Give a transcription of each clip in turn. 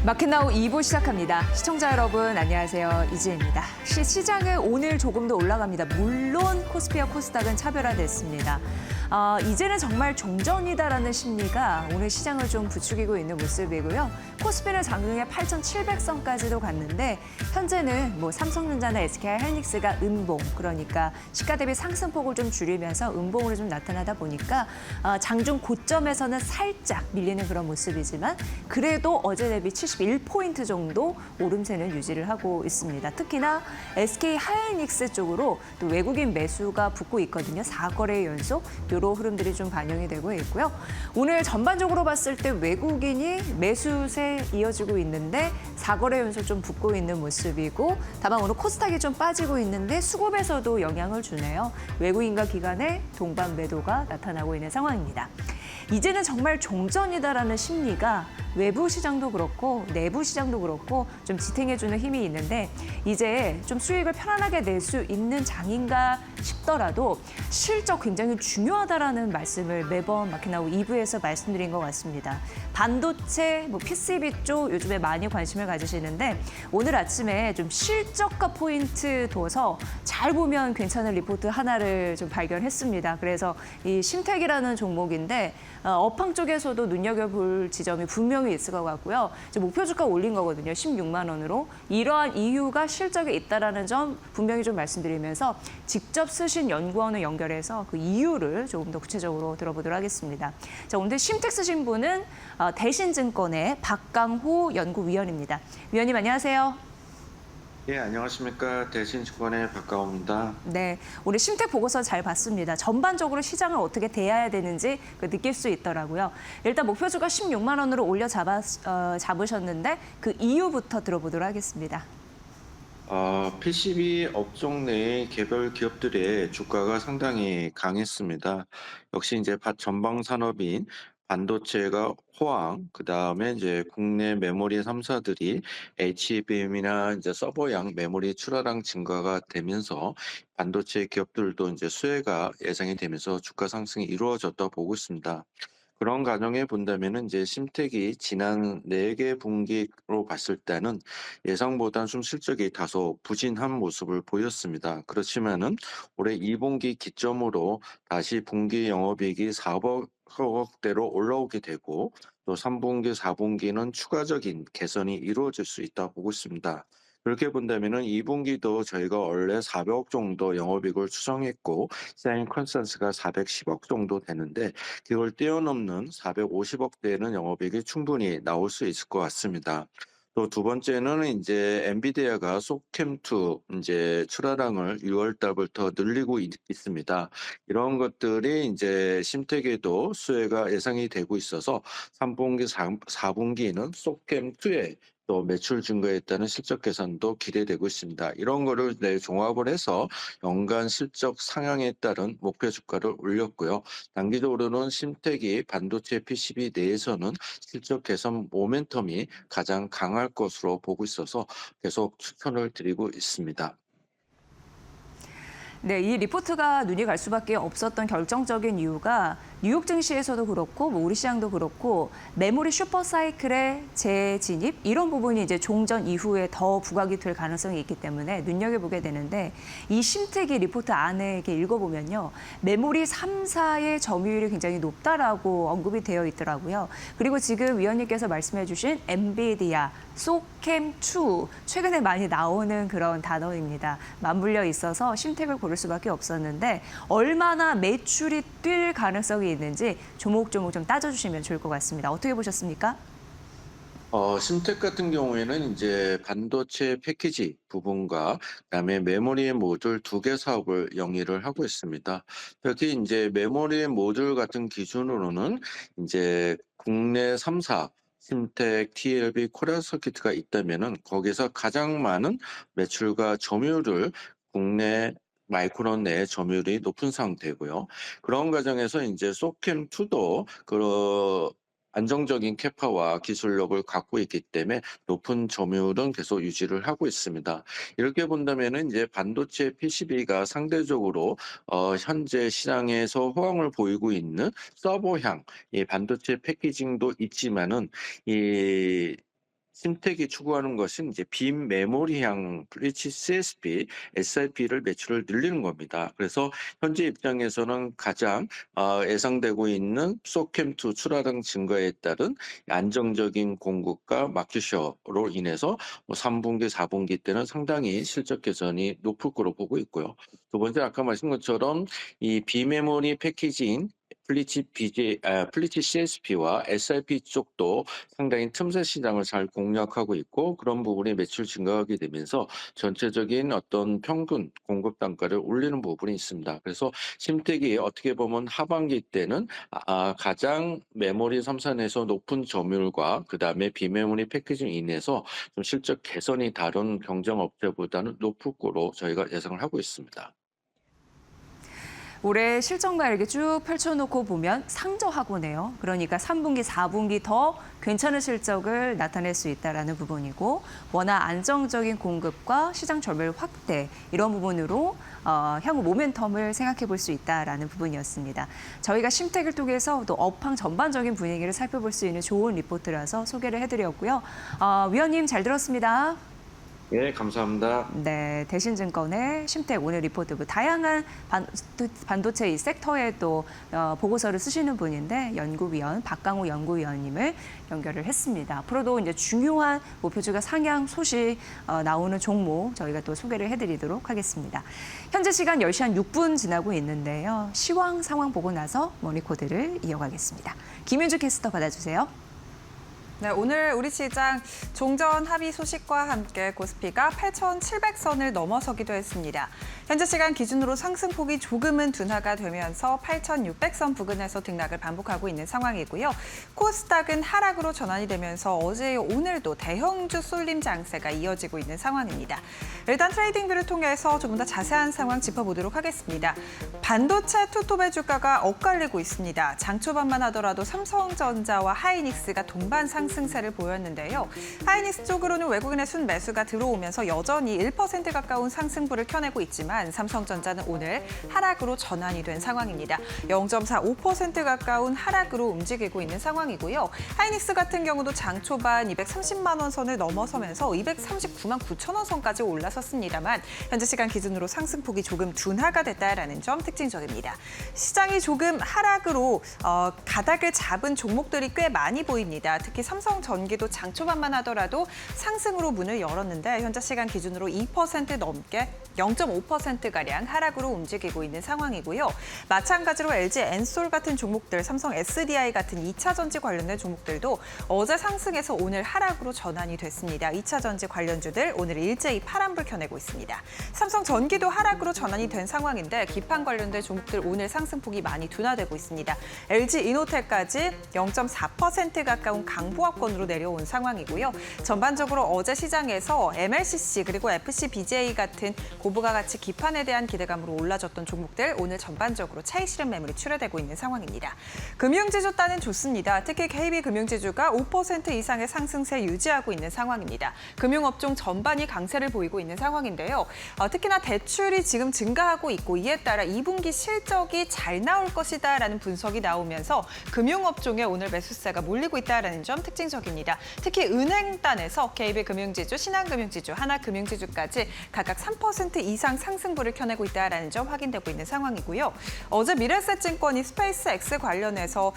마켓나우 2부 시작합니다. 시청자 여러분 안녕하세요. 이지혜입니다. 시장은 오늘 조금 더 올라갑니다. 물론 코스피와 코스닥은 차별화됐습니다. 이제는 정말 종전이다라는 심리가 오늘 시장을 좀 부추기고 있는 모습이고요. 코스피는 장중에 8,700선까지도 갔는데 현재는 삼성전자나 SK하이닉스가 음봉, 그러니까 시가 대비 상승폭을 좀 줄이면서 음봉으로 좀 나타나다 보니까 장중 고점에서는 살짝 밀리는 그런 모습이지만 그래도 어제 대비 71포인트 정도 오름세는 유지를 하고 있습니다. 특히나 SK하이닉스 쪽으로 또 외국인 매수가 붙고 있거든요. 4거래 연속 이런 흐름들이 좀 반영이 되고 있고요. 오늘 전반적으로 봤을 때 외국인이 매수세 이어지고 있는데 4거래 연속 좀 붙고 있는 모습이고 다만 오늘 코스닥이 좀 빠지고 있는데 수급에서도 영향을 주네요. 외국인과 기관의 동반 매도가 나타나고 있는 상황입니다. 이제는 정말 종전이다라는 심리가 외부 시장도 그렇고 내부 시장도 그렇고 좀 지탱해주는 힘이 있는데 이제 좀 수익을 편안하게 낼 수 있는 장인가 싶더라도 실적 굉장히 중요하다라는 말씀을 매번 마켓나우 2부에서 말씀드린 것 같습니다. 반도체, PCB 쪽 요즘에 많이 관심을 가지시는데 오늘 아침에 좀 실적과 포인트 둬서 잘 보면 괜찮은 리포트 하나를 좀 발견했습니다. 그래서 이 심텍이라는 종목인데 업황 쪽에서도 눈여겨볼 지점이 분명히 있을 것 같고요. 이제 목표 주가 올린 거거든요. 16만 원으로. 이러한 이유가 실적에 있다라는 점 분명히 좀 말씀드리면서 직접 쓰신 연구원을 연결해서 그 이유를 조금 더 구체적으로 들어보도록 하겠습니다. 자, 오늘 심텍 쓰신 분은 대신증권의 박강호 연구위원입니다. 위원님 안녕하세요. 예, 안녕하십니까. 대신증권의 박가호입니다. 네, 우리 심텍 보고서 잘 봤습니다. 전반적으로 시장을 어떻게 대해야 되는지 느낄 수 있더라고요. 일단 목표주가 16만 원으로 올려 잡으셨는데 그 이유부터 들어보도록 하겠습니다. PCB 업종 내 개별 기업들의 주가가 상당히 강했습니다. 역시 이제 전방 산업인 반도체가 호황, 그 다음에 이제 국내 메모리 3사들이 HBM이나 이제 서버형 메모리 출하량 증가가 되면서 반도체 기업들도 이제 수혜가 예상이 되면서 주가 상승이 이루어졌다 보고 있습니다. 그런 가정에 본다면은 이제 심텍이 지난 4개 분기로 봤을 때는 예상보다는 좀 실적이 다소 부진한 모습을 보였습니다. 그렇지만은 올해 2분기 기점으로 다시 분기 영업이익이 4억대로 올라오게 되고 또 3분기, 4분기는 추가적인 개선이 이루어질 수 있다 보고 있습니다. 그렇게 본다면은 2분기도 저희가 원래 400억 정도 영업이익을 추정했고 시장 컨센서스가 410억 정도 되는데 그걸 뛰어넘는 450억대는 영업이익이 충분히 나올 수 있을 것 같습니다. 또 두 번째는 이제 엔비디아가 소캠2 이제 출하량을 6월 달부터 늘리고 있습니다. 이런 것들이 이제 심텍에도 수혜가 예상이 되고 있어서 3분기, 4분기는 소캠2에 또 매출 증가에 따른 실적 개선도 기대되고 있습니다. 이런 거를 종합을 해서 연간 실적 상향에 따른 목표 주가를 올렸고요. 단기적으로는 심텍이 반도체 PCB 내에서는 실적 개선 모멘텀이 가장 강할 것으로 보고 있어서 계속 추천을 드리고 있습니다. 네, 이 리포트가 눈이 갈 수밖에 없었던 결정적인 이유가 뉴욕 증시에서도 그렇고 우리 시장도 그렇고 메모리 슈퍼사이클의 재진입 이런 부분이 이제 종전 이후에 더 부각이 될 가능성이 있기 때문에 눈여겨보게 되는데 이 심텍이 리포트 안에 이렇게 읽어보면요. 메모리 3사의 점유율이 굉장히 높다라고 언급이 되어 있더라고요. 그리고 지금 위원님께서 말씀해 주신 엔비디아, 소캠2 최근에 많이 나오는 그런 단어입니다. 맞물려 있어서 심텍을 고를 수밖에 없었는데 얼마나 매출이 뛸 가능성이 있는지 조목조목 좀 따져주시면 좋을 것 같습니다. 어떻게 보셨습니까? 심텍 같은 경우에는 이제 반도체 패키지 부분과 그다음에 메모리 모듈 2개 사업을 영위를 하고 있습니다. 특히 이제 메모리 모듈 같은 기준으로는 이제 국내 3사 심텍, TLB, 코리아 서키트가 있다면은 거기서 가장 많은 매출과 점유율을 국내 마이크론 내 점유율이 높은 상태고요. 그런 과정에서 이제 소캠2도 안정적인 캐파와 기술력을 갖고 있기 때문에 높은 점유율은 계속 유지를 하고 있습니다. 이렇게 본다면은 이제 반도체 PCB가 상대적으로 현재 시장에서 호황을 보이고 있는 서버향 이 반도체 패키징도 있지만은 이 심택이 추구하는 것은 이제 빈메모리형 블리치 CSP, SIP를 매출을 늘리는 겁니다. 그래서 현재 입장에서는 가장 예상되고 있는 소캠2 출하량 증가에 따른 안정적인 공급과 마켓셔로 인해서 3분기, 4분기 때는 상당히 실적 개선이 높을 거로 보고 있고요. 두 번째 아까 말씀 것처럼 이 비메모리 패키징 플리치 CSP와 SIP 쪽도 상당히 틈새 시장을 잘 공략하고 있고 그런 부분이 매출 증가하게 되면서 전체적인 어떤 평균 공급 단가를 올리는 부분이 있습니다. 그래서 심택이 어떻게 보면 하반기 때는 가장 메모리 삼산에서 높은 점유율과 그다음에 비메모리 패키징 인해서 좀 실적 개선이 다른 경쟁 업체보다는 높을 거로 저희가 예상을 하고 있습니다. 올해 실적만 이렇게 쭉 펼쳐놓고 보면 상저하고네요. 그러니까 3분기, 4분기 더 괜찮은 실적을 나타낼 수 있다는 부분이고 워낙 안정적인 공급과 시장 점유율 확대 이런 부분으로 향후 모멘텀을 생각해 볼 수 있다는 부분이었습니다. 저희가 심택을 통해서 또 업황 전반적인 분위기를 살펴볼 수 있는 좋은 리포트라서 소개를 해드렸고요. 위원님 잘 들었습니다. 예, 감사합니다. 네, 대신증권의 심택 오늘 리포트 다양한 반도체 이 섹터에 또 보고서를 쓰시는 분인데 연구위원 박강호 연구위원님을 연결을 했습니다. 앞으로도 이제 중요한 목표주가 상향 소식 나오는 종목 저희가 또 소개를 해드리도록 하겠습니다. 현재 시간 10시 한 6분 지나고 있는데요. 시황 상황 보고 나서 머니코드를 이어가겠습니다. 김윤주 캐스터 받아주세요. 네, 오늘 우리 시장 종전 합의 소식과 함께 코스피가 8,700선을 넘어서기도 했습니다. 현재 시간 기준으로 상승폭이 조금은 둔화가 되면서 8,600선 부근에서 등락을 반복하고 있는 상황이고요. 코스닥은 하락으로 전환이 되면서 어제 오늘도 대형주 쏠림 장세가 이어지고 있는 상황입니다. 일단 트레이딩뷰를 통해서 조금 더 자세한 상황 짚어보도록 하겠습니다. 반도체 투톱의 주가가 엇갈리고 있습니다. 장 초반만 하더라도 삼성전자와 하이닉스가 동반 상승세를 보였는데요. 하이닉스 쪽으로는 외국인의 순매수가 들어오면서 여전히 1% 가까운 상승부를 켜내고 있지만 삼성전자는 오늘 하락으로 전환이 된 상황입니다. 0.45% 가까운 하락으로 움직이고 있는 상황이고요. 하이닉스 같은 경우도 장 초반 230만 원 선을 넘어서면서 239만 9천 원 선까지 올라섰습니다만 현재 시간 기준으로 상승폭이 조금 둔화가 됐다라는 점 특징적입니다. 시장이 조금 하락으로 가닥을 잡은 종목들이 꽤 많이 보입니다. 특히 삼성전기도 장 초반만 하더라도 상승으로 문을 열었는데 현재 시간 기준으로 2% 넘게 0.5%가량 하락으로 움직이고 있는 상황이고요. 마찬가지로 LG 엔솔 같은 종목들, 삼성 SDI 같은 2차 전지 관련된 종목들도 어제 상승해서 오늘 하락으로 전환이 됐습니다. 2차 전지 관련주들 오늘 일제히 파란불 켜내고 있습니다. 삼성전기도 하락으로 전환이 된 상황인데 기판 관련된 종목들 오늘 상승폭이 많이 둔화되고 있습니다. LG 이노텔까지 0.4% 가까운 강보합권으로 내려온 상황이고요. 전반적으로 어제 시장에서 MLCC 그리고 FCBJ 같은 고부가 가치 기판에 대한 기대감으로 올라졌던 종목들 오늘 전반적으로 차익 실현 매물이 출회되고 있는 상황입니다. 금융지주 따는 좋습니다. 특히 KB금융지주가 5% 이상의 상승세 유지하고 있는 상황입니다. 금융업종 전반이 강세를 보이고 있는 상황인데요. 특히나 대출이 지금 증가하고 있고 이에 따라 2분기 실적이 잘 나올 것이다라는 분석이 나오면서 금융업종에 오늘 매수세가 몰리고 있다는 점 특징적입니다. 특히 은행단에서 KB금융지주, 신한금융지주, 하나금융지주까지 각각 3% 이상 상승부를 켜내고 있다는 점 확인되고 있는 상황이고요. 어제 미래에셋증권이 스페이스X 관련해서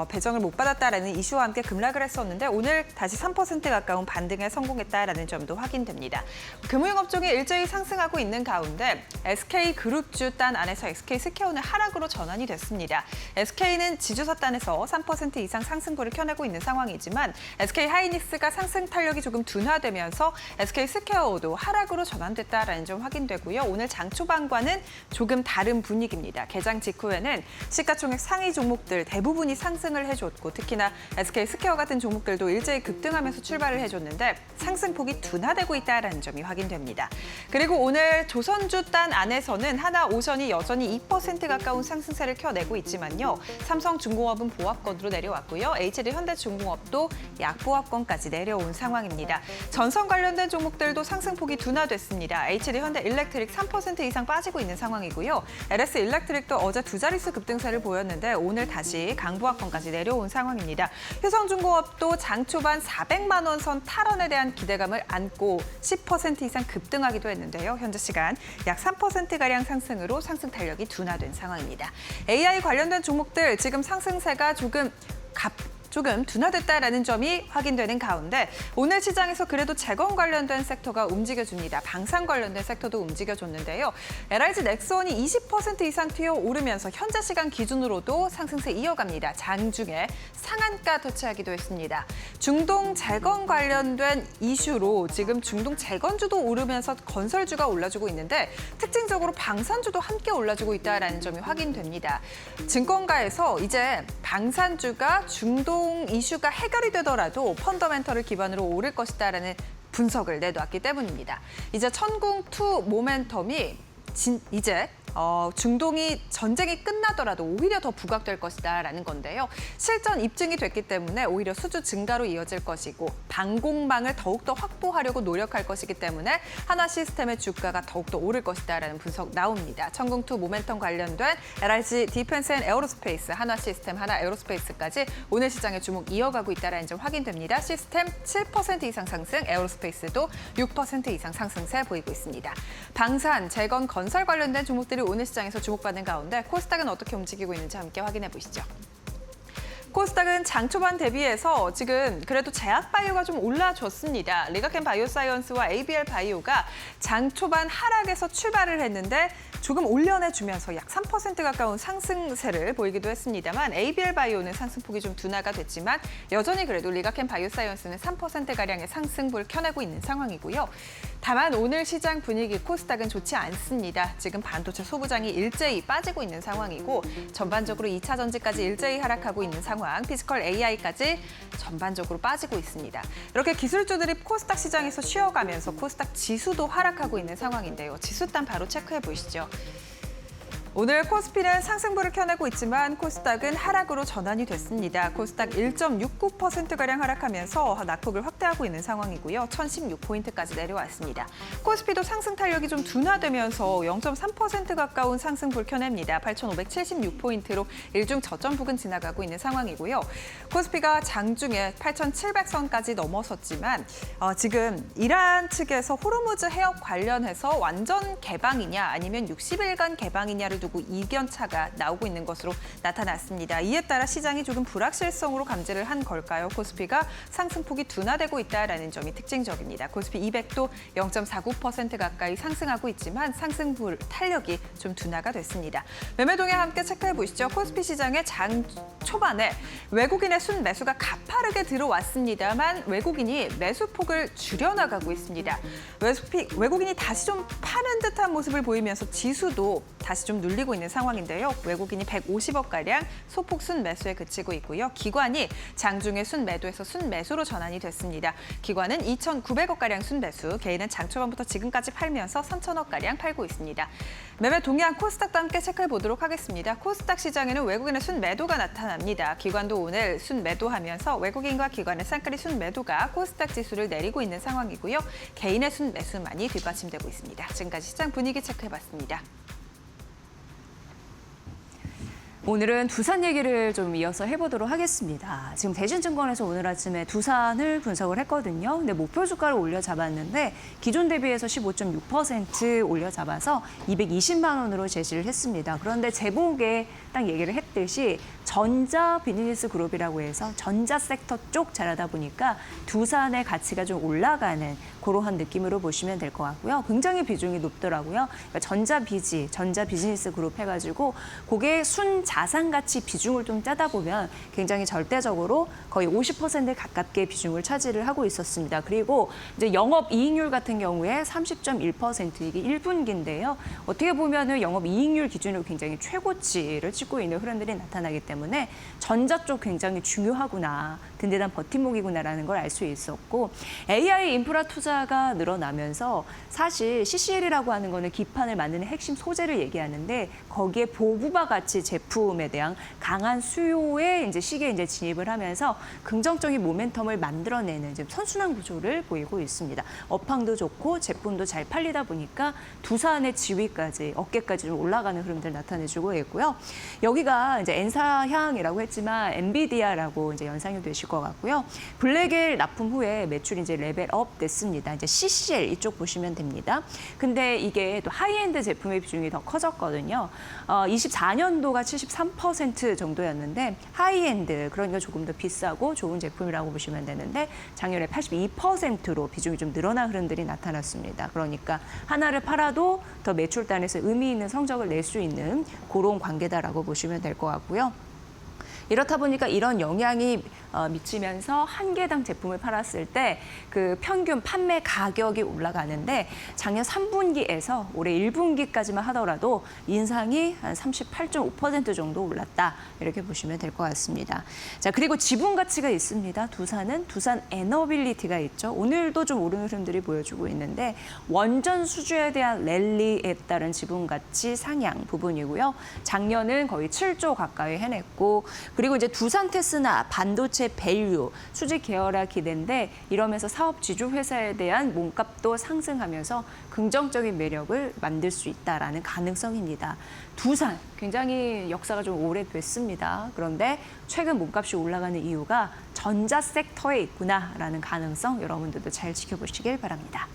배정을 못 받았다라는 이슈와 함께 급락을 했었는데 오늘 다시 3% 가까운 반등에 성공했다라는 점도 확인됩니다. 금융업종이 일제히 상승하고 있는 가운데 SK그룹주 단 안에서 SK스퀘어는 하락으로 전환이 됐습니다. SK는 지주사 단에서 3% 이상 상승부를 켜내고 있는 상황이지만 SK하이닉스가 상승 탄력이 조금 둔화되면서 SK스퀘어도 하락으로 전환됐다라는 점 확인되고요. 오늘 장 초반과는 조금 다른 분위기입니다. 개장 직후에는 시가총액 상위 종목들 대부분이 상승을 해줬고 특히나 SK스퀘어 같은 종목들도 일제히 급등하면서 출발을 해줬는데 상승폭이 둔화되고 있다는 점이 확인됩니다. 그리고 오늘 조선주 단 안에서는 하나오션이 여전히 2% 가까운 상승세를 켜내고 있지만요. 삼성중공업은 보합권으로 내려왔고요. HD 현대중공업도 약보합권까지 내려온 상황입니다. 전선 관련된 종목들도 상승폭이 둔화됐습니다. HD 현대 일렉트릭 3% 이상 빠지고 있는 상황이고요. LS 일렉트릭도 어제 두 자릿수 급등세를 보였는데 오늘 다시 강보합권까지 내려온 상황입니다. 효성중공업도 장 초반 400만 원 선 탈원에 대한 기대감을 안고 10% 이상 급등하기도 했는데요. 현재 시간 약 3%가량 상승으로 상승 탄력이 둔화된 상황입니다. AI 관련된 종목들 지금 상승세가 조금 둔화됐다라는 점이 확인되는 가운데 오늘 시장에서 그래도 재건 관련된 섹터가 움직여줍니다. 방산 관련된 섹터도 움직여줬는데요. LRG 넥스원이 20% 이상 튀어오르면서 현재 시간 기준으로도 상승세 이어갑니다. 장중에 상한가 터치하기도 했습니다. 중동 재건 관련된 이슈로 지금 중동 재건주도 오르면서 건설주가 올라주고 있는데 특징적으로 방산주도 함께 올라주고 있다는 점이 확인됩니다. 증권가에서 이제 방산주가 중동 이슈가 해결이 되더라도 펀더멘털을 기반으로 오를 것이다라는 분석을 내놓았기 때문입니다. 이제 천궁2 모멘텀이 이제 중동이 전쟁이 끝나더라도 오히려 더 부각될 것이다라는 건데요. 실전 입증이 됐기 때문에 오히려 수주 증가로 이어질 것이고 방공망을 더욱더 확보하려고 노력할 것이기 때문에 하나시스템의 주가가 더욱더 오를 것이다라는 분석 나옵니다. 천궁2 모멘텀 관련된 LRG 디펜스 앤 에어로스페이스, 하나시스템, 하나에어로스페이스까지 오늘 시장의 주목 이어가고 있다는 점 확인됩니다. 시스템 7% 이상 상승, 에어로스페이스도 6% 이상 상승세 보이고 있습니다. 방산, 재건, 건설 관련된 종목들이 오늘 시장에서 주목받는 가운데 코스닥은 어떻게 움직이고 있는지 함께 확인해 보시죠. 코스닥은 장 초반 대비해서 지금 그래도 제약바이오가 좀 올라줬습니다. 리가켄 바이오사이언스와 ABL 바이오가 장 초반 하락에서 출발을 했는데 조금 올려내주면서 약 3% 가까운 상승세를 보이기도 했습니다만 ABL 바이오는 상승폭이 좀 둔화가 됐지만 여전히 그래도 리가켄 바이오사이언스는 3%가량의 상승폭을 켜내고 있는 상황이고요. 다만 오늘 시장 분위기 코스닥은 좋지 않습니다. 지금 반도체 소부장이 일제히 빠지고 있는 상황이고 전반적으로 2차 전지까지 일제히 하락하고 있는 상황, 피지컬 AI까지 전반적으로 빠지고 있습니다. 이렇게 기술주들이 코스닥 시장에서 쉬어가면서 코스닥 지수도 하락하고 있는 상황인데요. 지수단 바로 체크해 보시죠. 오늘 코스피는 상승부를 켜내고 있지만 코스닥은 하락으로 전환이 됐습니다. 코스닥 1.69%가량 하락하면서 낙폭을 확대하고 있는 상황이고요. 1016포인트까지 내려왔습니다. 코스피도 상승 탄력이 좀 둔화되면서 0.3% 가까운 상승부를 켜냅니다. 8,576포인트로 일중 저점 부근 지나가고 있는 상황이고요. 코스피가 장중에 8,700선까지 넘어섰지만 지금 이란 측에서 호르무즈 해협 관련해서 완전 개방이냐 아니면 60일간 개방이냐를 두고 이견차가 나오고 있는 것으로 나타났습니다. 이에 따라 시장이 조금 불확실성으로 감지를 한 걸까요? 코스피가 상승폭이 둔화되고 있다는 점이 특징적입니다. 코스피 200도 0.49% 가까이 상승하고 있지만 상승 탄력이 좀 둔화가 됐습니다. 매매 동향 함께 체크해 보시죠. 코스피 시장의 장 초반에 외국인의 순매수가 가파르게 들어왔습니다만 외국인이 매수폭을 줄여나가고 있습니다. 외국인이 다시 좀 파는 듯한 모습을 보이면서 지수도 다시 좀 눌리고 있는 상황인데요. 외국인이 150억가량 소폭 순매수에 그치고 있고요. 기관이 장중에 순매도에서 순매수로 전환이 됐습니다. 기관은 2,900억가량 순매수, 개인은 장 초반부터 지금까지 팔면서 3,000억가량 팔고 있습니다. 매매 동향 코스닥도 함께 체크해 보도록 하겠습니다. 코스닥 시장에는 외국인의 순매도가 나타납니다. 기관도 오늘 순매도하면서 외국인과 기관의 쌍끌이 순매도가 코스닥 지수를 내리고 있는 상황이고요. 개인의 순매수만이 뒷받침되고 있습니다. 지금까지 시장 분위기 체크해봤습니다. 오늘은 두산 얘기를 좀 이어서 해보도록 하겠습니다. 지금 대신증권에서 오늘 아침에 두산을 분석을 했거든요. 근데 목표 주가를 올려잡았는데 기존 대비해서 15.6% 올려잡아서 220만 원으로 제시를 했습니다. 그런데 제목에 딱 얘기를 했듯이 전자 비즈니스 그룹이라고 해서 전자 섹터 쪽 잘하다 보니까 두산의 가치가 좀 올라가는 그러한 느낌으로 보시면 될 것 같고요. 굉장히 비중이 높더라고요. 그러니까 전자 비즈니스 그룹 해가지고 그게 순 자산 가치 비중을 좀 짜다 보면 굉장히 절대적으로 거의 50% 가깝게 비중을 차지를 하고 있었습니다. 그리고 이제 영업 이익률 같은 경우에 30.1% 이게 1분기인데요. 어떻게 보면은 영업 이익률 기준으로 굉장히 최고치를 찍고 있는 흐름들이 나타나기 때문에 때문에 전자 쪽 굉장히 중요하구나, 든든한 버팀목이구나라는 걸 알 수 있었고, AI 인프라 투자가 늘어나면서 사실 CCL이라고 하는 거는 기판을 만드는 핵심 소재를 얘기하는데 거기에 보부바 가치 제품에 대한 강한 수요의 이제 시기에 이제 진입을 하면서 긍정적인 모멘텀을 만들어내는 이제 선순환 구조를 보이고 있습니다. 업황도 좋고 제품도 잘 팔리다 보니까 두산의 지위까지 어깨까지 좀 올라가는 흐름들 나타내주고 있고요. 여기가 이제 엔사향이라고 했지만 엔비디아라고 이제 연상이 되실 것 같고요. 블랙엘 납품 후에 매출이 이제 레벨업 됐습니다. 이제 CCL 이쪽 보시면 됩니다. 근데 이게 또 하이엔드 제품의 비중이 더 커졌거든요. 24년도가 73% 정도였는데 하이엔드, 그러니까 조금 더 비싸고 좋은 제품이라고 보시면 되는데 작년에 82%로 비중이 좀 늘어난 흐름들이 나타났습니다. 그러니까 하나를 팔아도 더 매출단에서 의미 있는 성적을 낼 수 있는 그런 관계다라고 보시면 될 것 같고요. 이렇다 보니까 이런 영향이 미치면서 한 개당 제품을 팔았을 때 그 평균 판매 가격이 올라가는데 작년 3분기에서 올해 1분기까지만 하더라도 인상이 한 38.5% 정도 올랐다. 이렇게 보시면 될 것 같습니다. 자, 그리고 지분 가치가 있습니다. 두산은 두산 에너빌리티가 있죠. 오늘도 좀 오르는 흐름들이 보여주고 있는데 원전 수주에 대한 랠리에 따른 지분 가치 상향 부분이고요. 작년은 거의 7조 가까이 해냈고, 그리고 이제 두산테스나 반도체 밸류 수직 계열화 기대인데 이러면서 사업 지주 회사에 대한 몸값도 상승하면서 긍정적인 매력을 만들 수 있다라는 가능성입니다. 두산 굉장히 역사가 좀 오래됐습니다. 그런데 최근 몸값이 올라가는 이유가 전자 섹터에 있구나라는 가능성 여러분들도 잘 지켜보시길 바랍니다.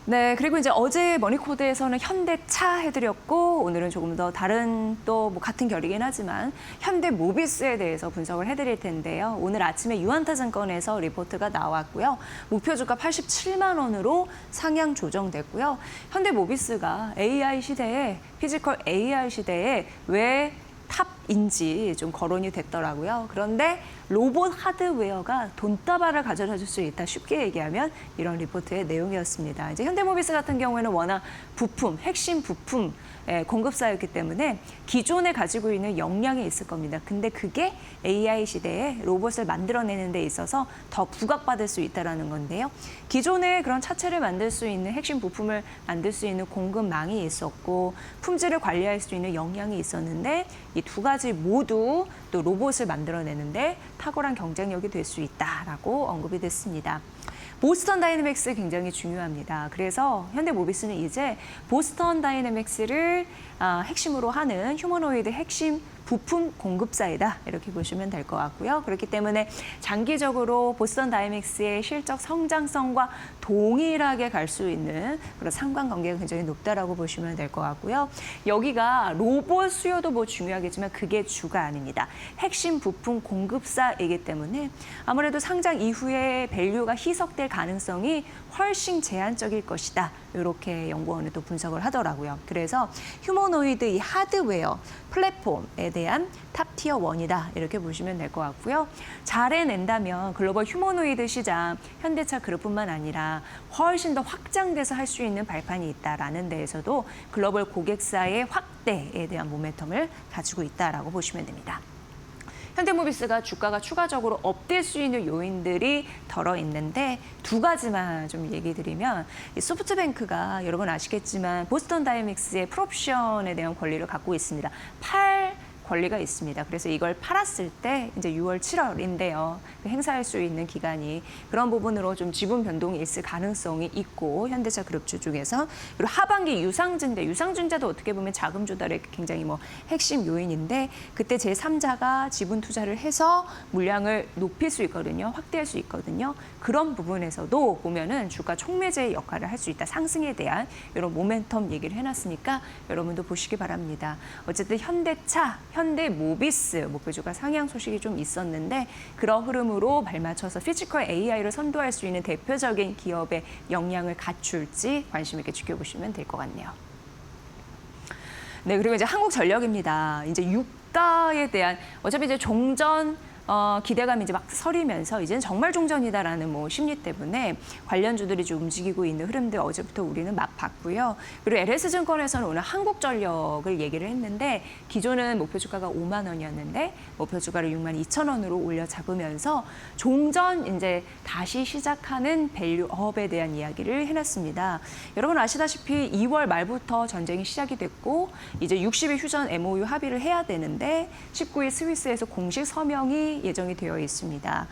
네, 그리고 이제 어제 머니코드에서는 현대차 해드렸고 오늘은 조금 더 다른 또 뭐 같은 결이긴 하지만 현대모비스에 대해서 분석을 해드릴 텐데요. 오늘 아침에 유한타증권에서 리포트가 나왔고요. 목표 주가 87만 원으로 상향 조정됐고요. 현대모비스가 AI 시대에 피지컬 AI 시대에 왜 탑인지 좀 거론이 됐더라고요. 그런데 로봇 하드웨어가 돈다발을 가져다 줄 수 있다. 쉽게 얘기하면 이런 리포트의 내용이었습니다. 이제 현대모비스 같은 경우에는 워낙 부품, 핵심 부품 공급사였기 때문에 기존에 가지고 있는 역량이 있을 겁니다. 근데 그게 AI 시대에 로봇을 만들어내는 데 있어서 더 부각받을 수 있다는 건데요. 기존에 그런 차체를 만들 수 있는 핵심 부품을 만들 수 있는 공급망이 있었고 품질을 관리할 수 있는 역량이 있었는데 이 두 가지 모두 또 로봇을 만들어내는데 탁월한 경쟁력이 될 수 있다라고 언급이 됐습니다. 보스턴 다이내믹스 굉장히 중요합니다. 그래서 현대모비스는 이제 보스턴 다이내믹스를 핵심으로 하는 휴머노이드 핵심 부품 공급사이다. 이렇게 보시면 될 것 같고요. 그렇기 때문에 장기적으로 보스턴 다이내믹스의 실적 성장성과 동일하게 갈 수 있는 그런 상관관계가 굉장히 높다라고 보시면 될 것 같고요. 여기가 로봇 수요도 뭐 중요하겠지만 그게 주가 아닙니다. 핵심 부품 공급사이기 때문에 아무래도 상장 이후에 밸류가 희석될 가능성이 훨씬 제한적일 것이다. 이렇게 연구원은 또 분석을 하더라고요. 그래서 휴머노이드 이 하드웨어 플랫폼에 대한 탑티어 1이다. 이렇게 보시면 될 것 같고요. 잘 해낸다면 글로벌 휴머노이드 시장, 현대차 그룹뿐만 아니라 훨씬 더 확장돼서 할 수 있는 발판이 있다라는 데에서도 글로벌 고객사의 확대에 대한 모멘텀을 가지고 있다라고 보시면 됩니다. 현대모비스가 주가가 추가적으로 업될 수 있는 요인들이 덜어 있는데 두 가지만 좀 얘기 드리면 이 소프트뱅크가 여러분 아시겠지만 보스턴 다이내믹스의 풀옵션에 대한 권리를 갖고 있습니다. 권리가 있습니다. 그래서 이걸 팔았을 때 이제 6월, 7월인데요. 행사할 수 있는 기간이 그런 부분으로 좀 지분 변동이 있을 가능성이 있고 현대차 그룹주 쪽에서 그리고 하반기 유상증자도 어떻게 보면 자금 조달의 굉장히 뭐 핵심 요인인데 그때 제3자가 지분 투자를 해서 물량을 높일 수 있거든요. 확대할 수 있거든요. 그런 부분에서도 보면은 주가 촉매제의 역할을 할 수 있다. 상승에 대한 이런 모멘텀 얘기를 해놨으니까 여러분도 보시기 바랍니다. 어쨌든 현대차, 현대모비스 목표주가 상향 소식이 좀 있었는데 그런 흐름으로 발맞춰서 피지컬 AI를 선도할 수 있는 대표적인 기업의 역량을 갖출지 관심 있게 지켜보시면 될 것 같네요. 네, 그리고 이제 한국전력입니다. 이제 유가에 대한 어차피 이제 종전 기대감이 이제 막 서리면서 이제는 정말 종전이다라는 뭐 심리 때문에 관련주들이 좀 움직이고 있는 흐름들 어제부터 우리는 맛봤고요. 그리고 LS증권에서는 오늘 한국전력을 얘기를 했는데 기존은 목표 주가가 5만 원이었는데 목표 주가를 6만 2천 원으로 올려 잡으면서 종전 이제 다시 시작하는 밸류업에 대한 이야기를 해놨습니다. 여러분 아시다시피 2월 말부터 전쟁이 시작이 됐고 이제 60일 휴전 MOU 합의를 해야 되는데 19일 스위스에서 공식 서명이 예정이 되어 있습니다.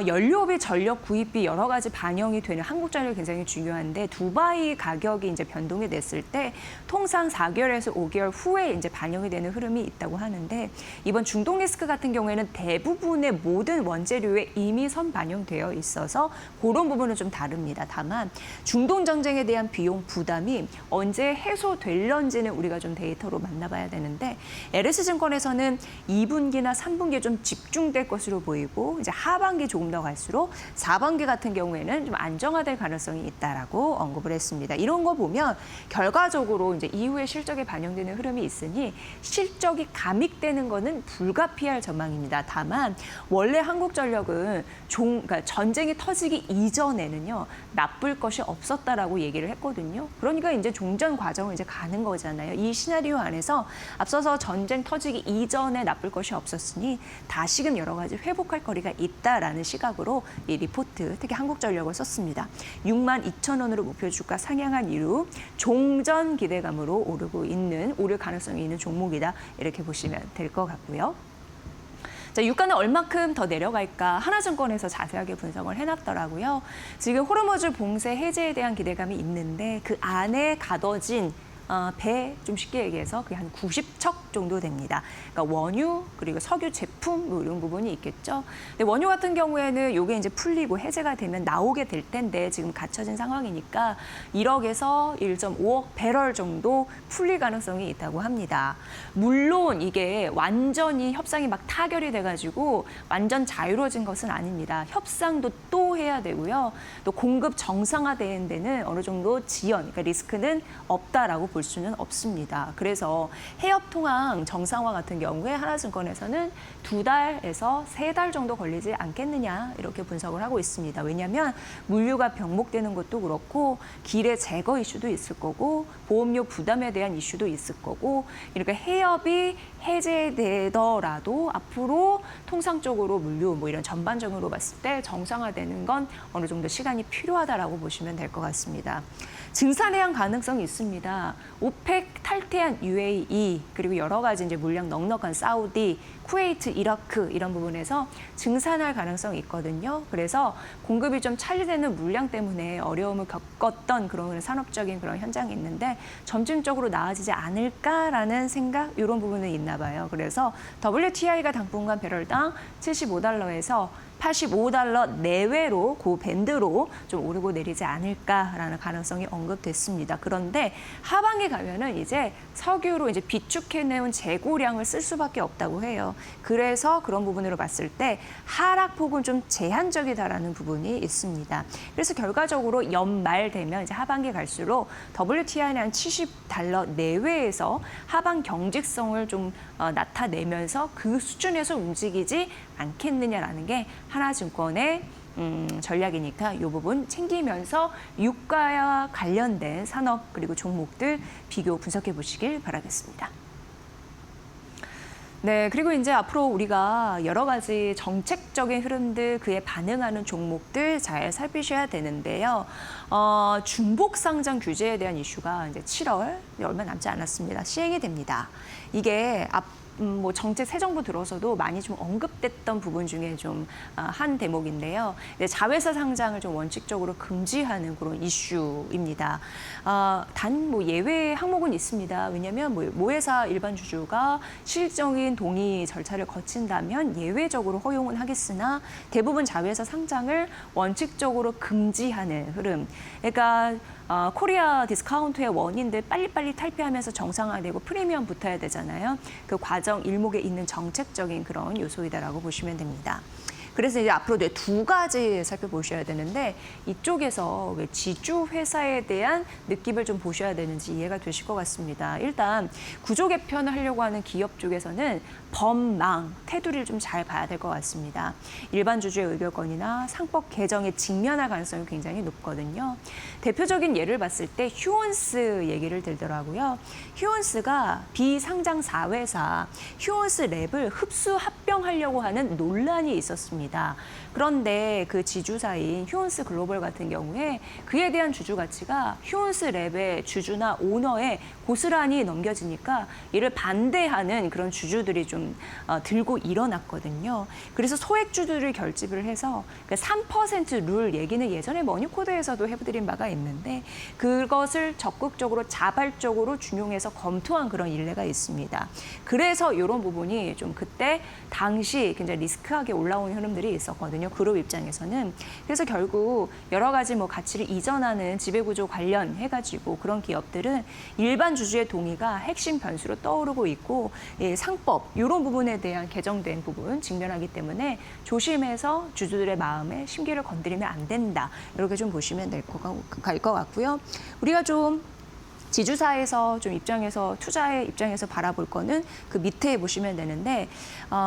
연료비, 전력 구입비 여러 가지 반영이 되는 한국전력이 굉장히 중요한데 두바이 가격이 이제 변동이 됐을 때 통상 4개월에서 5개월 후에 이제 반영이 되는 흐름이 있다고 하는데 이번 중동 리스크 같은 경우에는 대부분의 모든 원재료에 이미 선반영되어 있어서 그런 부분은 좀 다릅니다. 다만 중동 전쟁에 대한 비용 부담이 언제 해소될런지는 우리가 좀 데이터로 만나봐야 되는데 LS증권에서는 2분기나 3분기에 좀 집중될 것으로 보이고 이제 하반기 조금 더 갈수록 4분기 같은 경우에는 좀 안정화될 가능성이 있다라고 언급을 했습니다. 이런 거 보면 결과적으로 이제 이후에 실적에 반영되는 흐름이 있으니 실적이 감익되는 거는 불가피할 전망입니다. 다만 원래 한국전력은 그러니까 전쟁이 터지기 이전에는요 나쁠 것이 없었다라고 얘기를 했거든요. 그러니까 이제 종전 과정을 이제 가는 거잖아요. 이 시나리오 안에서 앞서서 전쟁 터지기 이전에 나쁠 것이 없었으니 다시금 여러 가지 회복할 거리가 있다라는 시각으로 이 리포트, 특히 한국전력을 썼습니다. 6만 2천 원으로 목표 주가 상향한 이후 종전 기대감으로 오를 가능성이 있는 종목이다. 이렇게 보시면 될 것 같고요. 자, 유가는 얼마큼 더 내려갈까? 하나증권에서 자세하게 분석을 해놨더라고요. 지금 호르무즈 봉쇄 해제에 대한 기대감이 있는데 그 안에 가둬진 배, 좀 쉽게 얘기해서 그게 한 90척 정도 됩니다. 그러니까 원유 그리고 석유 제품 뭐 이런 부분이 있겠죠. 근데 원유 같은 경우에는 이게 이제 풀리고 해제가 되면 나오게 될 텐데 지금 갇혀진 상황이니까 1억에서 1.5억 배럴 정도 풀릴 가능성이 있다고 합니다. 물론 이게 완전히 협상이 막 타결이 돼가지고 완전 자유로워진 것은 아닙니다. 협상도 또 해야 되고요. 또 공급 정상화되는 데는 어느 정도 지연, 그러니까 리스크는 없다라고 볼 수는 없습니다. 그래서 해협 통항 정상화 같은 경우에 하나증권에서는 2달에서 3달 정도 걸리지 않겠느냐 이렇게 분석을 하고 있습니다. 왜냐하면 물류가 병목되는 것도 그렇고 길의 제거 이슈도 있을 거고 보험료 부담에 대한 이슈도 있을 거고 이렇게 해협이 해제되더라도 앞으로 통상적으로 물류 뭐 이런 전반적으로 봤을 때 정상화되는 건 어느 정도 시간이 필요하다라고 보시면 될 것 같습니다. 증산해양 가능성이 있습니다. 오펙 탈퇴한 UAE 그리고 여러 가지 이제 물량 넉넉한 사우디, 쿠웨이트, 이라크 이런 부분에서 증산할 가능성이 있거든요. 그래서 공급이 좀 차질되는 물량 때문에 어려움을 겪었던 그런 산업적인 그런 현장이 있는데 점진적으로 나아지지 않을까라는 생각 이런 부분은 있나 봐요. 그래서 WTI가 당분간 배럴당 75달러에서 85달러 내외로 그 밴드로 좀 오르고 내리지 않을까라는 가능성이 언급됐습니다. 그런데 하반기 가면은 이제 석유로 이제 비축해내온 재고량을 쓸 수밖에 없다고 해요. 그래서 그런 부분으로 봤을 때 하락폭은 좀 제한적이다라는 부분이 있습니다. 그래서 결과적으로 연말 되면 이제 하반기 갈수록 WTI는 한 70달러 내외에서 하반 경직성을 좀 나타내면서 그 수준에서 움직이지 않겠느냐라는 게 하나증권의 전략이니까 이 부분 챙기면서 유가와 관련된 산업 그리고 종목들 비교 분석해 보시길 바라겠습니다. 네, 그리고 이제 앞으로 우리가 여러 가지 정책적인 흐름들, 그에 반응하는 종목들 잘 살피셔야 되는데요. 중복 상장 규제에 대한 이슈가 이제 7월 얼마 남지 않았습니다. 시행이 됩니다. 이게 뭐 정책 새 정부 들어서도 많이 좀 언급됐던 부분 중에 좀 한 대목인데요. 자회사 상장을 좀 원칙적으로 금지하는 그런 이슈입니다. 단 뭐 예외 항목은 있습니다. 왜냐하면 뭐 모회사 일반 주주가 실질적인 동의 절차를 거친다면 예외적으로 허용은 하겠으나 대부분 자회사 상장을 원칙적으로 금지하는 흐름. 그러니까 코리아 디스카운트의 원인들 빨리빨리 탈피하면서 정상화되고 프리미엄 붙어야 되잖아요. 그 과정 일목에 있는 정책적인 그런 요소이다라고 보시면 됩니다. 그래서 이제 앞으로 네, 두 가지 살펴보셔야 되는데 이쪽에서 왜 지주 회사에 대한 느낌을 좀 보셔야 되는지 이해가 되실 것 같습니다. 일단 구조 개편을 하려고 하는 기업 쪽에서는 법망, 테두리를 좀 잘 봐야 될 것 같습니다. 일반 주주의 의결권이나 상법 개정에 직면할 가능성이 굉장히 높거든요. 대표적인 예를 봤을 때 휴온스 얘기를 들더라고요. 휴온스가 비상장 4회사 휴온스 랩을 흡수 합병하려고 하는 논란이 있었습니다. 그런데 그 지주사인 휴온스 글로벌 같은 경우에 그에 대한 주주 가치가 휴온스 랩의 주주나 오너에 고스란히 넘겨지니까 이를 반대하는 그런 주주들이 좀 들고 일어났거든요. 그래서 소액주주를 결집을 해서 3%룰 얘기는 예전에 머니코드에서도 해드린 바가 있는데 그것을 적극적으로 자발적으로 준용해서 검토한 그런 일례가 있습니다. 그래서 이런 부분이 좀 그때 당시 굉장히 리스크하게 올라온 흐름들이 있었거든요. 그룹 입장에서는. 그래서 결국 여러 가지 뭐 가치를 이전하는 지배구조 관련해가지고 그런 기업들은 일반 주주의 동의가 핵심 변수로 떠오르고 있고 예, 상법 이런 부분에 대한 개정된 부분 직면하기 때문에 조심해서 주주들의 마음에 심기를 건드리면 안 된다. 이렇게 좀 보시면 될 것 같고요. 우리가 좀 지주사에서 좀 입장에서 투자의 입장에서 바라볼 거는 그 밑에 보시면 되는데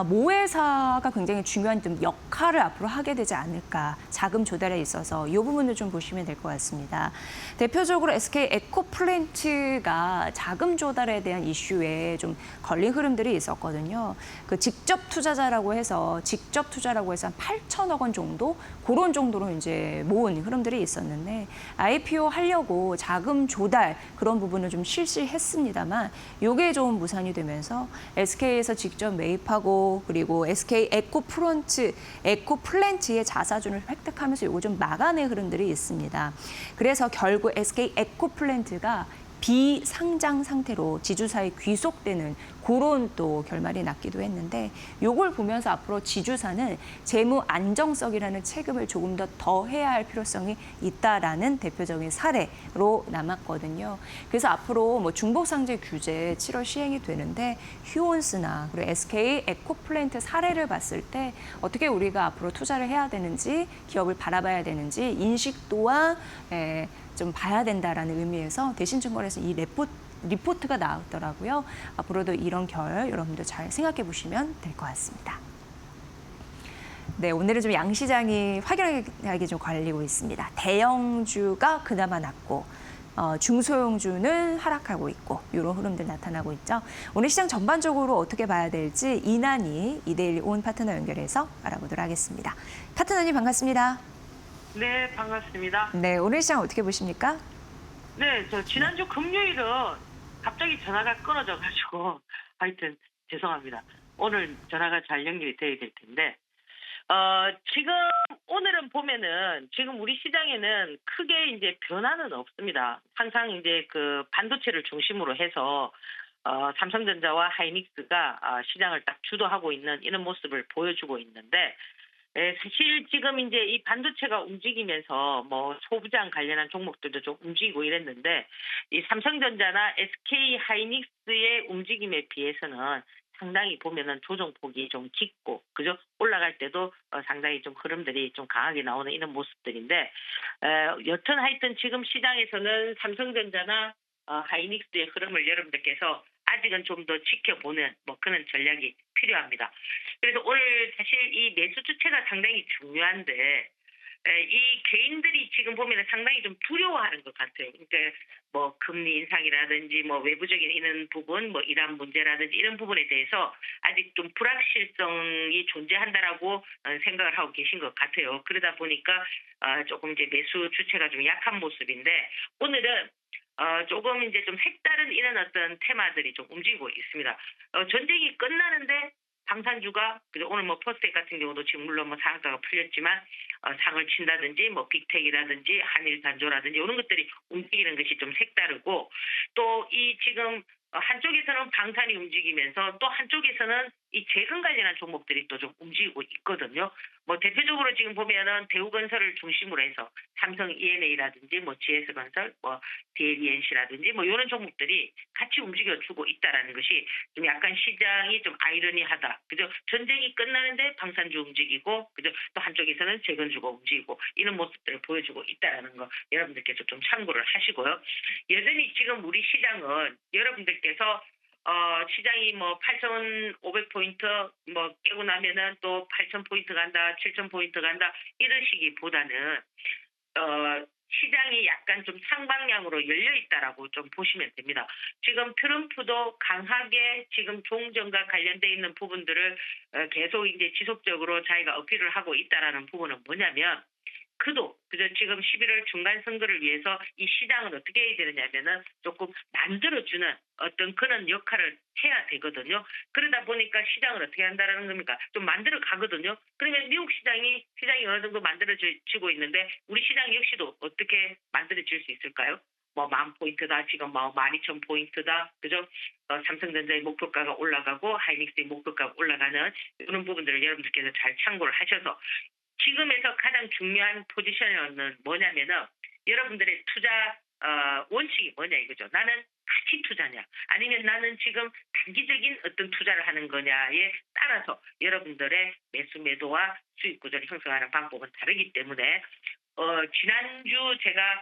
모회사가 굉장히 중요한 좀 역할을 앞으로 하게 되지 않을까 자금 조달에 있어서 이 부분을 좀 보시면 될 것 같습니다. 대표적으로 SK 에코플랜트가 자금 조달에 대한 이슈에 좀 걸린 흐름들이 있었거든요. 그 직접 투자자라고 해서 한 8천억 원 정도 그런 정도로 이제 모은 흐름들이 있었는데 IPO 하려고 자금 조달 그런 부분을 좀 실시했습니다만 이게 좀 무산이 되면서 SK에서 직접 매입하고 그리고 SK 에코플랜트의 자사주를 획득하면서 이거 좀 막아낸 흐름들이 있습니다. 그래서 결국 SK 에코플랜트가 비상장 상태로 지주사에 귀속되는 그런 또 결말이 났기도 했는데 이걸 보면서 앞으로 지주사는 재무 안정성이라는 체급을 조금 더 해야 할 필요성이 있다라는 대표적인 사례로 남았거든요. 그래서 앞으로 뭐 중복상제 규제 7월 시행이 되는데 휴온스나 그리고 SK 에코플랜트 사례를 봤을 때 어떻게 우리가 앞으로 투자를 해야 되는지 기업을 바라봐야 되는지 인식도와 좀 봐야 된다라는 의미에서 대신증권에서 이 리포트가 나왔더라고요. 앞으로도 이런 결 여러분들 잘 생각해 보시면 될 것 같습니다. 네, 오늘은 좀 양시장이 확연하게 좀 갈리고 있습니다. 대형주가 그나마 낮고 중소형주는 하락하고 있고 이런 흐름들 나타나고 있죠. 오늘 시장 전반적으로 어떻게 봐야 될지 이난희 이데일리 온 파트너 연결해서 알아보도록 하겠습니다. 파트너님 반갑습니다. 네, 반갑습니다. 네, 오늘 시장 어떻게 보십니까? 네, 저 지난주 금요일은 갑자기 전화가 끊어져가지고 하여튼 죄송합니다. 오늘 전화가 잘 연결이 돼야 될 텐데 지금 오늘은 보면은 지금 우리 시장에는 크게 이제 변화는 없습니다. 항상 이제 그 반도체를 중심으로 해서 삼성전자와 하이닉스가 시장을 딱 주도하고 있는 이런 모습을 보여주고 있는데 사실 지금 이제 이 반도체가 움직이면서 뭐 소부장 관련한 종목들도 좀 움직이고 이랬는데 이 삼성전자나 SK 하이닉스의 움직임에 비해서는 상당히 보면은 조정폭이 좀 짙고 그죠? 올라갈 때도 상당히 좀 흐름들이 좀 강하게 나오는 이런 모습들인데 여튼 하여튼 지금 시장에서는 삼성전자나 하이닉스의 흐름을 여러분들께서 아직은 좀 더 지켜보는 뭐 그런 전략이 필요합니다. 그래서 오늘 사실 이 매수 주체가 상당히 중요한데 이 개인들이 지금 보면 상당히 좀 두려워하는 것 같아요. 그러니까 뭐 금리 인상이라든지 뭐 외부적인 이런 부분, 뭐 이란 문제라든지 이런 부분에 대해서 아직 좀 불확실성이 존재한다라고 생각을 하고 계신 것 같아요. 그러다 보니까 조금 이제 매수 주체가 좀 약한 모습인데 오늘은 조금 이제 좀 색다른 이런 어떤 테마들이 좀 움직이고 있습니다. 전쟁이 끝나는데 방산주가 오늘 뭐 포스텍 같은 경우도 지금 물론 뭐 상한가가 풀렸지만 상을 친다든지 뭐 빅텍이라든지 한일 단조라든지 이런 것들이 움직이는 것이 좀 색다르고 또 이 지금 한쪽에서는 방산이 움직이면서 또 한쪽에서는 이 재건 관련한 종목들이 또 좀 움직이고 있거든요. 뭐 대표적으로 지금 보면은 대우건설을 중심으로 해서 삼성 E&A라든지 뭐 GS건설, 뭐 DLENC라든지 뭐 이런 종목들이 같이 움직여주고 있다라는 것이 좀 약간 시장이 좀 아이러니하다. 그죠? 전쟁이 끝나는데 방산주 움직이고, 그죠? 또 한쪽에서는 재건주가 움직이고 이런 모습들을 보여주고 있다라는 거 여러분들께서 좀 참고를 하시고요. 여전히 지금 우리 시장은 여러분들께서 시장이 뭐 8,500포인트 뭐 깨고 나면은 또 8,000포인트 간다, 7,000포인트 간다 이러시기보다는 시장이 약간 좀 상방향으로 열려 있다라고 좀 보시면 됩니다. 지금 트럼프도 강하게 지금 종전과 관련돼 있는 부분들을 계속 이제 지속적으로 자기가 어필을 하고 있다라는 부분은 뭐냐면 그도 그저 지금 11월 중간 선거를 위해서 이 시장을 어떻게 해야 되느냐면은 조금 만들어주는 어떤 그런 역할을 해야 되거든요. 그러다 보니까 시장을 어떻게 한다라는 겁니까? 좀 만들어 가거든요. 그러면 미국 시장이 어느 정도 만들어지고 있는데 우리 시장 역시도 어떻게 만들어질 수 있을까요? 뭐 10,000포인트다, 지금 뭐 12,000포인트다, 그죠? 삼성전자의 목표가가 올라가고 하이닉스의 목표가가 올라가는 이런 부분들을 여러분들께서 잘 참고를 하셔서 지금에서 가장 중요한 포지션은 뭐냐면은 여러분들의 투자 원칙이 뭐냐 이거죠. 나는 가치 투자냐 아니면 나는 지금 단기적인 어떤 투자를 하는 거냐에 따라서 여러분들의 매수 매도와 수익 구조를 형성하는 방법은 다르기 때문에 지난주 제가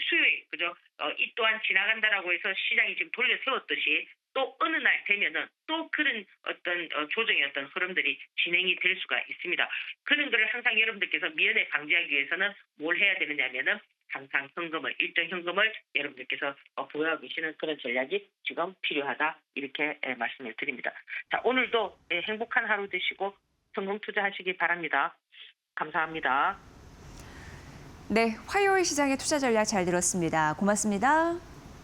수요일 그죠? 이 또한 지나간다라고 해서 시장이 지금 돌려 세웠듯이 또 어느 날 되면은 또 그런 어떤 조정의 어떤 흐름들이 진행이 될 수가 있습니다. 그런 거를 항상 여러분들께서 미연에 방지하기 위해서는 뭘 해야 되느냐면은 항상 현금을 일정 현금을 여러분들께서 보유하고 계시는 그런 전략이 지금 필요하다 이렇게 말씀을 드립니다. 자, 오늘도 행복한 하루 되시고 성공 투자하시기 바랍니다. 감사합니다. 네, 화요일 시장의 투자 전략 잘 들었습니다. 고맙습니다.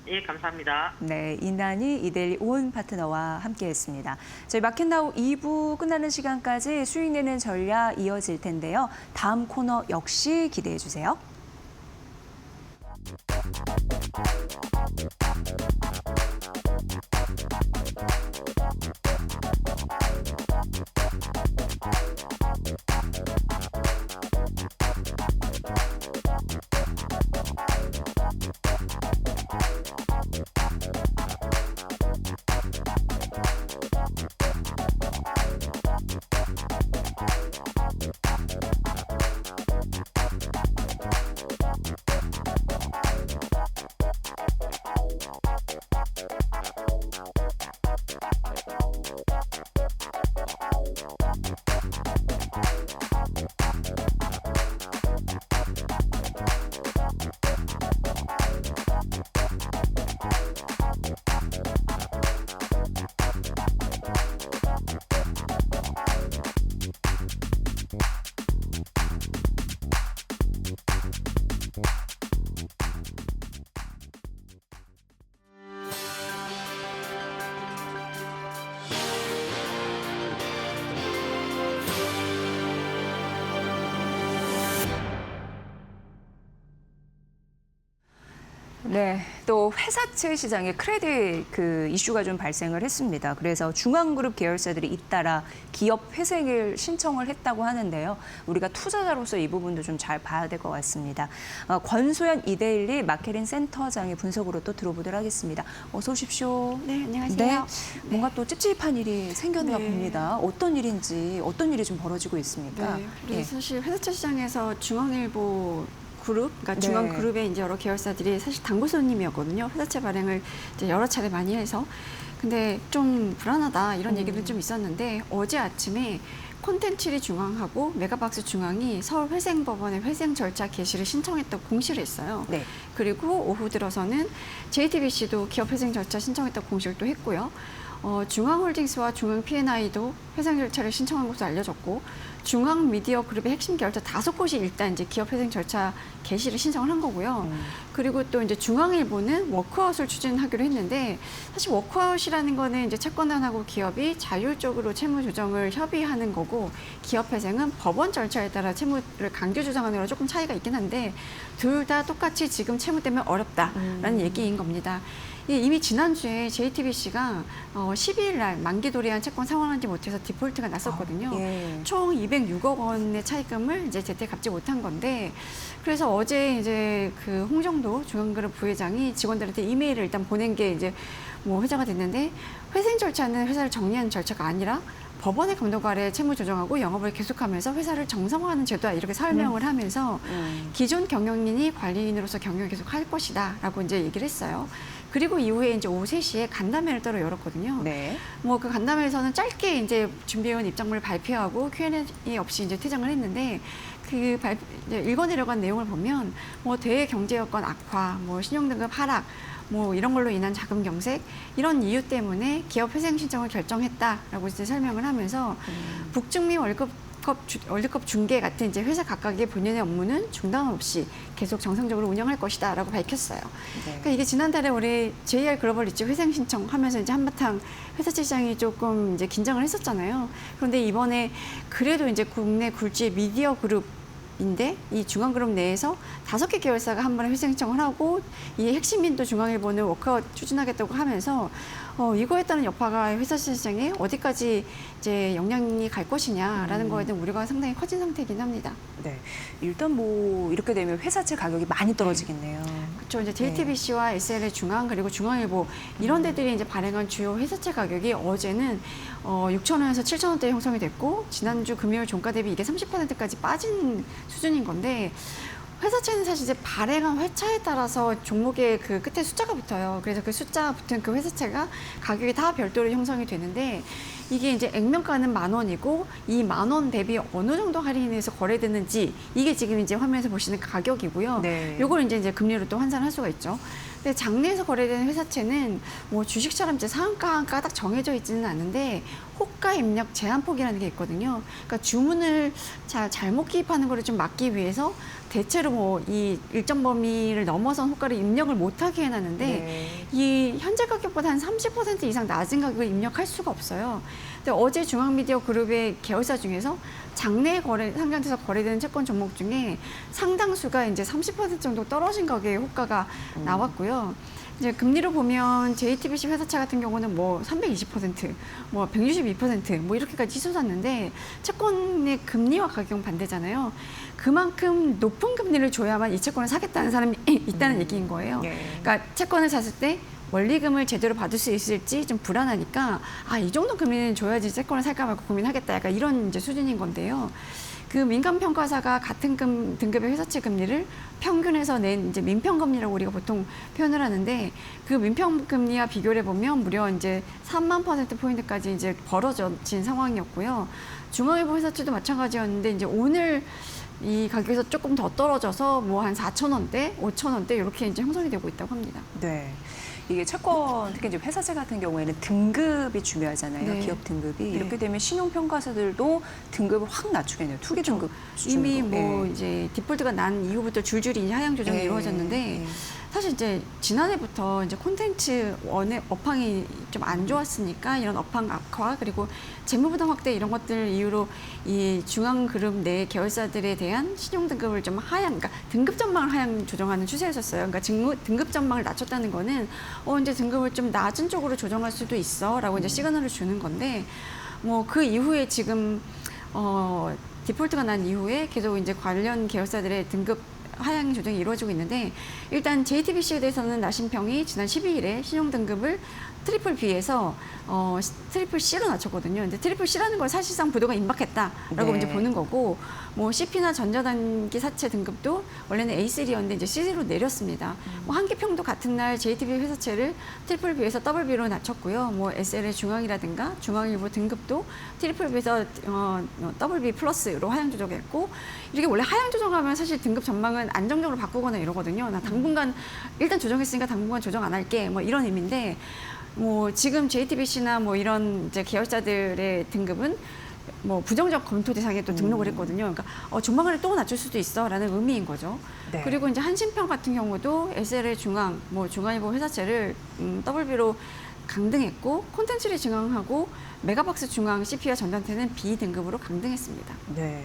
예, 감사합니다. 네, 이난희 이데일리 온 파트너와 함께했습니다. 저희 마켓나우 2부 끝나는 시간까지 수익 내는 전략 이어질 텐데요. 다음 코너 역시 기대해 주세요. 네, 또 회사채 시장에 크레딧 이슈가 좀 발생을 했습니다. 그래서 중앙그룹 계열사들이 잇따라 기업 회생을 신청을 했다고 하는데요. 우리가 투자자로서 이 부분도 좀 잘 봐야 될 것 같습니다. 권소연 이데일리 마케팅 센터장의 분석으로 또 들어보도록 하겠습니다. 어서 오십시오. 네, 안녕하세요. 네, 뭔가 또 찝찝한 일이 생겼나 네. 봅니다. 어떤 일인지, 어떤 일이 좀 벌어지고 있습니까? 네, 그리고 예. 사실 회사채 시장에서 중앙일보 그룹, 그러니까 네. 중앙그룹의 이제 여러 계열사들이 사실 당구 손님이었거든요. 회사채 발행을 이제 여러 차례 많이 해서. 근데 좀 불안하다 이런 얘기도 좀 있었는데 어제 아침에 콘텐츠리 중앙하고 메가박스 중앙이 서울회생법원에 회생 절차 개시를 신청했다고 공시를 했어요. 네. 그리고 오후 들어서는 JTBC도 기업 회생 절차 신청했다고 공시를 또 했고요. 중앙홀딩스와 중앙 P&I도 회생 절차를 신청한 것으로 알려졌고 중앙미디어 그룹의 핵심 계열사 5곳이 일단 이제 기업 회생 절차 개시를 신청을 한 거고요. 그리고 또 이제 중앙일보는 워크아웃을 추진하기로 했는데 사실 워크아웃이라는 거는 이제 채권단하고 기업이 자율적으로 채무 조정을 협의하는 거고 기업회생은 법원 절차에 따라 채무를 강제 조정하는 거랑 조금 차이가 있긴 한데 둘 다 똑같이 지금 채무 때문에 어렵다라는 얘기인 겁니다. 이미 지난주에 JTBC가 12일 날 만기 도래한 채권 상환하지 못해서 디폴트가 났었거든요. 예. 총 206억 원의 차입금을 이제 제때 갚지 못한 건데 그래서 어제 이제 그 홍정도 중앙그룹 부회장이 직원들한테 이메일을 일단 보낸 게 이제 뭐 회자가 됐는데 회생 절차는 회사를 정리하는 절차가 아니라 법원의 감독 아래 채무 조정하고 영업을 계속하면서 회사를 정상화하는 제도다 이렇게 설명을 하면서 기존 경영인이 관리인으로서 경영을 계속 할 것이다라고 이제 얘기를 했어요. 그리고 이후에 이제 오후 3시에 간담회를 따로 열었거든요. 네. 뭐 그 간담회에서는 짧게 이제 준비해온 입장문을 발표하고 Q&A 없이 이제 퇴장을 했는데 이제 읽어내려간 내용을 보면 뭐 대외 경제 여건 악화, 뭐 신용등급 하락, 뭐 이런 걸로 인한 자금 경색 이런 이유 때문에 기업 회생 신청을 결정했다라고 이제 설명을 하면서 북중미 월드컵 중계 같은 이제 회사 각각의 본연의 업무는 중단 없이 계속 정상적으로 운영할 것이다라고 밝혔어요. 네. 그러니까 이게 지난달에 우리 JR 글로벌 리츠 회생 신청하면서 이제 한바탕 회사 시장이 조금 이제 긴장을 했었잖아요. 그런데 이번에 그래도 이제 국내 굴지의 미디어 그룹인데 이 중앙그룹 내에서 5개 계열사가 한 번에 회생 신청을 하고 이 핵심인 또 중앙일보는 워크아웃 추진하겠다고 하면서 이거에 따른 여파가 회사 시장에 어디까지 이제 영향이 갈 것이냐라는 거에 대한 우려가 상당히 커진 상태이긴 합니다. 네. 일단 뭐 이렇게 되면 회사채 가격이 많이 떨어지겠네요. 그렇죠. 이제 JTBC와 SLA 중앙 그리고 중앙일보 이런 데들이 이제 발행한 주요 회사채 가격이 어제는 6,000원에서 7,000원대 형성이 됐고 지난주 금요일 종가 대비 이게 30%까지 빠진 수준인 건데 회사채는 사실 이제 발행한 회차에 따라서 종목의 그 끝에 숫자가 붙어요. 그래서 그 숫자 붙은 그 회사채가 가격이 다 별도로 형성이 되는데 이게 이제 액면가는 10,000원이고 이 10,000원 대비 어느 정도 할인해서 거래되는지 이게 지금 이제 화면에서 보시는 가격이고요. 네. 요걸 이제 금리로 또 환산할 수가 있죠. 근데 장내에서 거래되는 회사채는 뭐 주식처럼 이제 상한가가 딱 정해져 있지는 않은데 호가 입력 제한폭이라는 게 있거든요. 그러니까 주문을 잘못 기입하는 거를 좀 막기 위해서 대체로 뭐 이 일정 범위를 넘어선 호가를 입력을 못하게 해놨는데 네. 이 현재 가격보다 한 30% 이상 낮은 가격을 입력할 수가 없어요. 근데 어제 중앙미디어 그룹의 계열사 중에서 장내 상장돼서 거래되는 채권 종목 중에 상당수가 이제 30% 정도 떨어진 가격의 호가가 나왔고요. 이제 금리로 보면 JTBC 회사채 같은 경우는 뭐 320%, 뭐 162%, 뭐 이렇게까지 치솟았는데 채권의 금리와 가격은 반대잖아요. 그만큼 높은 금리를 줘야만 이 채권을 사겠다는 사람이 있다는 얘기인 거예요. 예. 그러니까 채권을 샀을 때 원리금을 제대로 받을 수 있을지 좀 불안하니까 이 정도 금리는 줘야지 채권을 살까 말까 고민하겠다. 약간 이런 이제 수준인 건데요. 그 민간 평가사가 같은 등급의 회사채 금리를 평균해서 낸 이제 민평금리라고 우리가 보통 표현을 하는데 그 민평금리와 비교를 해보면 무려 이제 30,000%포인트까지 이제 벌어진 상황이었고요. 중앙일보 회사채도 마찬가지였는데 이제 오늘 이 가격에서 조금 더 떨어져서 뭐 한 4,000원대, 5,000원대 이렇게 이제 형성이 되고 있다고 합니다. 네. 이게 채권, 특히 이제 회사채 같은 경우에는 등급이 중요하잖아요. 네. 기업 등급이. 네. 이렇게 되면 신용평가사들도 등급을 확 낮추겠네요. 투기 그렇죠. 등급 이미 수준으로. 뭐 예. 이제 디폴트가 난 이후부터 줄줄이 하향 조정이 예. 이루어졌는데 예. 사실 이제 지난해부터 이제 콘텐츠 원의 업황이 좀 안 좋았으니까 이런 업황 악화 그리고 재무부담 확대 이런 것들 이유로 이 중앙그룹 내 계열사들에 대한 신용 등급을 좀 그러니까 등급 전망을 하향 조정하는 추세였었어요. 그러니까 등급 전망을 낮췄다는 거는 이제 등급을 좀 낮은 쪽으로 조정할 수도 있어라고 이제 시그널을 주는 건데 뭐 그 이후에 지금 디폴트가 난 이후에 계속 이제 관련 계열사들의 등급 하향 조정이 이루어지고 있는데 일단 JTBC에 대해서는 나신평이 지난 12일에 신용 등급을 트리플 B에서 트리플 C로 낮췄거든요. 근데 트리플 C라는 걸 사실상 부도가 임박했다라고 네. 이제 보는 거고 뭐 CP나 전자단기 사채 등급도 원래는 A3였는데 이제 C0로 내렸습니다. 뭐 한기평도 같은 날 JTB 회사채를 트리플 B에서 더블 B로 낮췄고요. 뭐 SL의 중앙이라든가 중앙일보 등급도 트리플 B에서 더블 B 플러스로 하향 조정했고 이렇게 원래 하향 조정하면 사실 등급 전망은 안정적으로 바꾸거나 이러거든요. 나 당분간 일단 조정했으니까 당분간 조정 안 할게 뭐 이런 의미인데 뭐 지금 JTBC나 뭐 이런 이제 계열사들의 등급은 뭐 부정적 검토 대상에 또 등록을 했거든요. 그러니까 전망을 또 낮출 수도 있어라는 의미인 거죠. 네. 그리고 이제 한신평 같은 경우도 SLA 중앙, 뭐 중앙일보 회사채를 WB로 강등했고 콘텐츠를 증강하고 메가박스 중앙 CP와 전단태는 B 등급으로 강등했습니다. 네.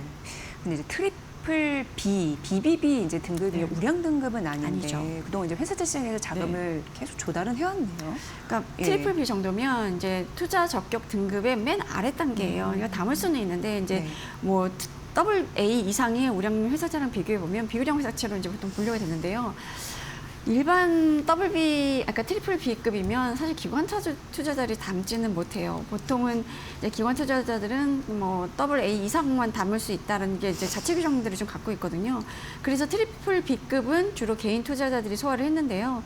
근데 이제 트리플 B, BBB 이제 등급이 네. 우량 등급은 아닌데 아니죠. 그동안 이제 회사채 시장에서 자금을 계속 조달은 해왔네요. 그러니까 예. 트리플 B 정도면 이제 투자 적격 등급의 맨 아래 단계예요. 그러니까 담을 수는 있는데 이제 네. 뭐 더블 A 이상의 우량 회사채랑 비교해 보면 비우량 회사채로 이제 보통 분류가 되는데요. 일반 그러니까 트리플 B급이면 사실 기관 투자자들이 담지는 못해요. 보통은 이제 기관 투자자들은 뭐 더블 A 이상만 담을 수 있다는 게 이제 자체 규정들을 좀 갖고 있거든요. 그래서 트리플 B급은 주로 개인 투자자들이 소화를 했는데요.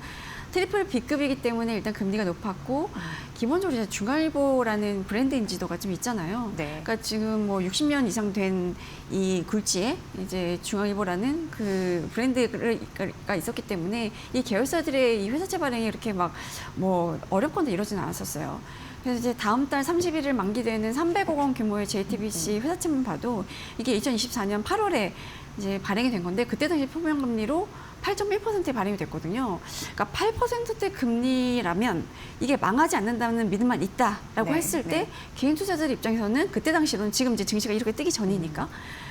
트리플 B급이기 때문에 일단 금리가 높았고 기본적으로 이제 중앙일보라는 브랜드 인지도가 좀 있잖아요. 네. 그러니까 지금 뭐 60년 이상 된 이 굴지에 이제 중앙일보라는 그 브랜드가 있었기 때문에 이 계열사들의 이 회사채 발행이 이렇게 막 뭐 어렵거나 이러지는 않았었어요. 그래서 이제 다음 달 31일 만기되는 300억 원 규모의 JTBC 회사채만 봐도 이게 2024년 8월에 이제 발행이 된 건데 그때 당시 표면금리로 8.1%에 발행이 됐거든요. 그러니까 8%대 금리라면 이게 망하지 않는다는 믿음만 있다라고 네, 했을 때 네. 개인 투자자들 입장에서는 그때 당시로는 지금 이제 증시가 이렇게 뜨기 전이니까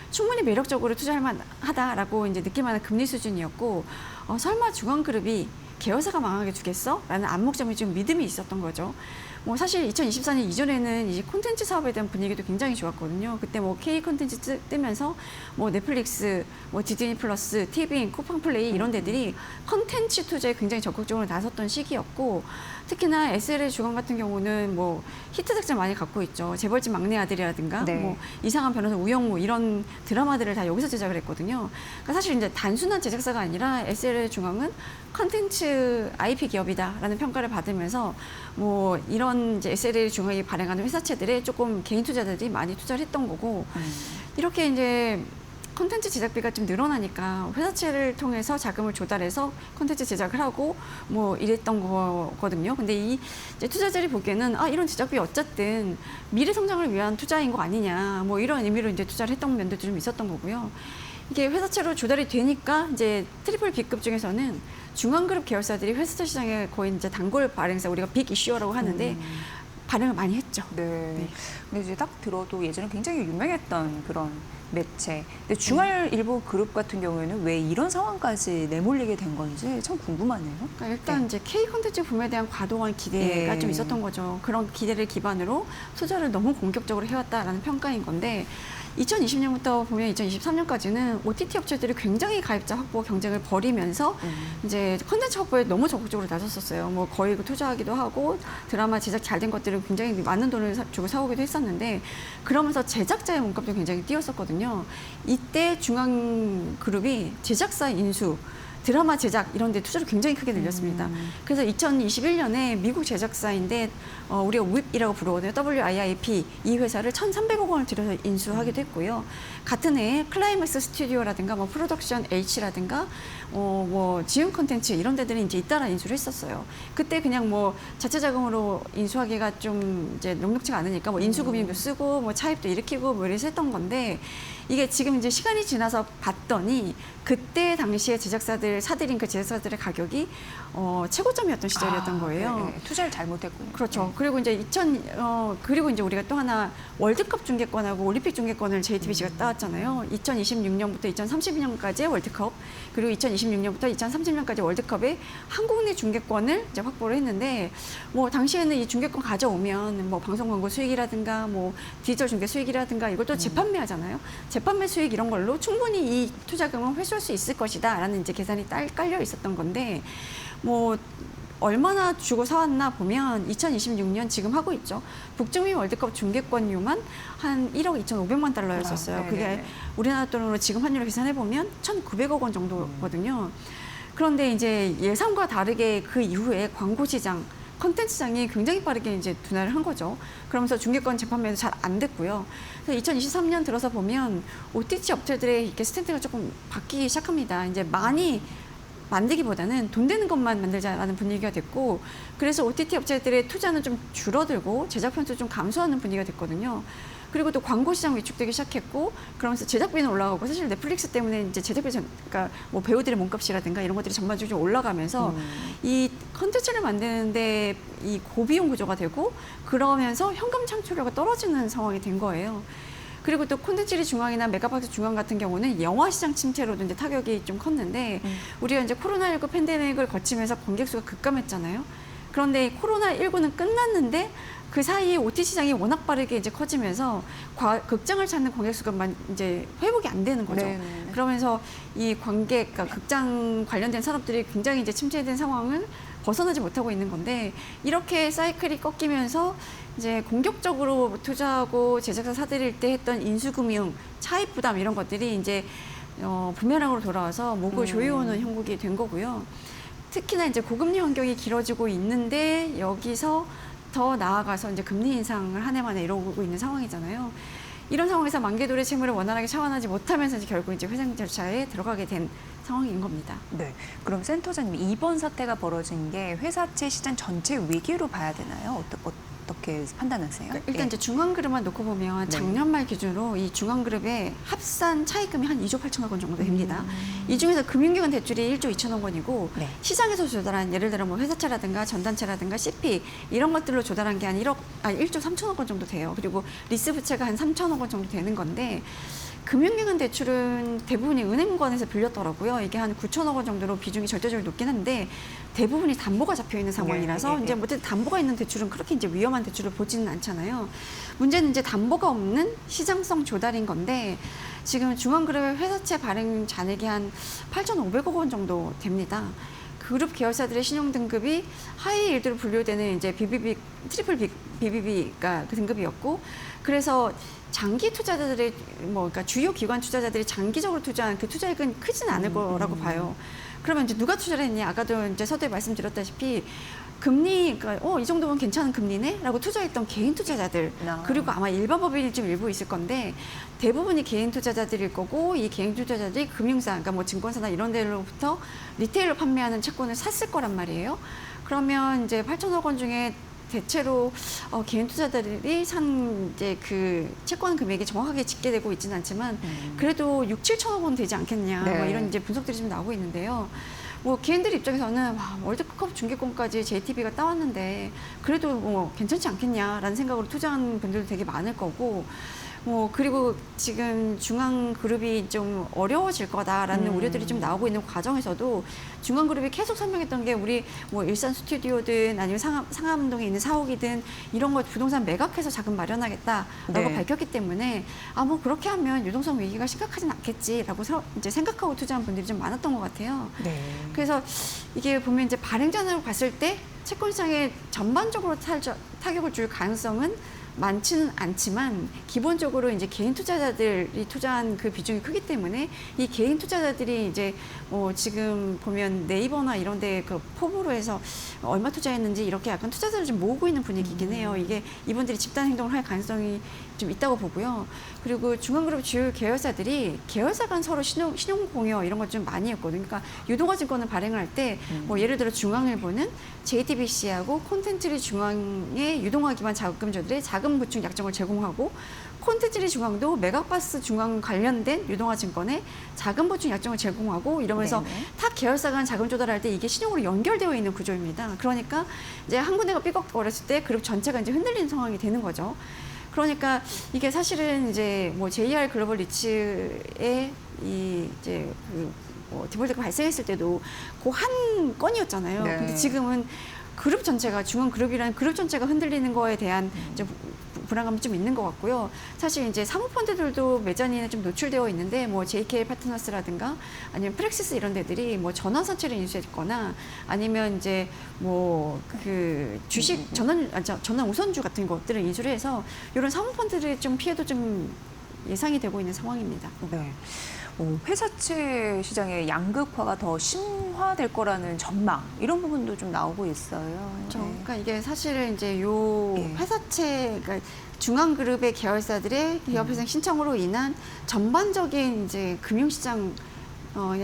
충분히 매력적으로 투자할 만하다라고 이제 느낄 만한 금리 수준이었고 설마 중앙그룹이 계열사가 망하게 주겠어? 라는 암묵점이 좀 믿음이 있었던 거죠. 뭐 사실 2024년 이전에는 이제 콘텐츠 사업에 대한 분위기도 굉장히 좋았거든요. 그때 뭐 K 콘텐츠 뜨면서 뭐 넷플릭스, 뭐 디즈니 플러스, 티빙, 쿠팡 플레이 이런 데들이 콘텐츠 투자에 굉장히 적극적으로 나섰던 시기였고 특히나 SLA 주간 같은 경우는 뭐 히트 작전 많이 갖고 있죠. 재벌집 막내 아들이라든가 네. 뭐 이상한 변호사 우영우 이런 드라마들을 다 여기서 제작을 했거든요. 그러니까 사실 이제 단순한 제작사가 아니라 SLA 중앙은 콘텐츠 IP 기업이다라는 평가를 받으면서 뭐 이런 이제 SLA 중앙이 발행하는 회사채들에 조금 개인 투자자들이 많이 투자를 했던 거고 이렇게 이제 콘텐츠 제작비가 좀 늘어나니까 회사채를 통해서 자금을 조달해서 콘텐츠 제작을 하고 뭐 이랬던 거거든요. 근데 이 이제 투자자들이 보기에는 이런 제작비 어쨌든 미래 성장을 위한 투자인 거 아니냐 뭐 이런 의미로 이제 투자를 했던 면도 좀 있었던 거고요. 이게 회사채로 조달이 되니까 이제 트리플 B급 중에서는 중앙그룹 계열사들이 회사채 시장에 거의 이제 단골 발행사 우리가 빅 이슈어라고 하는데 발행을 많이 했죠. 네. 근데 이제 딱 들어도 예전에 굉장히 유명했던 그런 매체. 근데 중앙일보 그룹 같은 경우에는 왜 이런 상황까지 내몰리게 된 건지 참 궁금하네요. 그러니까 일단 네. 이제 K 콘텐츠 붐에 대한 과도한 기대가 예. 좀 있었던 거죠. 그런 기대를 기반으로 투자를 너무 공격적으로 해왔다라는 평가인 건데 2020년부터 보면 2023년까지는 OTT 업체들이 굉장히 가입자 확보 경쟁을 벌이면서 이제 콘텐츠 확보에 너무 적극적으로 나섰었어요. 뭐 거의 투자하기도 하고 드라마 제작 잘 된 것들을 굉장히 많은 돈을 주고 사오기도 했었는데 그러면서 제작자의 몸값도 굉장히 뛰었었거든요. 이때 중앙그룹이 제작사 인수 드라마 제작 이런 데 투자를 굉장히 크게 늘렸습니다. 그래서 2021년에 미국 제작사인데 우리가 WIP이라고 부르거든요. WIIP 이 회사를 1,300억 원을 들여서 인수하기도 했고요. 같은 해에 클라이맥스 스튜디오라든가 뭐 프로덕션 H라든가 뭐 지음 콘텐츠 이런 데들이 이제 잇따라 인수를 했었어요. 그때 그냥 뭐 자체 자금으로 인수하기가 좀 이제 녹록지가 않으니까 뭐 인수금융도 쓰고 뭐 차입도 일으키고 뭐 이래서 했던 건데 이게 지금 이제 시간이 지나서 봤더니 그때 당시에 제작사들 사들인 그 제작사들의 가격이 최고점이었던 시절이었던 거예요. 네. 투자를 잘못했군요. 그렇죠. 그리고 이제 그리고 이제 우리가 또 하나 월드컵 중계권하고 올림픽 중계권을 JTBC가 따왔잖아요. 2026년부터 2032년까지의 월드컵, 그리고 2026년부터 2030년까지 월드컵에 한국 내 중계권을 이제 확보를 했는데, 뭐 당시에는 이 중계권 가져오면 뭐 방송 광고 수익이라든가 뭐 디지털 중계 수익이라든가 이걸 또 재판매하잖아요. 재판매 수익 이런 걸로 충분히 이 투자금을 회수할 수 있을 것이다라는 이제 계산이 깔려 있었던 건데, 뭐 얼마나 주고 사왔나 보면 2026년 지금 하고 있죠. 북중미 월드컵 중계권료만 한 1억 2,500만 달러였었어요. 그게 우리나라 돈으로 지금 환율로 계산해 보면 1,900억 원 정도거든요. 그런데 이제 예상과 다르게 그 이후에 광고 시장, 컨텐츠장이 굉장히 빠르게 이제 둔화를 한 거죠. 그러면서 중계권 재판매도 잘 안 됐고요. 그래서 2023년 들어서 보면 OTT 업체들의 이렇게 스탠스가 조금 바뀌기 시작합니다. 이제 많이 만들기보다는 돈 되는 것만 만들자라는 분위기가 됐고, 그래서 OTT 업체들의 투자는 좀 줄어들고 제작 편수 좀 감소하는 분위기가 됐거든요. 그리고 또 광고 시장 위축되기 시작했고 그러면서 제작비는 올라가고 사실 넷플릭스 때문에 이제 제작비 그러니까 뭐 배우들의 몸값이라든가 이런 것들이 전반적으로 좀 올라가면서 이 컨텐츠를 만드는데 이 고비용 구조가 되고 그러면서 현금 창출료가 떨어지는 상황이 된 거예요. 그리고 또 콘텐츠리 중앙이나 메가박스 중앙 같은 경우는 영화 시장 침체로도 이제 타격이 좀 컸는데 우리가 이제 코로나19 팬데믹을 거치면서 관객 수가 급감했잖아요. 그런데 코로나19는 끝났는데 그 사이에 OT 시장이 워낙 빠르게 이제 커지면서 극장을 찾는 관객 수가 이제 회복이 안 되는 거죠. 네네. 그러면서 이 관객, 그러니까 극장 관련된 산업들이 굉장히 이제 침체된 상황을 벗어나지 못하고 있는 건데 이렇게 사이클이 꺾이면서 이제 공격적으로 투자하고 제작사 사들일 때 했던 인수금융, 차입 부담 이런 것들이 이제 부메랑으로 돌아와서 목을 조여오는 형국이 된 거고요. 특히나 이제 고금리 환경이 길어지고 있는데 여기서 더 나아가서 이제 금리 인상을 한 해 만에 이루고 있는 상황이잖아요. 이런 상황에서 만기도래 채무를 원활하게 차환하지 못하면서 이제 결국 이제 회생 절차에 들어가게 된 상황인 겁니다. 네. 그럼 센터장님 이번 사태가 벌어진 게 회사채 시장 전체 위기로 봐야 되나요? 어떻게 판단하세요? 그러니까 일단 예. 이제 중앙그룹만 놓고 보면 작년 말 기준으로 이 중앙그룹의 합산 차입금이 한 2조 8천억 원 정도 됩니다. 이 중에서 금융기관 대출이 1조 2천억 원이고 네. 시장에서 조달한 예를 들어 뭐 회사채라든가 전단체라든가 CP 이런 것들로 조달한 게 한 1조 3천억 원 정도 돼요. 그리고 리스 부채가 한 3천억 원 정도 되는 건데 금융기관 대출은 대부분이 은행권에서 빌렸더라고요. 이게 한 9천억 원 정도로 비중이 절대적으로 높긴 한데 대부분이 담보가 잡혀 있는 상황이라서 네. 이제 뭐 담보가 있는 대출은 그렇게 이제 위험한 대출을 보지는 않잖아요. 문제는 이제 담보가 없는 시장성 조달인 건데 지금 중앙그룹의 회사채 발행 잔액이 한 8,500억 원 정도 됩니다. 그룹 계열사들의 신용 등급이 하이 일드로 분류되는 이제 BBB, 트리플 BBB가 그 등급이었고 그래서 장기 투자자들의 그러니까 주요 기관 투자자들이 장기적으로 투자한 그 투자액은 크진 않을 거라고 봐요. 그러면 이제 누가 투자를 했냐? 아까도 이제 서두에 말씀드렸다시피 금리, 그러니까 이 정도면 괜찮은 금리네?라고 투자했던 개인 투자자들 그리고 아마 일반 법인이 좀 일부 있을 건데 대부분이 개인 투자자들일 거고 이 개인 투자자들이 금융사, 그러니까 뭐 증권사나 이런 데로부터 리테일로 판매하는 채권을 샀을 거란 말이에요. 그러면 이제 8천억 원 중에 대체로 개인 투자자들이 산 이제 그 채권 금액이 정확하게 집계되고 있지는 않지만 그래도 6, 7천억 원 되지 않겠냐 네. 뭐 이런 이제 분석들이 좀 나오고 있는데요. 뭐 개인들 입장에서는 와, 월드컵 중계권까지 JTB가 따왔는데 그래도 뭐 괜찮지 않겠냐라는 생각으로 투자한 분들도 되게 많을 거고. 뭐 그리고 지금 중앙그룹이 좀 어려워질 거다라는 우려들이 좀 나오고 있는 과정에서도 중앙그룹이 계속 설명했던 게 우리 뭐 일산 스튜디오든 아니면 상암동에 있는 사옥이든 이런 거 부동산 매각해서 자금 마련하겠다라고 네. 밝혔기 때문에 뭐 그렇게 하면 유동성 위기가 심각하진 않겠지라고 이제 생각하고 투자한 분들이 좀 많았던 것 같아요. 네. 그래서 이게 보면 이제 발행자로 봤을 때 채권 시장에 전반적으로 타격을 줄 가능성은 많지는 않지만 기본적으로 이제 개인 투자자들이 투자한 그 비중이 크기 때문에 이 개인 투자자들이 이제 뭐 지금 보면 네이버나 이런 데 그 포부로 해서 얼마 투자했는지 이렇게 약간 투자자를 좀 모으고 있는 분위기이긴 해요. 이게 이분들이 집단 행동을 할 가능성이 좀 있다고 보고요. 그리고 중앙그룹 주요 계열사들이 계열사 간 서로 신용 공여 이런 걸 좀 많이 했거든요. 그러니까 유동화증권을 발행을 할 때 뭐 예를 들어 중앙일보는 JTBC하고 콘텐츠리 중앙의 유동화 기반 자금주들의 자금 보충 약정을 제공하고 콘텐츠리 중앙도 메가박스 중앙 관련된 유동화증권에 자금 보충 약정을 제공하고 이러면서 네네. 타 계열사 간 자금 조달할 때 이게 신용으로 연결되어 있는 구조입니다. 그러니까 이제 한 군데가 삐걱거렸을 때 그룹 전체가 이제 흔들리는 상황이 되는 거죠. 그러니까 이게 사실은 이제 뭐 JR 글로벌 리츠의 이 이제 뭐 디폴트가 발생했을 때도 그 한 건이었잖아요. 네. 근데 지금은 그룹 전체가 중앙그룹이라는 그룹 전체가 흔들리는 거에 대한 이제 불안감이 좀 있는 것 같고요. 사실 이제 사모펀드들도 매자니에 좀 노출되어 있는데 뭐 JK 파트너스라든가 아니면 프렉시스 이런 데들이 뭐 전환 선체를 인수했거나 아니면 이제 뭐 그 주식 전환 우선주 같은 것들을 인수를 해서 이런 사모펀드들의 좀 피해도 좀 예상이 되고 있는 상황입니다. 네. 회사채 시장의 양극화가 더 심화될 거라는 전망 이런 부분도 좀 나오고 있어요. 그렇죠. 네. 그러니까 이게 사실은 이제 요 예. 회사채 그러니까 중앙그룹의 계열사들의 기업회생 신청으로 인한 전반적인 이제 금융시장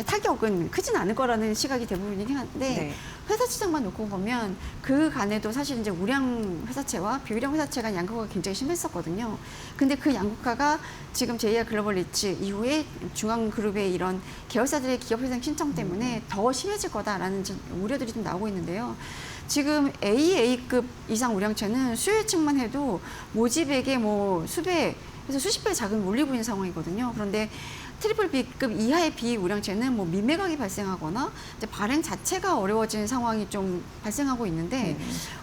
타격은 크진 않을 거라는 시각이 대부분이긴 한데 네. 회사 시장만 놓고 보면 그 간에도 사실 이제 우량 회사채와 비우량 회사채 간 양극화가 굉장히 심했었거든요. 근데 그 양극화가 지금 JR 글로벌 리츠 이후에 중앙그룹의 이런 계열사들의 기업회생 신청 때문에 더 심해질 거다라는 우려들이 좀 나오고 있는데요. 지금 AA급 이상 우량채는 수요층만 해도 모집액의 뭐 수배, 그래서 수십 배 자금이 몰리고 있는 상황이거든요. 그런데 트리플 B급 이하의 비우량채는 뭐 미매각이 발생하거나 이제 발행 자체가 어려워지는 상황이 좀 발생하고 있는데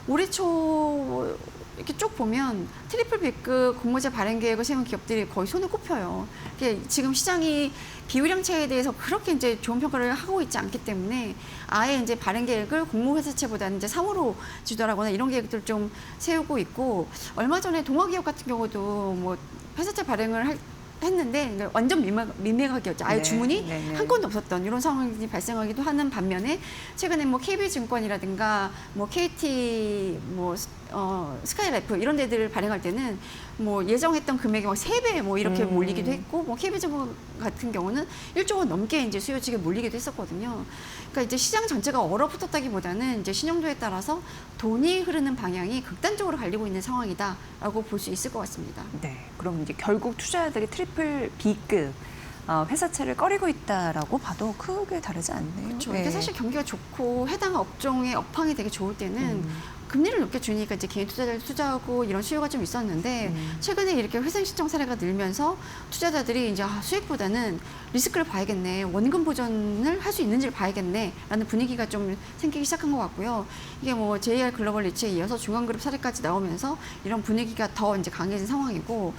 올해 초 이렇게 쭉 보면 트리플 B급 공모제 발행 계획을 세운 기업들이 거의 손에 꼽혀요. 이게 지금 시장이 비우량채에 대해서 그렇게 이제 좋은 평가를 하고 있지 않기 때문에 아예 이제 발행 계획을 공모회사채보다는 이제 상호로 지도하거나 이런 계획들을 좀 세우고 있고, 얼마 전에 동아기업 같은 경우도 뭐 회사채 발행을 했는데 완전 미매각이었죠. 아예 네, 주문이 네, 네. 한 건도 없었던 이런 상황이 발생하기도 하는 반면에 최근에 뭐 KB증권이라든가 뭐 KT 뭐 스카이라이프 이런 데들을 발행할 때는 뭐 예정했던 금액이 막 3배 뭐 이렇게 몰리기도 했고, 뭐 KB증권 같은 경우는 1조 원 넘게 이제 수요 측에 몰리기도 했었거든요. 그러니까 이제 시장 전체가 얼어붙었다기보다는 이제 신용도에 따라서 돈이 흐르는 방향이 극단적으로 갈리고 있는 상황이다라고 볼 수 있을 것 같습니다. 네, 그럼 이제 결국 투자자들이 트리플 B급 회사채를 꺼리고 있다라고 봐도 크게 다르지 않네요. 그렇죠. 네. 이게 사실 경기가 좋고 해당 업종의 업황이 되게 좋을 때는 금리를 높게 주니까 이제 개인 투자자들 투자하고 이런 수요가 좀 있었는데 최근에 이렇게 회생 신청 사례가 늘면서 투자자들이 이제 수익보다는 리스크를 봐야겠네, 원금 보전을 할 수 있는지를 봐야겠네라는 분위기가 좀 생기기 시작한 것 같고요. 이게 뭐 JR 글로벌 리츠에 이어서 중앙그룹 사례까지 나오면서 이런 분위기가 더 이제 강해진 상황이고,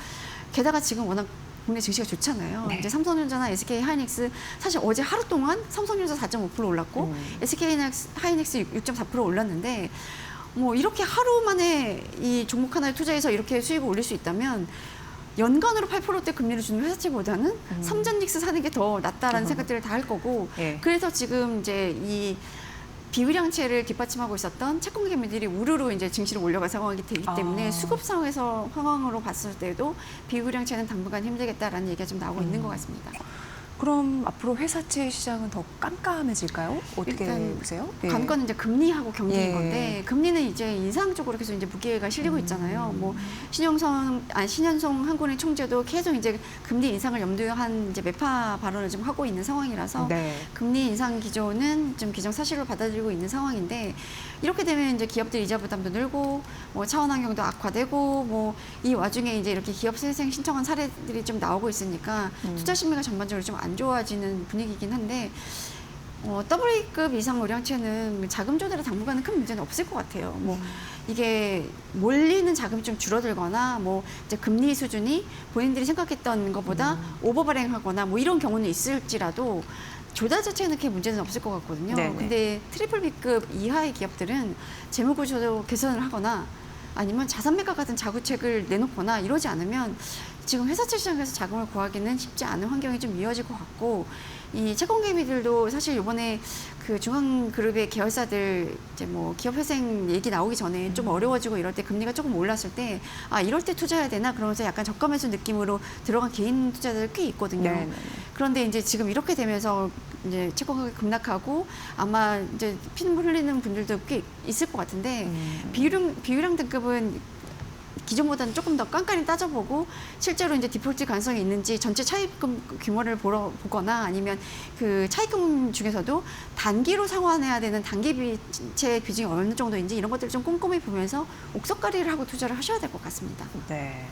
게다가 지금 워낙 국내 증시가 좋잖아요. 네. 이제 삼성전자나 SK 하이닉스 사실 어제 하루 동안 삼성전자 4.5% 올랐고 SK 하이닉스 6.4% 올랐는데, 뭐 이렇게 하루 만에 이 종목 하나에 투자해서 이렇게 수익을 올릴 수 있다면 연간으로 8%대 금리를 주는 회사채보다는 삼전닉스 사는 게 더 낫다라는 생각들을 다 할 거고, 예. 그래서 지금 이제 이 비우량채를 뒷받침하고 있었던 채권 개미들이 우르르 이제 증시를 올려간 상황이 되기 때문에 수급 상황으로 봤을 때도 비우량채는 당분간 힘들겠다라는 얘기가 좀 나오고 있는 것 같습니다. 그럼 앞으로 회사채 시장은 더 깜깜해질까요? 어떻게 일단 보세요? 관건은 이제 금리하고 경기인 예. 건데, 금리는 이제 인상 쪽으로 계속 이제 무게가 실리고 있잖아요. 뭐 신현성 한국은행 총재도 계속 이제 금리 인상을 염두에 한 이제 매파 발언을 좀 하고 있는 상황이라서 네. 금리 인상 기조는 좀 기정사실로 받아들이고 있는 상황인데, 이렇게 되면 이제 기업들 이자 부담도 늘고 뭐 차원 환경도 악화되고 뭐 이 와중에 이제 이렇게 기업 세생 신청한 사례들이 좀 나오고 있으니까 투자 심리가 전반적으로 좀 안 좋아지는 분위기이긴 한데, WA급 이상 우량채는 자금 조달에 당분간은 큰 문제는 없을 것 같아요. 뭐 이게 몰리는 자금이 좀 줄어들거나 뭐 이제 금리 수준이 본인들이 생각했던 것보다 오버 발행하거나 뭐 이런 경우는 있을지라도 조달 자체는 크게 문제는 없을 것 같거든요. 네네. 근데 트리플 B급 이하의 기업들은 재무 구조 개선을 하거나 아니면 자산 매각 같은 자구책을 내놓거나 이러지 않으면 지금 회사채 시장에서 자금을 구하기는 쉽지 않은 환경이 좀 이어질 것 같고, 이 채권 개미들도 사실 이번에 그 중앙그룹의 계열사들 이제 뭐 기업 회생 얘기 나오기 전에 좀 어려워지고 이럴 때 금리가 조금 올랐을 때 이럴 때 투자해야 되나 그러면서 약간 저가 매수 느낌으로 들어간 개인 투자자들 꽤 있거든요. 네네. 그런데 이제 지금 이렇게 되면서 이제 채권 가격이 급락하고 아마 이제 피눈물 흘리는 분들도 꽤 있을 것 같은데, 비유량 등급은 기존보다는 조금 더 깐깐히 따져보고 실제로 이제 디폴트 가능성이 있는지 전체 차입금 규모를 보거나 아니면 그 차입금 중에서도 단기로 상환해야 되는 단기채 비중이 어느 정도인지 이런 것들을 좀 꼼꼼히 보면서 옥석가리를 하고 투자를 하셔야 될 것 같습니다. 네.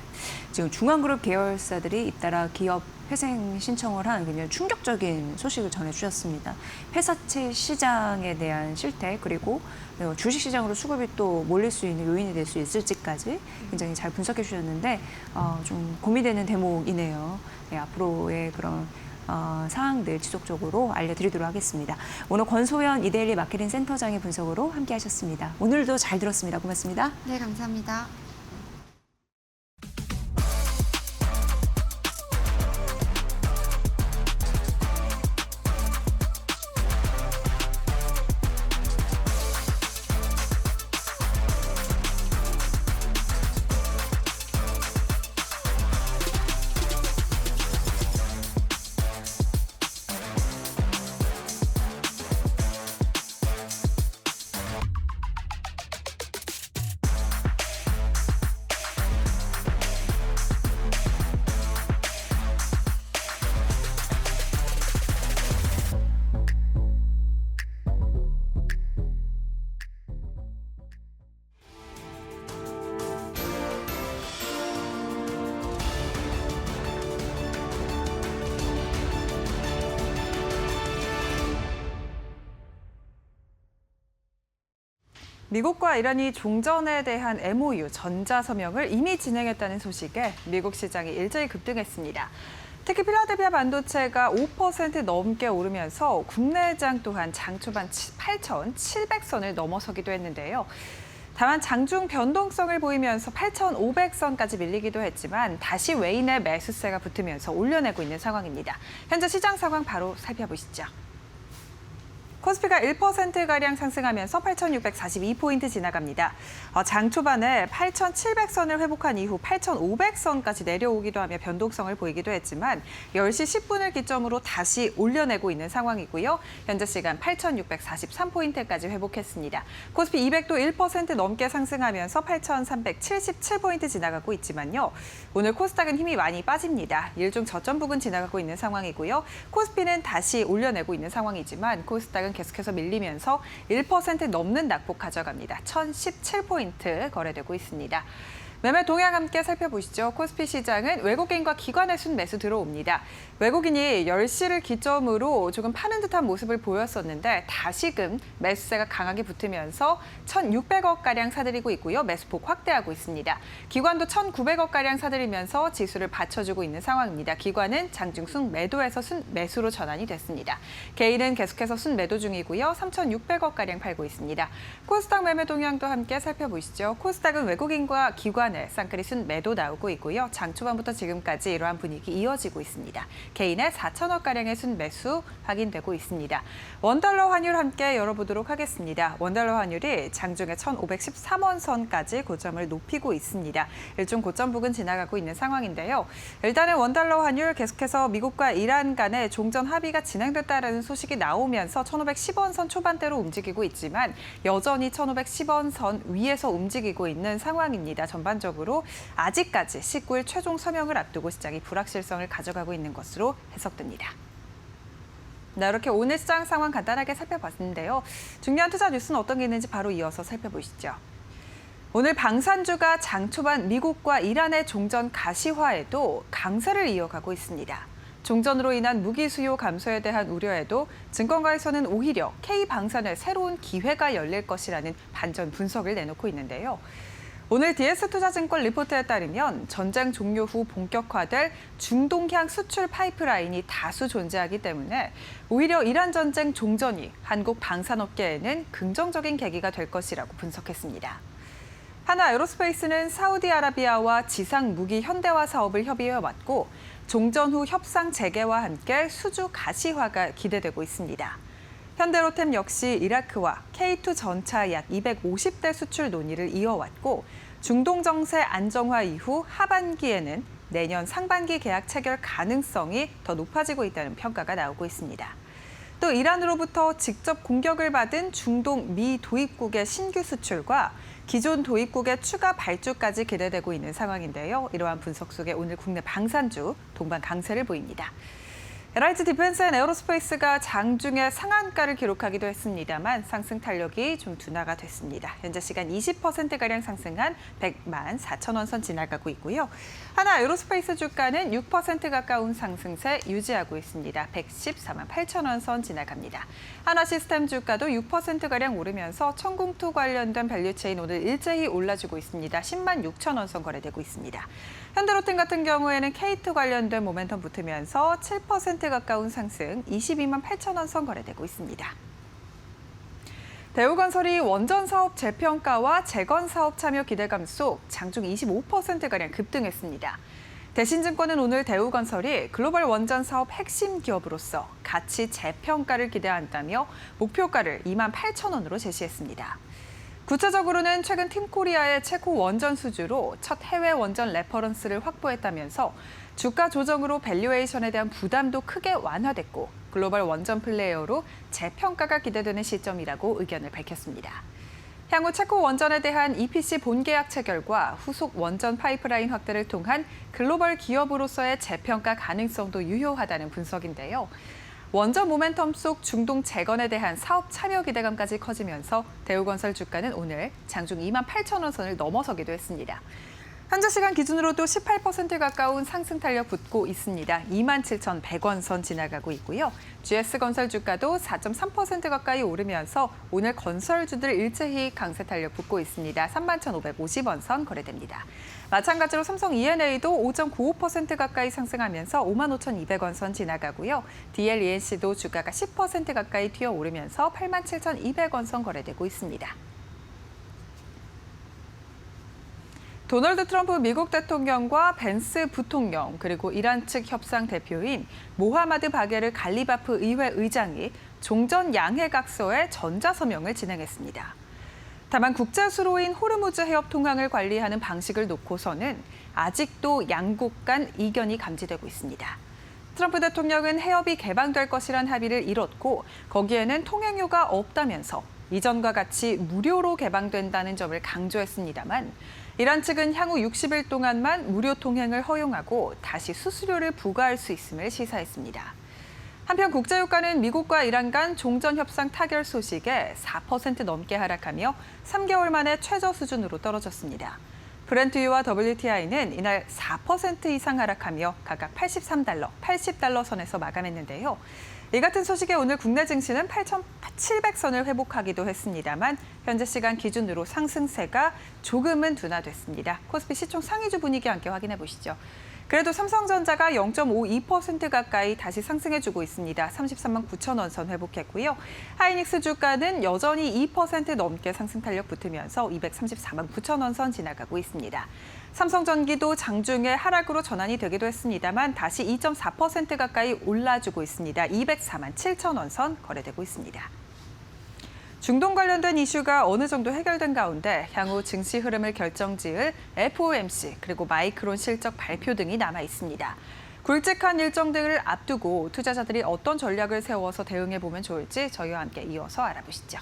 지금 중앙그룹 계열사들이 잇따라 기업 회생 신청을 한 굉장히 충격적인 소식을 전해주셨습니다. 회사채 시장에 대한 실태, 그리고 주식시장으로 수급이 또 몰릴 수 있는 요인이 될 수 있을지까지 굉장히 잘 분석해 주셨는데 좀 고민되는 대목이네요. 네, 앞으로의 그런 사항들 지속적으로 알려드리도록 하겠습니다. 오늘 권소연 이데일리 마케팅 센터장의 분석으로 함께하셨습니다. 오늘도 잘 들었습니다. 고맙습니다. 네, 감사합니다. 미국과 이란이 종전에 대한 MOU 전자서명을 이미 진행했다는 소식에 미국 시장이 일제히 급등했습니다. 특히 필라델피아 반도체가 5% 넘게 오르면서 국내장 또한 장 초반 8,700선을 넘어서기도 했는데요. 다만 장중 변동성을 보이면서 8,500선까지 밀리기도 했지만 다시 외인의 매수세가 붙으면서 올려내고 있는 상황입니다. 현재 시장 상황 바로 살펴보시죠. 코스피가 1%가량 상승하면서 8,642포인트 지나갑니다. 장 초반에 8,700선을 회복한 이후 8,500선까지 내려오기도 하며 변동성을 보이기도 했지만 10시 10분을 기점으로 다시 올려내고 있는 상황이고요. 현재 시간 8,643포인트까지 회복했습니다. 코스피 200도 1% 넘게 상승하면서 8,377포인트 지나가고 있지만요. 오늘 코스닥은 힘이 많이 빠집니다. 일종 저점 부근 지나가고 있는 상황이고요. 코스피는 다시 올려내고 있는 상황이지만 코스닥은 계속해서 밀리면서 1% 넘는 낙폭 가져갑니다. 1,017포인트 거래되고 있습니다. 매매 동향 함께 살펴보시죠. 코스피 시장은 외국인과 기관의 순매수 들어옵니다. 외국인이 10시를 기점으로 조금 파는 듯한 모습을 보였었는데 다시금 매수세가 강하게 붙으면서 1,600억가량 사들이고 있고요. 매수폭 확대하고 있습니다. 기관도 1,900억가량 사들이면서 지수를 받쳐주고 있는 상황입니다. 기관은 장중 순매도에서 순매수로 전환이 됐습니다. 개인은 계속해서 순매도 중이고요. 3,600억가량 팔고 있습니다. 코스닥 매매 동향도 함께 살펴보시죠. 코스닥은 외국인과 기관 쌍끌이 순매도 나오고 있고요. 장 초반부터 지금까지 이러한 분위기 이어지고 있습니다. 개인의 4천억가량의 순매수 확인되고 있습니다. 원달러 환율 함께 열어보도록 하겠습니다. 원달러 환율이 장중에 1,513원 선까지 고점을 높이고 있습니다. 일종 고점 부근 지나가고 있는 상황인데요. 일단은 원달러 환율 계속해서 미국과 이란 간의 종전 합의가 진행됐다라는 소식이 나오면서 1,510원 선 초반대로 움직이고 있지만 여전히 1,510원 선 위에서 움직이고 있는 상황입니다. 전반적으로 아직까지 19일 최종 서명을 앞두고 시장이 불확실성을 가져가고 있는 것으로 해석됩니다. 네, 이렇게 오늘 시장 상황 간단하게 살펴봤는데요. 중요한 투자 뉴스는 어떤 게 있는지 바로 이어서 살펴보시죠. 오늘 방산주가 장 초반 미국과 이란의 종전 가시화에도 강세를 이어가고 있습니다. 종전으로 인한 무기 수요 감소에 대한 우려에도 증권가에서는 오히려 K방산에 새로운 기회가 열릴 것이라는 반전 분석을 내놓고 있는데요. 오늘 DS투자증권 리포트에 따르면 전쟁 종료 후 본격화될 중동향 수출 파이프라인이 다수 존재하기 때문에 오히려 이란 전쟁 종전이 한국 방산업계에는 긍정적인 계기가 될 것이라고 분석했습니다. 하나 에어로스페이스는 사우디아라비아와 지상 무기 현대화 사업을 협의해왔고 종전 후 협상 재개와 함께 수주 가시화가 기대되고 있습니다. 현대로템 역시 이라크와 K2 전차 약 250대 수출 논의를 이어왔고 중동 정세 안정화 이후 하반기에는 내년 상반기 계약 체결 가능성이 더 높아지고 있다는 평가가 나오고 있습니다. 또 이란으로부터 직접 공격을 받은 중동 미 도입국의 신규 수출과 기존 도입국의 추가 발주까지 기대되고 있는 상황인데요. 이러한 분석 속에 오늘 국내 방산주 동반 강세를 보입니다. LIG 디펜스 앤 에어로스페이스가 장중에 상한가를 기록하기도 했습니다만 상승 탄력이 좀 둔화가 됐습니다. 현재 시간 20%가량 상승한 100만 4천 원 선 지나가고 있고요. 하나 에어로스페이스 주가는 6% 가까운 상승세 유지하고 있습니다. 114만 8천 원 선 지나갑니다. 하나 시스템 주가도 6%가량 오르면서 천궁투 관련된 밸류체인 오늘 일제히 올라주고 있습니다. 10만 6천 원 선 거래되고 있습니다. 현대로템 같은 경우에는 K2 관련된 모멘텀 붙으면서 7% 가까운 상승, 22만 8천 원 선 거래되고 있습니다. 대우건설이 원전 사업 재평가와 재건 사업 참여 기대감 속 장중 25%가량 급등했습니다. 대신증권은 오늘 대우건설이 글로벌 원전 사업 핵심 기업으로서 가치 재평가를 기대한다며 목표가를 2만 8천 원으로 제시했습니다. 구체적으로는 최근 팀코리아의 체코 원전 수주로 첫 해외 원전 레퍼런스를 확보했다면서 주가 조정으로 밸류에이션에 대한 부담도 크게 완화됐고 글로벌 원전 플레이어로 재평가가 기대되는 시점이라고 의견을 밝혔습니다. 향후 체코 원전에 대한 EPC 본계약 체결과 후속 원전 파이프라인 확대를 통한 글로벌 기업으로서의 재평가 가능성도 유효하다는 분석인데요. 원전 모멘텀 속 중동 재건에 대한 사업 참여 기대감까지 커지면서 대우건설 주가는 오늘 장중 2만 8천 원 선을 넘어서기도 했습니다. 현재 시간 기준으로도 18% 가까운 상승 탄력 붙고 있습니다. 27,100원 선 지나가고 있고요. GS건설 주가도 4.3% 가까이 오르면서 오늘 건설주들 일제히 강세 탄력 붙고 있습니다. 31,550원 선 거래됩니다. 마찬가지로 삼성 E&A도 5.95% 가까이 상승하면서 55,200원 선 지나가고요. DL-ENC도 주가가 10% 가까이 튀어오르면서 87,200원 선 거래되고 있습니다. 도널드 트럼프 미국 대통령과 벤스 부통령 그리고 이란 측 협상 대표인 모하마드 바게르 갈리바프 의회 의장이 종전 양해각서의 전자서명을 진행했습니다. 다만 국제수로인 호르무즈 해협 통항을 관리하는 방식을 놓고서는 아직도 양국 간 이견이 감지되고 있습니다. 트럼프 대통령은 해협이 개방될 것이란 합의를 이뤘고 거기에는 통행료가 없다면서 이전과 같이 무료로 개방된다는 점을 강조했습니다만 이란 측은 향후 60일 동안만 무료 통행을 허용하고 다시 수수료를 부과할 수 있음을 시사했습니다. 한편 국제유가는 미국과 이란 간 종전 협상 타결 소식에 4% 넘게 하락하며 3개월 만에 최저 수준으로 떨어졌습니다. 브렌트유와 WTI는 이날 4% 이상 하락하며 각각 83달러, 80달러 선에서 마감했는데요. 이 같은 소식에 오늘 국내 증시는 8,700선을 회복하기도 했습니다만 현재 시간 기준으로 상승세가 조금은 둔화됐습니다. 코스피 시총 상위주 분위기 함께 확인해 보시죠. 그래도 삼성전자가 0.52% 가까이 다시 상승해주고 있습니다. 33만 9천 원 선 회복했고요. 하이닉스 주가는 여전히 2% 넘게 상승 탄력 붙으면서 234만 9천 원 선 지나가고 있습니다. 삼성전기도 장중에 하락으로 전환이 되기도 했습니다만 다시 2.4% 가까이 올라주고 있습니다. 204만 7천 원 선 거래되고 있습니다. 중동 관련된 이슈가 어느 정도 해결된 가운데 향후 증시 흐름을 결정지을 FOMC 그리고 마이크론 실적 발표 등이 남아 있습니다. 굵직한 일정 등을 앞두고 투자자들이 어떤 전략을 세워서 대응해 보면 좋을지 저희와 함께 이어서 알아보시죠.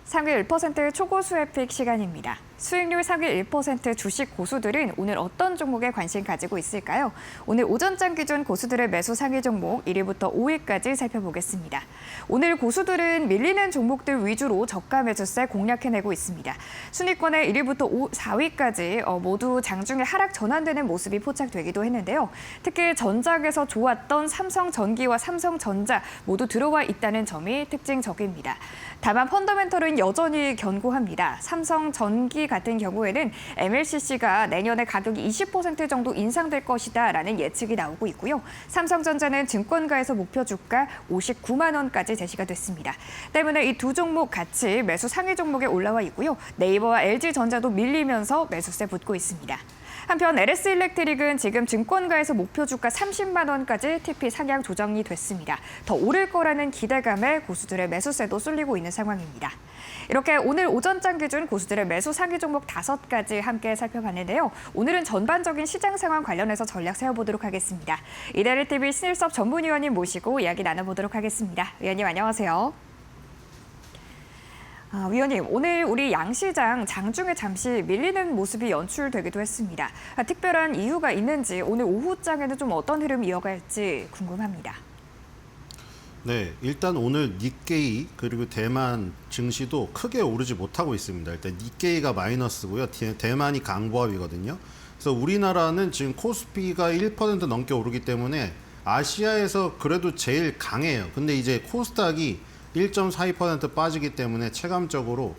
상위 1% 초고수의 픽 시간입니다. 수익률 상위 1% 주식 고수들은 오늘 어떤 종목에 관심 가지고 있을까요? 오늘 오전장 기준 고수들의 매수 상위 종목 1위부터 5위까지 살펴보겠습니다. 오늘 고수들은 밀리는 종목들 위주로 저가 매수세 공략해내고 있습니다. 순위권의 1위부터 4위까지 모두 장중에 하락 전환되는 모습이 포착되기도 했는데요. 특히 전작에서 좋았던 삼성전기와 삼성전자 모두 들어와 있다는 점이 특징적입니다. 다만 펀더멘털은 여전히 견고합니다. 삼성전기 같은 경우에는 MLCC가 내년에 가격이 20% 정도 인상될 것이다라는 예측이 나오고 있고요. 삼성전자는 증권가에서 목표 주가 59만 원까지 제시가 됐습니다. 때문에 이 두 종목 같이 매수 상위 종목에 올라와 있고요. 네이버와 LG전자도 밀리면서 매수세 붙고 있습니다. 한편 LS일렉트릭은 지금 증권가에서 목표 주가 30만 원까지 TP 상향 조정이 됐습니다. 더 오를 거라는 기대감에 고수들의 매수세도 쏠리고 있는 상황입니다. 이렇게 오늘 오전장 기준 고수들의 매수 상위 종목 5가지 함께 살펴봤는데요. 오늘은 전반적인 시장 상황 관련해서 전략 세워보도록 하겠습니다. 이데일리TV 신일섭 전문위원님 모시고 이야기 나눠보도록 하겠습니다. 위원님 안녕하세요. 위원님, 오늘 우리 양시장 장중에 잠시 밀리는 모습이 연출되기도 했습니다. 특별한 이유가 있는지 오늘 오후장에는 좀 어떤 흐름이 이어갈지 궁금합니다. 네, 일단 오늘 니케이 그리고 대만 증시도 크게 오르지 못하고 있습니다. 일단 니케이가 마이너스고요. 대만이 강보합이거든요. 그래서 우리나라는 지금 코스피가 1% 넘게 오르기 때문에 아시아에서 그래도 제일 강해요. 근데 이제 코스닥이 1.42% 빠지기 때문에 체감적으로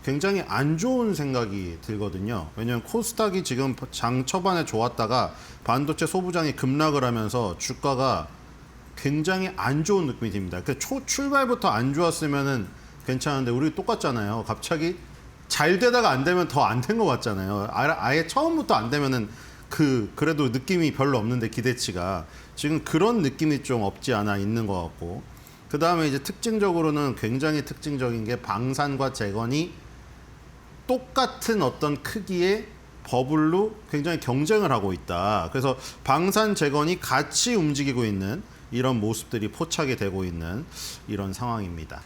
굉장히 안 좋은 생각이 들거든요. 왜냐하면 코스닥이 지금 장 초반에 좋았다가 반도체 소부장이 급락을 하면서 주가가 굉장히 안 좋은 느낌이 듭니다. 출발부터 안 좋았으면은 괜찮은데 우리 똑같잖아요. 갑자기 잘 되다가 안 되면 더 안 된 것 같잖아요. 아예 처음부터 안 되면은 그래도 느낌이 별로 없는데 기대치가 지금 그런 느낌이 좀 없지 않아 있는 것 같고. 그 다음에 이제 특징적으로는 굉장히 특징적인 게 방산과 재건이 똑같은 어떤 크기의 버블로 굉장히 경쟁을 하고 있다. 그래서 방산 재건이 같이 움직이고 있는 이런 모습들이 포착이 되고 있는 이런 상황입니다.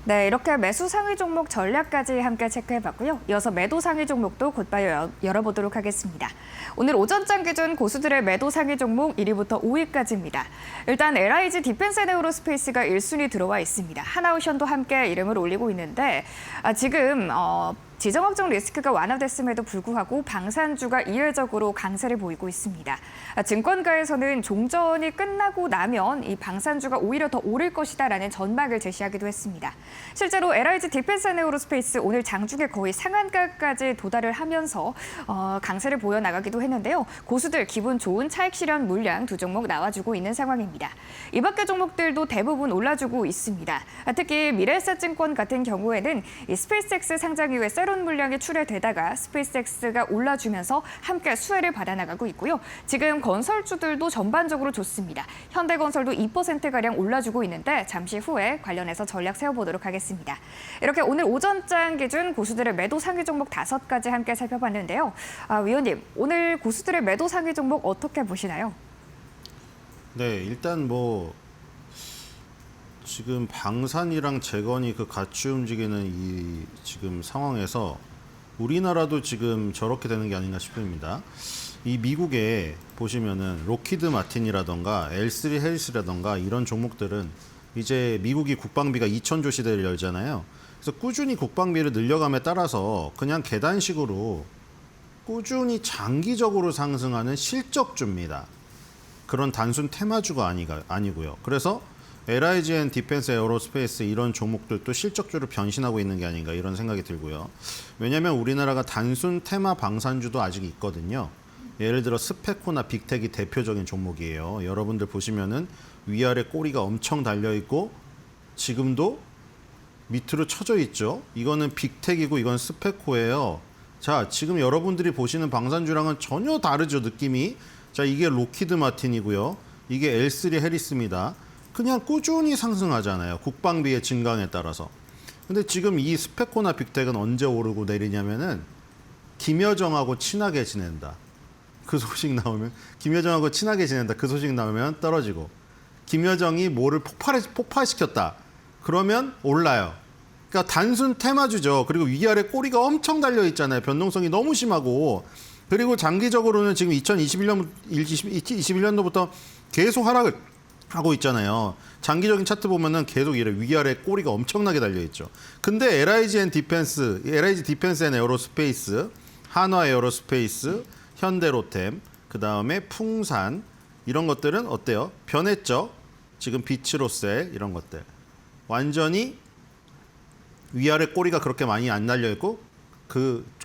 네, 이렇게 매수 상위 종목 전략까지 함께 체크해봤고요. 이어서 매도 상위 종목도 곧바로 열어보도록 하겠습니다. 오늘 오전장 기준 고수들의 매도 상위 종목 1위부터 5위까지입니다. 일단 LIG 디펜스 앤 에어로스페이스가 1순위 들어와 있습니다. 하나오션도 함께 이름을 올리고 있는데 지금 지정학적 리스크가 완화됐음에도 불구하고 방산주가 이례적으로 강세를 보이고 있습니다. 증권가에서는 종전이 끝나고 나면 이 방산주가 오히려 더 오를 것이다라는 전망을 제시하기도 했습니다. 실제로 LIG 디펜스 앤 에어로스페이스 오늘 장중에 거의 상한가까지 도달을 하면서 강세를 보여나가기도 했는데요. 고수들 기분 좋은 차익 실현 물량 두 종목 나와주고 있는 상황입니다. 이 밖의 종목들도 대부분 올라주고 있습니다. 특히 미래에셋증권 같은 경우에는 이 스페이스X 상장 이후에 새로운 물량이 출회되다가 스페이스X가 올라주면서 함께 수혜를 받아나가고 있고요. 지금 건설주들도 전반적으로 좋습니다. 현대건설도 2%가량 올라주고 있는데 잠시 후에 관련해서 전략 세워보도록 하겠습니다. 이렇게 오늘 오전장 기준 고수들의 매도 상위 종목 5가지 함께 살펴봤는데요. 위원님, 오늘 고수들의 매도 상위 종목 어떻게 보시나요? 네, 일단 뭐 지금 방산이랑 재건이 같이 움직이는 이 지금 상황에서 우리나라도 지금 저렇게 되는 게 아닌가 싶습니다. 이 미국에 보시면은 로키드 마틴이라던가 L3 헬스라던가 이런 종목들은 이제 미국이 국방비가 2000조 시대를 열잖아요. 그래서 꾸준히 국방비를 늘려감에 따라서 그냥 계단식으로 꾸준히 장기적으로 상승하는 실적주입니다. 그런 단순 테마주가 아니고요. 그래서 LIG 디펜스 에어로스페이스 이런 종목들도 실적주로 변신하고 있는 게 아닌가 이런 생각이 들고요. 왜냐하면 우리나라가 단순 테마 방산주도 아직 있거든요. 예를 들어 스페코나 빅텍이 대표적인 종목이에요. 여러분들 보시면은 위아래 꼬리가 엄청 달려 있고 지금도 밑으로 쳐져 있죠. 이거는 빅텍이고 이건 스페코예요. 자, 지금 여러분들이 보시는 방산주랑은 전혀 다르죠, 느낌이. 자, 이게 로키드 마틴이고요. 이게 L3 해리스입니다. 그냥 꾸준히 상승하잖아요. 국방비의 증강에 따라서. 근데 지금 이 스페코나 빅텍은 언제 오르고 내리냐면은 김여정하고 친하게 지낸다. 그 소식 나오면 김여정하고 친하게 지낸다. 그 소식 나오면 떨어지고 김여정이 뭐를 폭발시켰다. 그러면 올라요. 그러니까 단순 테마주죠. 그리고 위아래 꼬리가 엄청 달려 있잖아요. 변동성이 너무 심하고. 그리고 장기적으로는 지금 2021년도부터 계속 하락을 하고 있잖아요. 장기적인 차트 보면은 계속 이래 위아래 꼬리가 엄청나게 달려 있죠. 근데 LIG 디펜스 앤 에어로스페이스, 한화 에어로스페이스, 현대로템, 그다음에 풍산 이런 것들은 어때요? 변했죠. 지금 비츠로셀 이런 것들. 완전히 위아래 꼬리가 그렇게 많이 안 달려 있고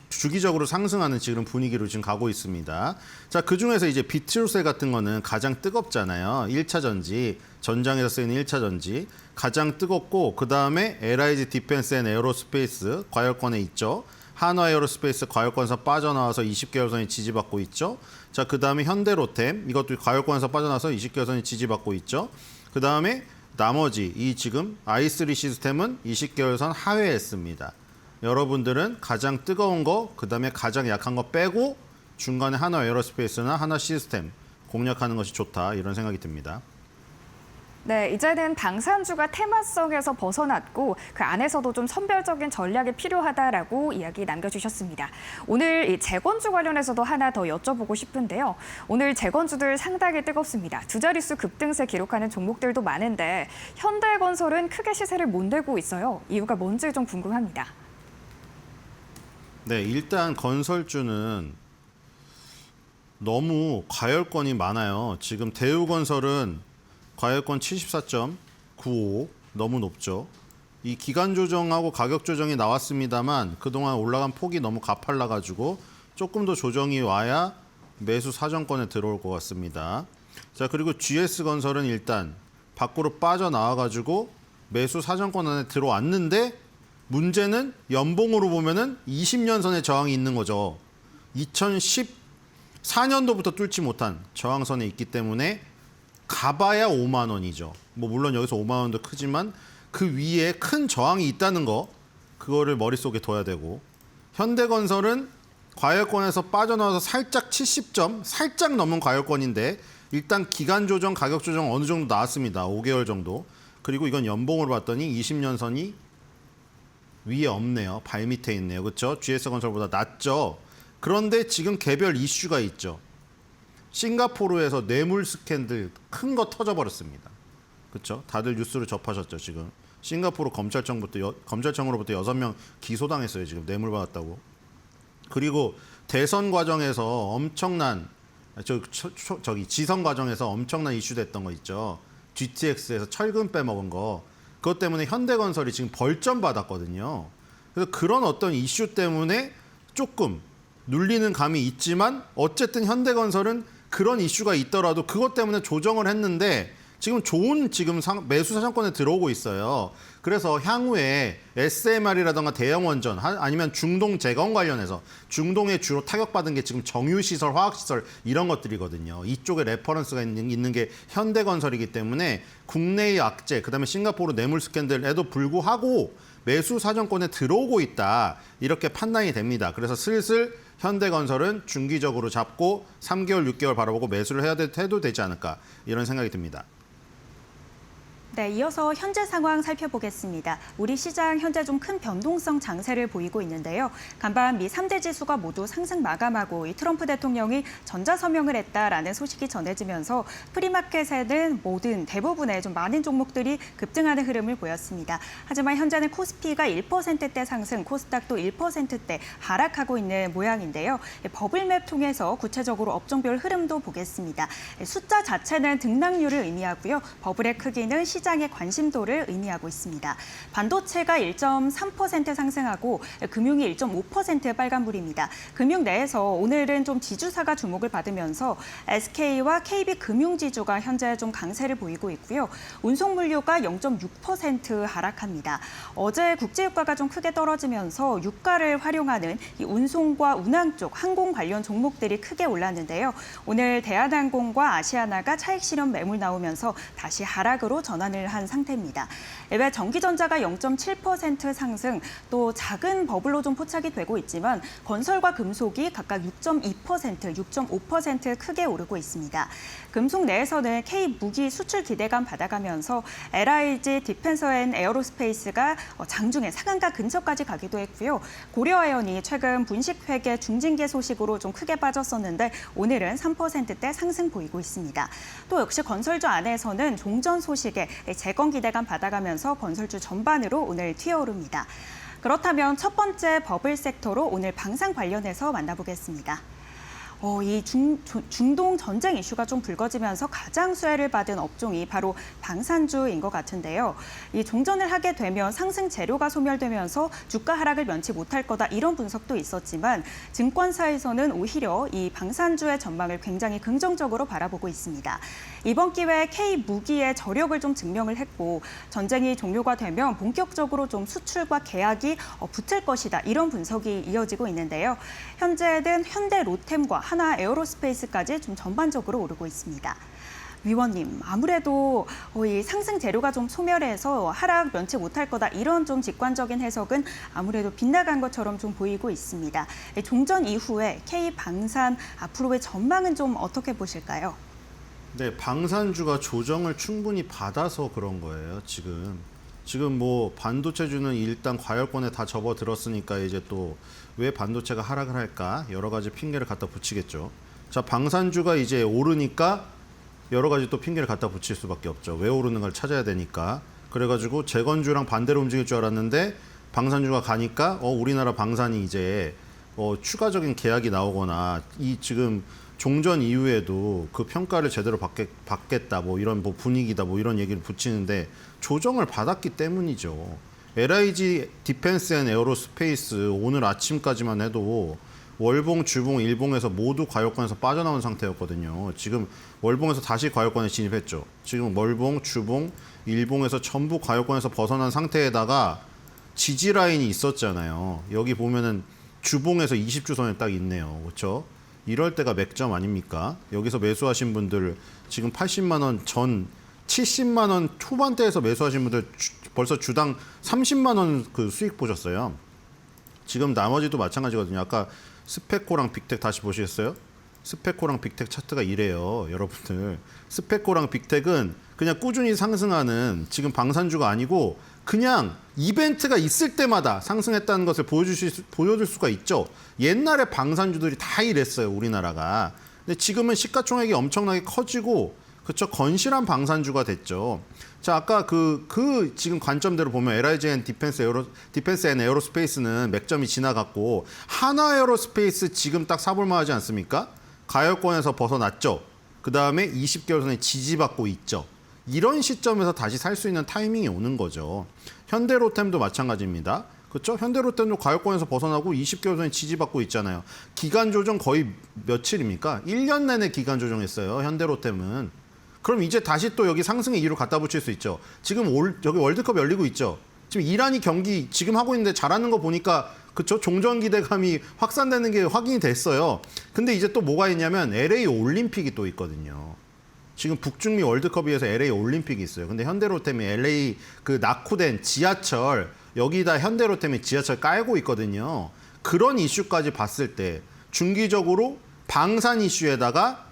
주기적으로 상승하는 지금 분위기로 지금 가고 있습니다. 자, 그중에서 이제 비츠로셀 같은 거는 가장 뜨겁잖아요. 1차 전지, 전장에서 쓰이는 1차 전지. 가장 뜨겁고 그다음에 LIG 디펜스 앤 에어로스페이스 과열권에 있죠. 한화 에어로스페이스 과열권에서 빠져나와서 20개월선이 지지받고 있죠. 자, 그다음에 현대로템 이것도 과열권에서 빠져나와서 20개월선이 지지받고 있죠. 그다음에 나머지 이 지금 i3 시스템은 20개월선 하회했습니다. 여러분들은 가장 뜨거운 거, 그다음에 가장 약한 거 빼고 중간에 한화 에어로스페이스나 한화 시스템 공략하는 것이 좋다 이런 생각이 듭니다. 네, 이제는 방산주가 테마성에서 벗어났고 그 안에서도 좀 선별적인 전략이 필요하다라고 이야기 남겨주셨습니다. 오늘 이 재건주 관련해서도 하나 더 여쭤보고 싶은데요. 오늘 재건주들 상당히 뜨겁습니다. 두 자릿수 급등세 기록하는 종목들도 많은데 현대건설은 크게 시세를 못 내고 있어요. 이유가 뭔지 좀 궁금합니다. 네, 일단 건설주는 너무 과열권이 많아요. 지금 대우건설은 과열권 74.95 너무 높죠. 이 기간 조정하고 가격 조정이 나왔습니다만 그동안 올라간 폭이 너무 가팔라가지고 조금 더 조정이 와야 매수 사정권에 들어올 것 같습니다. 자, 그리고 GS건설은 일단 밖으로 빠져나와가지고 매수 사정권 안에 들어왔는데 문제는 연봉으로 보면은 20년 선의 저항이 있는 거죠. 2014년도부터 뚫지 못한 저항선에 있기 때문에 가봐야 5만 원이죠. 뭐 물론 여기서 5만 원도 크지만 그 위에 큰 저항이 있다는 거 그거를 머릿속에 둬야 되고 현대건설은 과열권에서 빠져나와서 살짝 70점 살짝 넘은 과열권인데 일단 기간 조정 가격 조정 어느 정도 나왔습니다. 5개월 정도. 그리고 이건 연봉으로 봤더니 20년 선이 위에 없네요. 발 밑에 있네요. 그렇죠? GS건설보다 낮죠. 그런데 지금 개별 이슈가 있죠. 싱가포르에서 뇌물 스캔들 큰 거 터져버렸습니다. 그렇죠? 다들 뉴스를 접하셨죠, 지금. 싱가포르 검찰청으로부터 6명 기소당했어요, 지금 뇌물 받았다고. 그리고 대선 과정에서 엄청난 저기 지선 과정에서 엄청난 이슈됐던 거 있죠. GTX에서 철근 빼먹은 거. 그것 때문에 현대건설이 지금 벌점 받았거든요. 그래서 그런 어떤 이슈 때문에 조금 눌리는 감이 있지만 어쨌든 현대건설은 그런 이슈가 있더라도 그것 때문에 조정을 했는데 지금 좋은 매수 사정권에 들어오고 있어요. 그래서 향후에 SMR이라든가 대형 원전 아니면 중동 재건 관련해서 중동에 주로 타격받은 게 지금 정유시설, 화학시설 이런 것들이거든요. 이쪽에 레퍼런스가 있는 게 현대건설이기 때문에 국내의 악재, 그다음에 싱가포르 뇌물 스캔들에도 불구하고 매수 사정권에 들어오고 있다. 이렇게 판단이 됩니다. 그래서 슬슬 현대건설은 중기적으로 잡고 3개월, 6개월 바라보고 매수를 해도 되지 않을까 이런 생각이 듭니다. 네, 이어서 현재 상황 살펴보겠습니다. 우리 시장 현재 좀 큰 변동성 장세를 보이고 있는데요. 간밤 미 3대 지수가 모두 상승 마감하고 이 트럼프 대통령이 전자서명을 했다라는 소식이 전해지면서 프리마켓에는 대부분의 좀 많은 종목들이 급등하는 흐름을 보였습니다. 하지만 현재는 코스피가 1%대 상승, 코스닥도 1%대 하락하고 있는 모양인데요. 버블맵 통해서 구체적으로 업종별 흐름도 보겠습니다. 숫자 자체는 등락률을 의미하고요. 버블의 크기는 시장의 관심도를 의미하고 있습니다. 반도체가 1.3% 상승하고 금융이 1.5% 빨간불입니다. 금융 내에서 오늘은 좀 지주사가 주목을 받으면서 SK와 KB금융지주가 현재 좀 강세를 보이고 있고요. 운송물류가 0.6% 하락합니다. 어제 국제유가가 좀 크게 떨어지면서 유가를 활용하는 이 운송과 운항 쪽 항공 관련 종목들이 크게 올랐는데요. 오늘 대한항공과 아시아나가 차익 실현 매물 나오면서 다시 하락으로 전환을 한 상태입니다. 외 전기전자가 0.7% 상승, 또 작은 버블로 좀 포착이 되고 있지만 건설과 금속이 각각 6.2%, 6.5% 크게 오르고 있습니다. 금속 내에서는 K무기 수출 기대감 받아가면서 LIG 디펜서앤에어로스페이스가 장중에 상한가 근처까지 가기도 했고요. 고려아연이 최근 분식회계 중징계 소식으로 좀 크게 빠졌었는데 오늘은 3%대 상승 보이고 있습니다. 또 역시 건설주 안에서는 종전 소식에 재건 기대감 받아가면서 건설주 전반으로 오늘 튀어오릅니다. 그렇다면 첫 번째 버블 섹터로 오늘 방산 관련해서 만나보겠습니다. 이 중동 전쟁 이슈가 좀 불거지면서 가장 수혜를 받은 업종이 바로 방산주인 것 같은데요. 이 종전을 하게 되면 상승 재료가 소멸되면서 주가 하락을 면치 못할 거다 이런 분석도 있었지만 증권사에서는 오히려 이 방산주의 전망을 굉장히 긍정적으로 바라보고 있습니다. 이번 기회에 K무기의 저력을 좀 증명을 했고 전쟁이 종료가 되면 본격적으로 좀 수출과 계약이 붙을 것이다 이런 분석이 이어지고 있는데요. 현재는 현대 로템과 하나 에어로스페이스까지 좀 전반적으로 오르고 있습니다. 위원님, 아무래도 이 상승 재료가 좀 소멸해서 하락 면치 못할 거다 이런 좀 직관적인 해석은 아무래도 빗나간 것처럼 좀 보이고 있습니다. 종전 이후에 K방산 앞으로의 전망은 좀 어떻게 보실까요? 네, 방산주가 조정을 충분히 받아서 그런 거예요, 지금 뭐 반도체주는 일단 과열권에 다 접어들었으니까 이제 또 왜 반도체가 하락을 할까 여러 가지 핑계를 갖다 붙이겠죠. 자, 방산주가 이제 오르니까 여러 가지 또 핑계를 갖다 붙일 수밖에 없죠. 왜 오르는 걸 찾아야 되니까. 그래가지고 재건주랑 반대로 움직일 줄 알았는데 방산주가 가니까 우리나라 방산이 이제 추가적인 계약이 나오거나 이 지금 종전 이후에도 그 평가를 제대로 받겠다 뭐 이런 뭐 분위기다 뭐 이런 얘기를 붙이는데 조정을 받았기 때문이죠. LIG 디펜스 앤 에어로스페이스 오늘 아침까지만 해도 월봉, 주봉, 일봉에서 모두 과열권에서 빠져나온 상태였거든요. 지금 월봉에서 다시 과열권에 진입했죠. 지금 월봉, 주봉, 일봉에서 전부 과열권에서 벗어난 상태에다가 지지 라인이 있었잖아요. 여기 보면은 주봉에서 20주선에 딱 있네요. 그렇죠? 이럴 때가 맥점 아닙니까? 여기서 매수하신 분들 지금 80만 원 전 70만 원 초반대에서 매수하신 분들 벌써 주당 30만 원 그 수익 보셨어요. 지금 나머지도 마찬가지거든요. 아까 스페코랑 빅텍 다시 보시겠어요? 스페코랑 빅텍 차트가 이래요, 여러분들. 스페코랑 빅텍은 그냥 꾸준히 상승하는 지금 방산주가 아니고 그냥 이벤트가 있을 때마다 상승했다는 것을 보여줄 수가 있죠. 옛날에 방산주들이 다 이랬어요, 우리나라가. 근데 지금은 시가총액이 엄청나게 커지고 그쵸, 건실한 방산주가 됐죠. 자, 아까 그 지금 관점대로 보면 LIG 디펜스 앤 에어로스페이스는 맥점이 지나갔고 한화에어로스페이스 지금 딱 사볼만 하지 않습니까? 가열권에서 벗어났죠. 그 다음에 20개월 선에 지지받고 있죠. 이런 시점에서 다시 살 수 있는 타이밍이 오는 거죠. 현대로템도 마찬가지입니다. 그렇죠? 현대로템도 가격권에서 벗어나고 20개월 선에 지지받고 있잖아요. 기간 조정 거의 며칠입니까? 1년 내내 기간 조정했어요. 현대로템은. 그럼 이제 다시 또 여기 상승의 이유를 갖다 붙일 수 있죠. 지금 여기 월드컵 열리고 있죠. 지금 이란이 경기 지금 하고 있는데 잘하는 거 보니까 그쵸? 종전 기대감이 확산되는 게 확인이 됐어요. 근데 이제 또 뭐가 있냐면 LA 올림픽이 또 있거든요. 지금 북중미 월드컵에서 LA 올림픽이 있어요. 근데 현대로템이 LA 그 낙후된 지하철 여기다 현대로템이 지하철 깔고 있거든요. 그런 이슈까지 봤을 때 중기적으로 방산 이슈에다가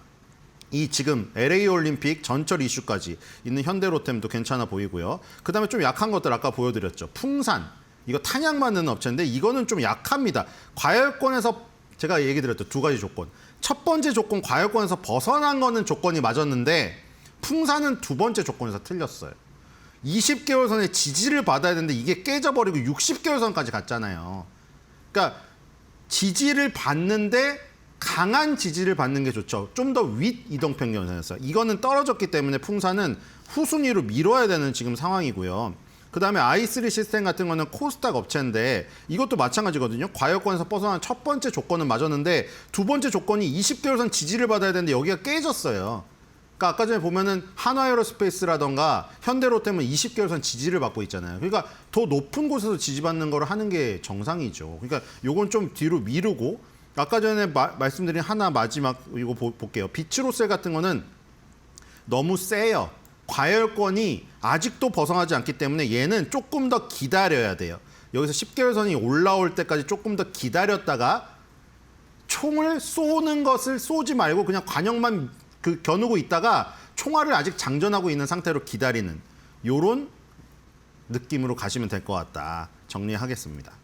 이 지금 LA 올림픽 전철 이슈까지 있는 현대로템도 괜찮아 보이고요. 그다음에 좀 약한 것들 아까 보여드렸죠. 풍산. 이거 탄약 만드는 업체인데 이거는 좀 약합니다. 과열권에서 제가 얘기 드렸죠. 두 가지 조건. 첫 번째 조건 과열권에서 벗어난 거는 조건이 맞았는데 풍산은 두 번째 조건에서 틀렸어요. 20개월 선에 지지를 받아야 되는데 이게 깨져버리고 60개월 선까지 갔잖아요. 그러니까 지지를 받는데 강한 지지를 받는 게 좋죠. 좀 더 윗 이동평균선에서. 이거는 떨어졌기 때문에 풍산은 후순위로 밀어야 되는 지금 상황이고요. 그다음에 i3 시스템 같은 거는 코스닥 업체인데 이것도 마찬가지거든요. 과열권에서 벗어난 첫 번째 조건은 맞았는데 두 번째 조건이 20개월 선 지지를 받아야 되는데 여기가 깨졌어요. 그러니까 아까 전에 보면은 한화에어로스페이스라던가 현대로템은 20개월 선 지지를 받고 있잖아요. 그러니까 더 높은 곳에서 지지받는 걸 하는 게 정상이죠. 그러니까 요건 좀 뒤로 미루고 아까 전에 말씀드린 하나 마지막 이거 볼게요. 비츠로셀 같은 거는 너무 세요. 과열권이 아직도 벗어나지 않기 때문에 얘는 조금 더 기다려야 돼요. 여기서 10개월 선이 올라올 때까지 조금 더 기다렸다가 총을 쏘는 것을 쏘지 말고 그냥 관역만 겨누고 있다가 총알을 아직 장전하고 있는 상태로 기다리는 요런 느낌으로 가시면 될 것 같다. 정리하겠습니다.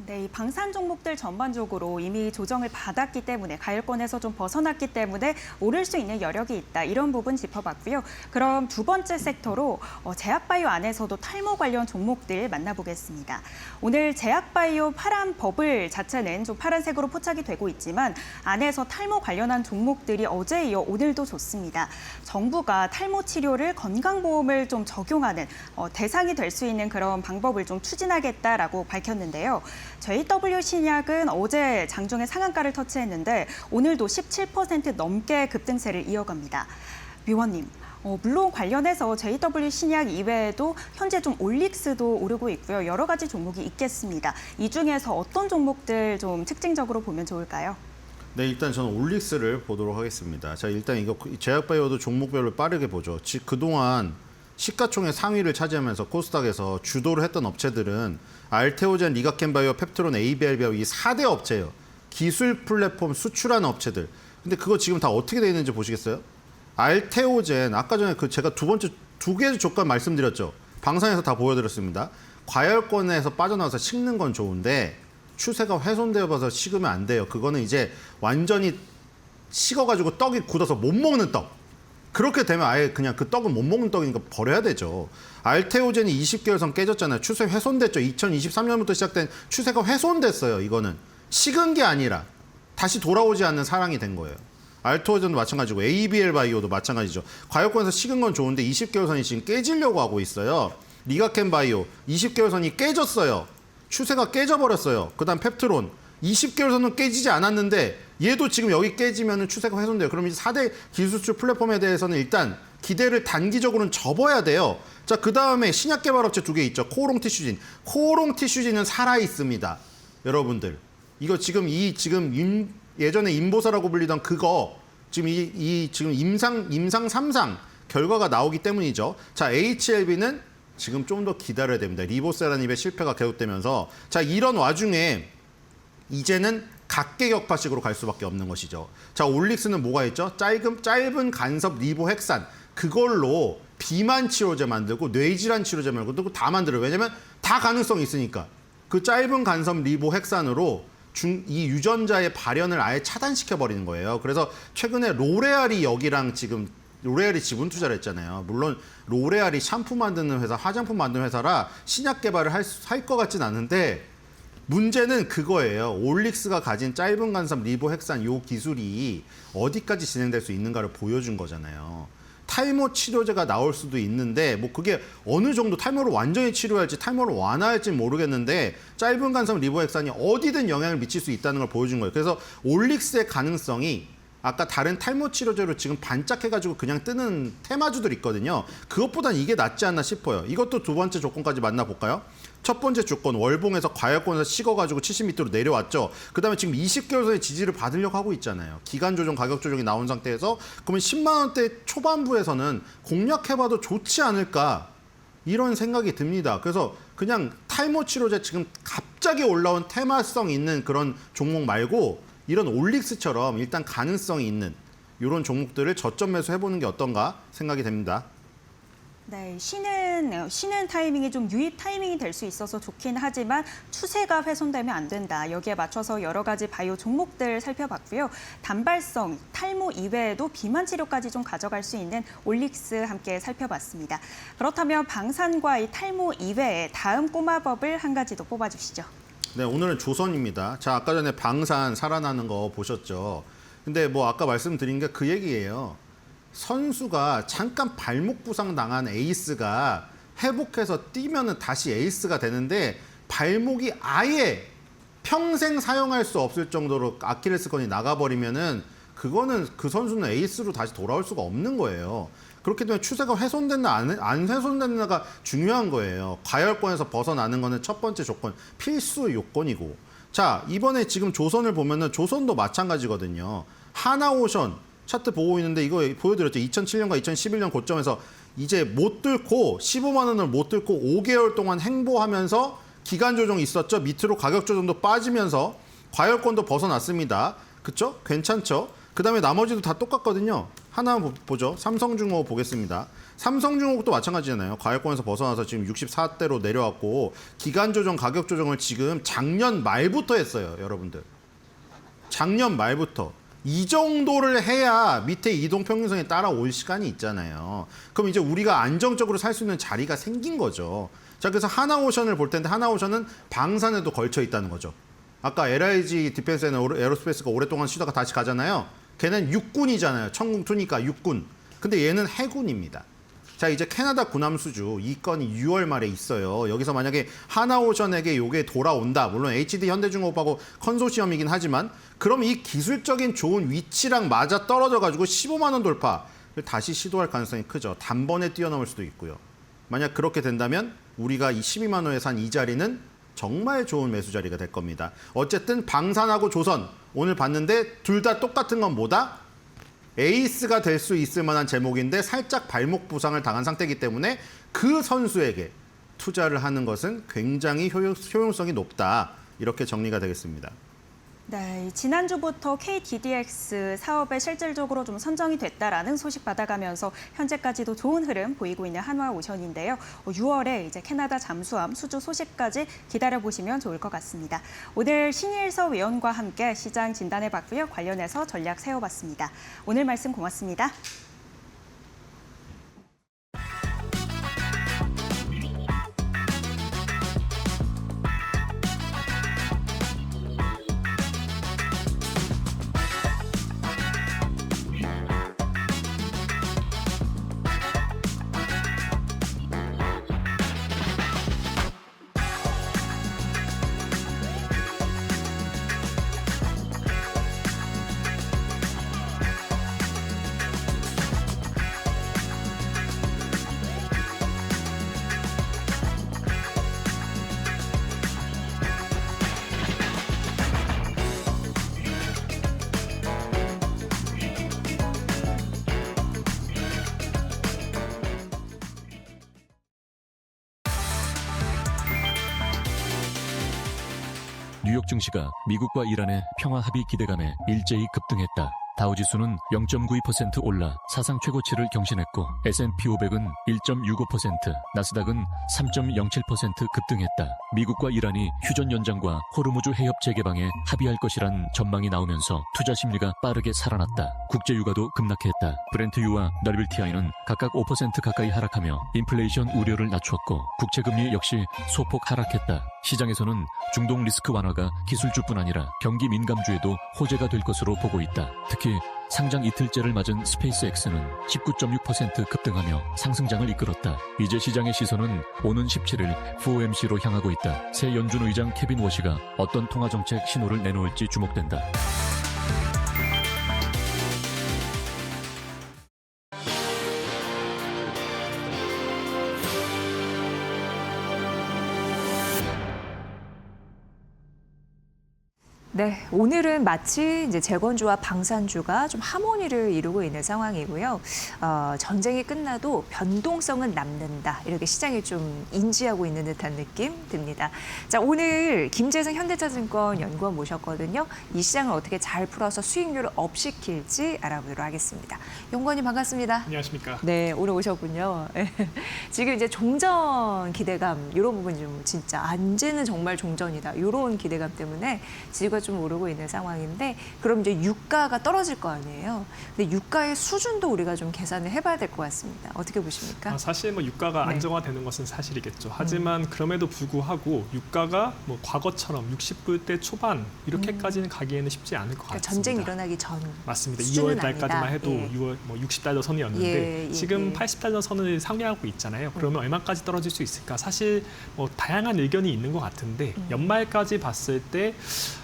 네, 이 방산 종목들 전반적으로 이미 조정을 받았기 때문에 가열권에서 좀 벗어났기 때문에 오를 수 있는 여력이 있다. 이런 부분 짚어봤고요. 그럼 두 번째 섹터로 제약바이오 안에서도 탈모 관련 종목들 만나보겠습니다. 오늘 제약바이오 파란 버블 자체는 좀 파란색으로 포착이 되고 있지만 안에서 탈모 관련한 종목들이 어제에 이어 오늘도 좋습니다. 정부가 탈모 치료를 건강보험을 좀 적용하는 대상이 될 수 있는 그런 방법을 좀 추진하겠다라고 밝혔는데요. JW 신약은 어제 장중에 상한가를 터치했는데 오늘도 17% 넘게 급등세를 이어갑니다. 위원님, 물론 관련해서 JW 신약 이외에도 현재 좀 올릭스도 오르고 있고요. 여러 가지 종목이 있겠습니다. 이 중에서 어떤 종목들 좀 특징적으로 보면 좋을까요? 네, 일단 저는 올릭스를 보도록 하겠습니다. 자, 일단 이거 제약바이오도 종목별로 빠르게 보죠. 그동안 시가총액 상위를 차지하면서 코스닥에서 주도를 했던 업체들은 알테오젠, 리가켄바이오, 펩트론, ABL바이오 이 4대 업체예요. 기술 플랫폼 수출하는 업체들. 근데 그거 지금 다 어떻게 돼 있는지 보시겠어요? 알테오젠, 아까 전에 제가 두 개의 조건 말씀드렸죠. 방송에서 다 보여드렸습니다. 과열권에서 빠져나와서 식는 건 좋은데 추세가 훼손되어서 식으면 안 돼요. 그거는 이제 완전히 식어가지고 떡이 굳어서 못 먹는 떡. 그렇게 되면 아예 그냥 그 떡은 못 먹는 떡이니까 버려야 되죠. 알테오젠이 20개월 선 깨졌잖아요. 추세 훼손됐죠. 2023년부터 시작된 추세가 훼손됐어요. 이거는 식은 게 아니라 다시 돌아오지 않는 사랑이 된 거예요. 알테오젠도 마찬가지고 ABL 바이오도 마찬가지죠. 과열권에서 식은 건 좋은데 20개월 선이 지금 깨지려고 하고 있어요. 리가켄 바이오 20개월 선이 깨졌어요. 추세가 깨져버렸어요. 그다음 펩트론 20개월 선은 깨지지 않았는데 얘도 지금 여기 깨지면 추세가 훼손돼요. 그럼 이 4대 기술출 플랫폼에 대해서는 일단 기대를 단기적으로는 접어야 돼요. 자, 그 다음에 신약 개발 업체 두 개 있죠. 코오롱 티슈진. 코오롱 티슈진은 살아 있습니다. 여러분들. 이거 지금 예전에 인보사라고 불리던 그거 지금 지금 임상 3상 결과가 나오기 때문이죠. 자, HLB는 지금 좀 더 기다려야 됩니다. 리보세라닙의 실패가 계속되면서 자, 이런 와중에 이제는 각계격파식으로 갈 수밖에 없는 것이죠. 자, 올릭스는 뭐가 있죠? 짧은 간섭 리보핵산. 그걸로 비만 치료제 만들고 뇌질환 치료제 말고도 다 만들어요. 왜냐면 다 가능성이 있으니까. 그 짧은 간섭 리보핵산으로 이 유전자의 발현을 아예 차단시켜 버리는 거예요. 그래서 최근에 로레알이 여기랑 지금 로레알이 지분 투자를 했잖아요. 물론 로레알이 샴푸 만드는 회사, 화장품 만드는 회사라 신약 개발을 할 것 같진 않은데 문제는 그거예요. 올릭스가 가진 짧은 간섭 리보핵산 요 기술이 어디까지 진행될 수 있는가를 보여준 거잖아요. 탈모 치료제가 나올 수도 있는데 뭐 그게 어느 정도 탈모를 완전히 치료할지 탈모를 완화할지 모르겠는데 짧은 간섭 리보핵산이 어디든 영향을 미칠 수 있다는 걸 보여준 거예요. 그래서 올릭스의 가능성이 아까 다른 탈모 치료제로 지금 반짝해가지고 그냥 뜨는 테마주들 있거든요. 그것보단 이게 낫지 않나 싶어요. 이것도 두 번째 조건까지 만나볼까요? 첫 번째 조건, 월봉에서 과열권에서 식어가지고 70m로 내려왔죠. 그 다음에 지금 20개월 선의 지지를 받으려고 하고 있잖아요. 기간 조정, 가격 조정이 나온 상태에서 그러면 10만 원대 초반부에서는 공략해봐도 좋지 않을까 이런 생각이 듭니다. 그래서 그냥 탈모 치료제 지금 갑자기 올라온 테마성 있는 그런 종목 말고 이런 올릭스처럼 일단 가능성이 있는 이런 종목들을 저점 매수해보는 게 어떤가 생각이 됩니다. 네, 쉬는 타이밍이 좀 유입 타이밍이 될 수 있어서 좋긴 하지만 추세가 훼손되면 안 된다. 여기에 맞춰서 여러 가지 바이오 종목들 살펴봤고요. 단발성, 탈모 이외에도 비만 치료까지 좀 가져갈 수 있는 올릭스 함께 살펴봤습니다. 그렇다면 방산과 이 탈모 이외에 다음 꼬마법을 한 가지 더 뽑아주시죠. 네, 오늘은 조선입니다. 자, 아까 전에 방산 살아나는 거 보셨죠? 근데 뭐 아까 말씀드린 게 그 얘기예요. 선수가 잠깐 발목 부상 당한 에이스가 회복해서 뛰면은 다시 에이스가 되는데 발목이 아예 평생 사용할 수 없을 정도로 아킬레스건이 나가버리면은 그거는 그 선수는 에이스로 다시 돌아올 수가 없는 거예요. 그렇기 때문에 추세가 훼손됐나 안 훼손됐나가 중요한 거예요. 과열권에서 벗어나는 거는 첫 번째 조건, 필수 요건이고. 자, 이번에 지금 조선을 보면은 조선도 마찬가지거든요. 하나오션 차트 보고 있는데 이거 보여드렸죠. 2007년과 2011년 고점에서 이제 못 뚫고 15만 원을 못 뚫고 5개월 동안 행보하면서 기간 조정이 있었죠. 밑으로 가격 조정도 빠지면서 과열권도 벗어났습니다. 그쵸? 괜찮죠? 그 다음에 나머지도 다 똑같거든요. 하나만 보죠. 삼성중공업 보겠습니다. 삼성중공업도 마찬가지잖아요. 과열권에서 벗어나서 지금 64대로 내려왔고 기간 조정, 가격 조정을 지금 작년 말부터 했어요. 여러분들. 작년 말부터. 이 정도를 해야 밑에 이동평균선이 따라올 시간이 있잖아요. 그럼 이제 우리가 안정적으로 살 수 있는 자리가 생긴 거죠. 자, 그래서 하나오션을 볼 텐데 하나오션은 방산에도 걸쳐 있다는 거죠. 아까 LIG 디펜스 앤 에어로스페이스가 오랫동안 쉬다가 다시 가잖아요. 걔는 육군이잖아요. 천궁2니까 육군. 근데 얘는 해군입니다. 자, 이제 캐나다 군함수주 이 건이 6월 말에 있어요. 여기서 만약에 하나오션에게 요게 돌아온다. 물론 HD 현대중공업하고 컨소시엄이긴 하지만 그럼 이 기술적인 좋은 위치랑 맞아 떨어져가지고 15만 원 돌파를 다시 시도할 가능성이 크죠. 단번에 뛰어넘을 수도 있고요. 만약 그렇게 된다면 우리가 이 12만 원에 산 이 자리는 정말 좋은 매수 자리가 될 겁니다. 어쨌든 방산하고 조선 오늘 봤는데 둘 다 똑같은 건 뭐다? 에이스가 될 수 있을 만한 제목인데 살짝 발목 부상을 당한 상태이기 때문에 그 선수에게 투자를 하는 것은 굉장히 효용성이 높다. 이렇게 정리가 되겠습니다. 네, 지난주부터 KDDX 사업에 실질적으로 좀 선정이 됐다라는 소식 받아가면서 현재까지도 좋은 흐름 보이고 있는 한화오션인데요. 6월에 이제 캐나다 잠수함 수주 소식까지 기다려보시면 좋을 것 같습니다. 오늘 신일서 위원과 함께 시장 진단해봤고요. 관련해서 전략 세워봤습니다. 오늘 말씀 고맙습니다. 뉴욕 증시가 미국과 이란의 평화 합의 기대감에 일제히 급등했다. 다우지수는 0.92% 올라 사상 최고치를 경신했고 S&P 500은 1.65%, 나스닥은 3.07% 급등했다. 미국과 이란이 휴전 연장과 호르무즈 해협 재개방에 합의할 것이란 전망이 나오면서 투자 심리가 빠르게 살아났다. 국제유가도 급락했다. 브렌트유와 WTI는 각각 5% 가까이 하락하며 인플레이션 우려를 낮췄고 국채금리 역시 소폭 하락했다. 시장에서는 중동 리스크 완화가 기술주뿐 아니라 경기 민감주에도 호재가 될 것으로 보고 있다. 특히 상장 이틀째를 맞은 스페이스X는 19.6% 급등하며 상승장을 이끌었다. 이제 시장의 시선은 오는 17일 FOMC로 향하고 있다. 새 연준 의장 케빈 워시가 어떤 통화정책 신호를 내놓을지 주목된다. 네, 오늘은 마치 이제 재건주와 방산주가 좀 하모니를 이루고 있는 상황이고요. 전쟁이 끝나도 변동성은 남는다. 이렇게 시장이 좀 인지하고 있는 듯한 느낌 듭니다. 자, 오늘 김재승 현대차증권 연구원 모셨거든요. 이 시장을 어떻게 잘 풀어서 수익률을 업시킬지 알아보도록 하겠습니다. 연구원님 반갑습니다. 안녕하십니까. 네, 오늘 오셨군요. 지금 이제 종전 기대감 이런 부분 좀 진짜 이제는 정말 종전이다. 이런 기대감 때문에 지수가 좀 오르고 있는 상황인데 그럼 이제 유가가 떨어질 거 아니에요. 근데 유가의 수준도 우리가 좀 계산을 해봐야 될 것 같습니다. 어떻게 보십니까? 사실 뭐 유가가 네. 안정화되는 것은 사실이겠죠. 하지만 그럼에도 불구하고 유가가 뭐 과거처럼 60불대 초반 이렇게까지는 가기에는 쉽지 않을 것 그러니까 같습니다. 전쟁이 일어나기 전 맞습니다. 수준은 2월 달까지만 아니다. 해도 예. 6월 뭐 60달러 선이었는데 지금 80달러 선을 상회하고 있잖아요. 그러면 얼마까지 떨어질 수 있을까? 사실 뭐 다양한 의견이 있는 것 같은데 연말까지 봤을 때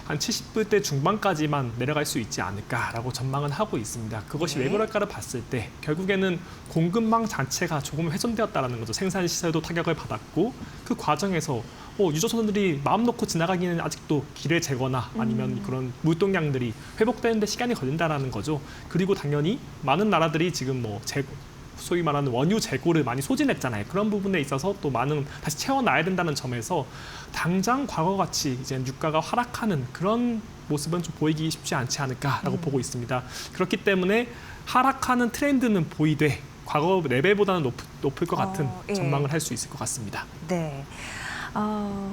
한 70불대 중반까지만 내려갈 수 있지 않을까라고 전망은 하고 있습니다. 그것이 네. 왜 그럴까를 봤을 때 결국에는 공급망 자체가 조금 훼손되었다는 거죠. 생산 시설도 타격을 받았고 그 과정에서 유조선들이 마음 놓고 지나가기는 아직도 길을 재거나 아니면 그런 물동량들이 회복되는데 시간이 걸린다라는 거죠. 그리고 당연히 많은 나라들이 지금 뭐 소위 말하는 원유 재고를 많이 소진했잖아요. 그런 부분에 있어서 또 많은 다시 채워놔야 된다는 점에서 당장 과거같이 이제 유가가 하락하는 그런 모습은 좀 보이기 쉽지 않지 않을까라고 보고 있습니다. 그렇기 때문에 하락하는 트렌드는 보이되 과거 레벨보다는 높을 것 같은 예. 전망을 할 수 있을 것 같습니다. 네.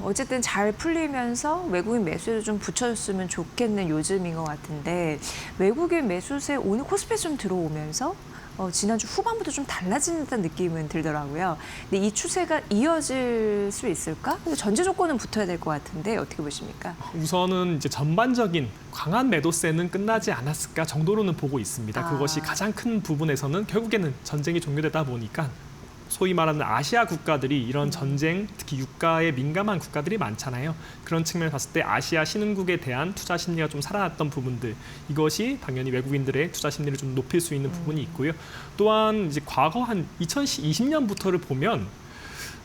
어쨌든 잘 풀리면서 외국인 매수에도 좀 붙여줬으면 좋겠는 요즘인 것 같은데 외국인 매수세 오늘 코스피에 좀 들어오면서 지난주 후반부터 좀 달라진다는 느낌은 들더라고요. 근데 이 추세가 이어질 수 있을까? 전제 조건은 붙어야 될 것 같은데 어떻게 보십니까? 우선은 이제 전반적인 강한 매도세는 끝나지 않았을까 정도로는 보고 있습니다. 그것이 가장 큰 부분에서는 결국에는 전쟁이 종료되다 보니까 소위 말하는 아시아 국가들이 이런 전쟁, 특히 유가에 민감한 국가들이 많잖아요. 그런 측면을 봤을 때 아시아 신흥국에 대한 투자 심리가 좀 살아났던 부분들, 이것이 당연히 외국인들의 투자 심리를 좀 높일 수 있는 부분이 있고요. 또한 이제 과거 한 2020년부터를 보면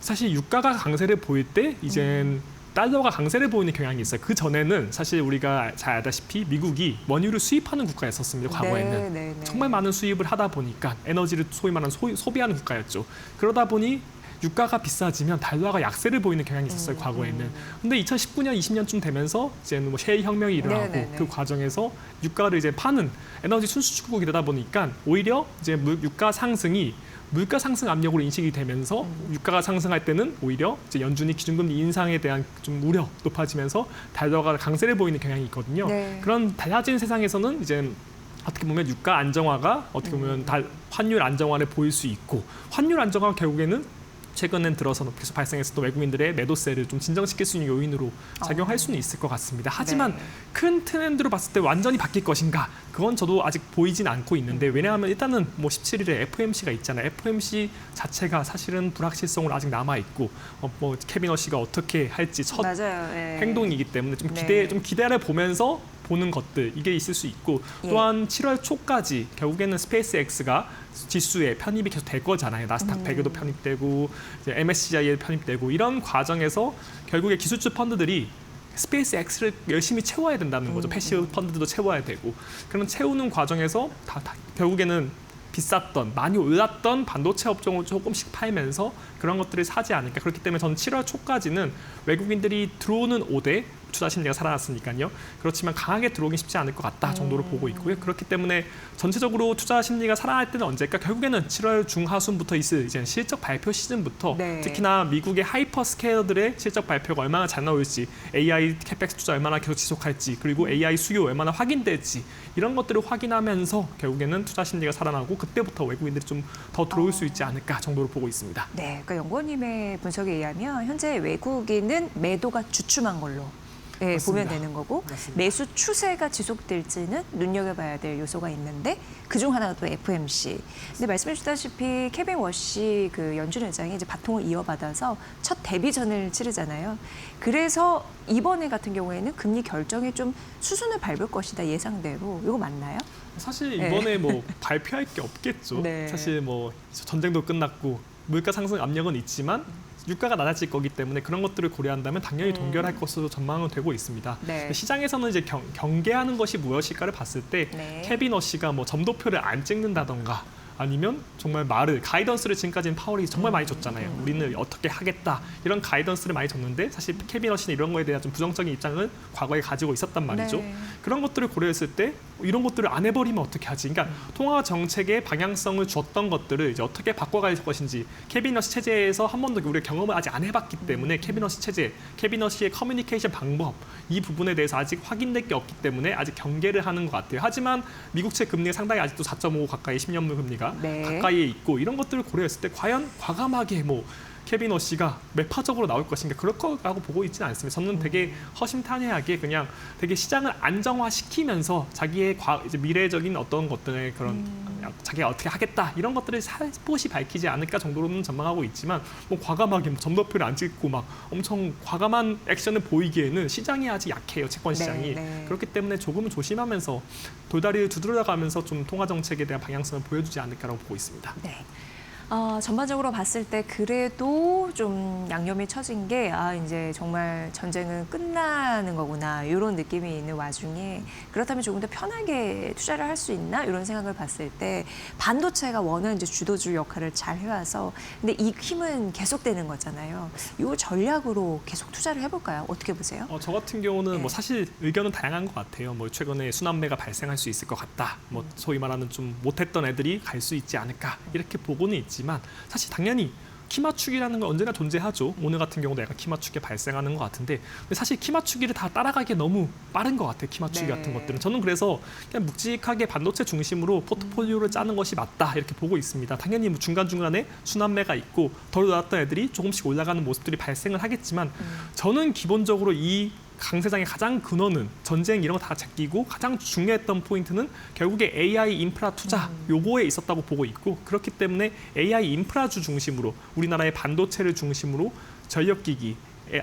사실 유가가 강세를 보일 때 이젠 달러가 강세를 보이는 경향이 있어요. 그 전에는 사실 우리가 잘 알다시피 미국이 원유를 수입하는 국가였었습니다. 과거에는. 네. 정말 많은 수입을 하다 보니까 에너지를 소위 말하는 소비하는 국가였죠. 그러다 보니 유가가 비싸지면 달러가 약세를 보이는 경향이 있었어요. 과거에는. 근데 2019년, 20년쯤 되면서 이제는 뭐 셰일 혁명이 일어나고 그 과정에서 유가를 이제 파는 에너지 순수출국이 되다 보니까 오히려 이제 유가 상승이 물가 상승 압력으로 인식이 되면서 유가가 상승할 때는 오히려 이제 연준이 기준금리 인상에 대한 좀 우려 높아지면서 달러가 강세를 보이는 경향이 있거든요. 네. 그런 달라진 세상에서는 이제 어떻게 보면 유가 안정화가 어떻게 보면 환율 안정화를 보일 수 있고 환율 안정화가 결국에는 최근엔 들어서 계속 발생했었던 외국인들의 매도세를 좀 진정시킬 수 있는 요인으로 작용할 수는 있을 것 같습니다. 하지만 큰 트렌드로 봤을 때 완전히 바뀔 것인가? 그건 저도 아직 보이진 않고 있는데 왜냐하면 일단은 뭐 17일에 FOMC가 있잖아요. FOMC 자체가 사실은 불확실성으로 아직 남아 있고 뭐 케빈 워시가 어떻게 할지 첫 행동이기 때문에 좀 기대를 보면서 보는 것들 이게 있을 수 있고 또한 7월 초까지 결국에는 스페이스X가 지수에 편입이 계속 될 거잖아요. 나스닥 100에도 편입되고 이제 MSCI에 편입되고 이런 과정에서 결국에 기술주 펀드들이 스페이스X를 열심히 채워야 된다는 거죠. 패시브 펀드도 채워야 되고 그런 채우는 과정에서 결국에는 비쌌던 많이 올랐던 반도체 업종을 조금씩 팔면서 그런 것들을 사지 않을까. 그렇기 때문에 저는 7월 초까지는 외국인들이 들어오는 오대 투자 심리가 살아났으니까요. 그렇지만 강하게 들어오긴 쉽지 않을 것 같다 정도로 보고 있고요. 그렇기 때문에 전체적으로 투자 심리가 살아날 때는 언제일까? 결국에는 7월 중하순부터 있을 이제 실적 발표 시즌부터 네. 특히나 미국의 하이퍼스케일러들의 실적 발표가 얼마나 잘 나올지, AI 캐펙스 투자 얼마나 계속 지속할지, 그리고 AI 수요 얼마나 확인될지 이런 것들을 확인하면서 결국에는 투자 심리가 살아나고 그때부터 외국인들이 좀 더 들어올 수 있지 않을까 정도로 보고 있습니다. 네, 그러니까 연구원님의 분석에 의하면 현재 외국인은 매도가 주춤한 걸로 보면 맞습니다. 되는 거고 맞습니다. 매수 추세가 지속될지는 눈여겨봐야 될 요소가 있는데 그중 하나가 또 FMC. 근데 말씀해 주다시피 케빈 워시 그 연준 의장이 이제 바통을 이어받아서 첫 데뷔전을 치르잖아요. 그래서 이번에 같은 경우에는 금리 결정에 좀 수순을 밟을 것이다 예상대로. 이거 맞나요? 사실 네. 이번에 뭐 발표할 게 없겠죠. 네. 사실 뭐 전쟁도 끝났고 물가 상승 압력은 있지만 유가가 낮아질 거기 때문에 그런 것들을 고려한다면 당연히 동결할 것으로 전망은 되고 있습니다. 네. 시장에서는 이제 경계하는 것이 무엇일까를 봤을 때 네. 케빈 워시가 뭐 점도표를 안 찍는다던가 아니면 정말 가이던스를 지금까지는 파월이 정말 많이 줬잖아요. 우리는 어떻게 하겠다 이런 가이던스를 많이 줬는데 사실 케빈 워시는 이런 거에 대한 좀 부정적인 입장을 과거에 가지고 있었단 말이죠. 네. 그런 것들을 고려했을 때 이런 것들을 안 해버리면 어떻게 하지? 그러니까 통화 정책의 방향성을 줬던 것들을 이제 어떻게 바꿔갈 것인지 케빈 워시 체제에서 한 번도 우리가 경험을 아직 안 해봤기 때문에 케빈 워시 체제, 케빈 워시의 커뮤니케이션 방법 이 부분에 대해서 아직 확인될 게 없기 때문에 아직 경계를 하는 것 같아요. 하지만 미국채 금리가 상당히 아직도 4.5 가까이 10년물 금리가 네. 가까이에 있고 이런 것들을 고려했을 때 과연 과감하게 뭐 케빈 워시가 매파적으로 나올 것인가 그럴 거라고 보고 있지는 않습니다. 저는 되게 허심탄회하게 그냥 되게 시장을 안정화시키면서 자기의 이제 미래적인 어떤 것들의 그런 자기가 어떻게 하겠다 이런 것들을 살포시 밝히지 않을까 정도로는 전망하고 있지만 뭐 과감하게 점도표를 안 찍고 막 엄청 과감한 액션을 보이기에는 시장이 아직 약해요. 채권 시장이. 네. 그렇기 때문에 조금은 조심하면서 돌다리를 두드려가면서 좀 통화 정책에 대한 방향성을 보여주지 않을까라고 보고 있습니다. 네. 전반적으로 봤을 때 그래도 좀 양념이 쳐진 게 이제 정말 전쟁은 끝나는 거구나 이런 느낌이 있는 와중에 그렇다면 조금 더 편하게 투자를 할 수 있나 이런 생각을 봤을 때 반도체가 워낙 이제 주도주 역할을 잘 해와서 근데 이 힘은 계속되는 거잖아요. 이 전략으로 계속 투자를 해볼까요? 어떻게 보세요? 저 같은 경우는 네. 뭐 사실 의견은 다양한 것 같아요. 뭐 최근에 순환매가 발생할 수 있을 것 같다. 뭐 소위 말하는 좀 못했던 애들이 갈 수 있지 않을까 이렇게 보고는 있지만 사실 당연히 키 맞추기라는 건 언제나 존재하죠. 오늘 같은 경우도 약간 키 맞추기 발생하는 것 같은데 근데 사실 키 맞추기를 다 따라가기 너무 빠른 것 같아요. 키 맞추기 네. 같은 것들은 저는 그래서 그냥 묵직하게 반도체 중심으로 포트폴리오를 짜는 것이 맞다 이렇게 보고 있습니다. 당연히 뭐 중간중간에 순환매가 있고 덜 올랐던 애들이 조금씩 올라가는 모습들이 발생을 하겠지만 저는 기본적으로 이 강세장의 가장 근원은 전쟁 이런 거 다 제끼고 가장 중요했던 포인트는 결국에 AI 인프라 투자 요거에 있었다고 보고 있고 그렇기 때문에 AI 인프라주 중심으로 우리나라의 반도체를 중심으로 전력기기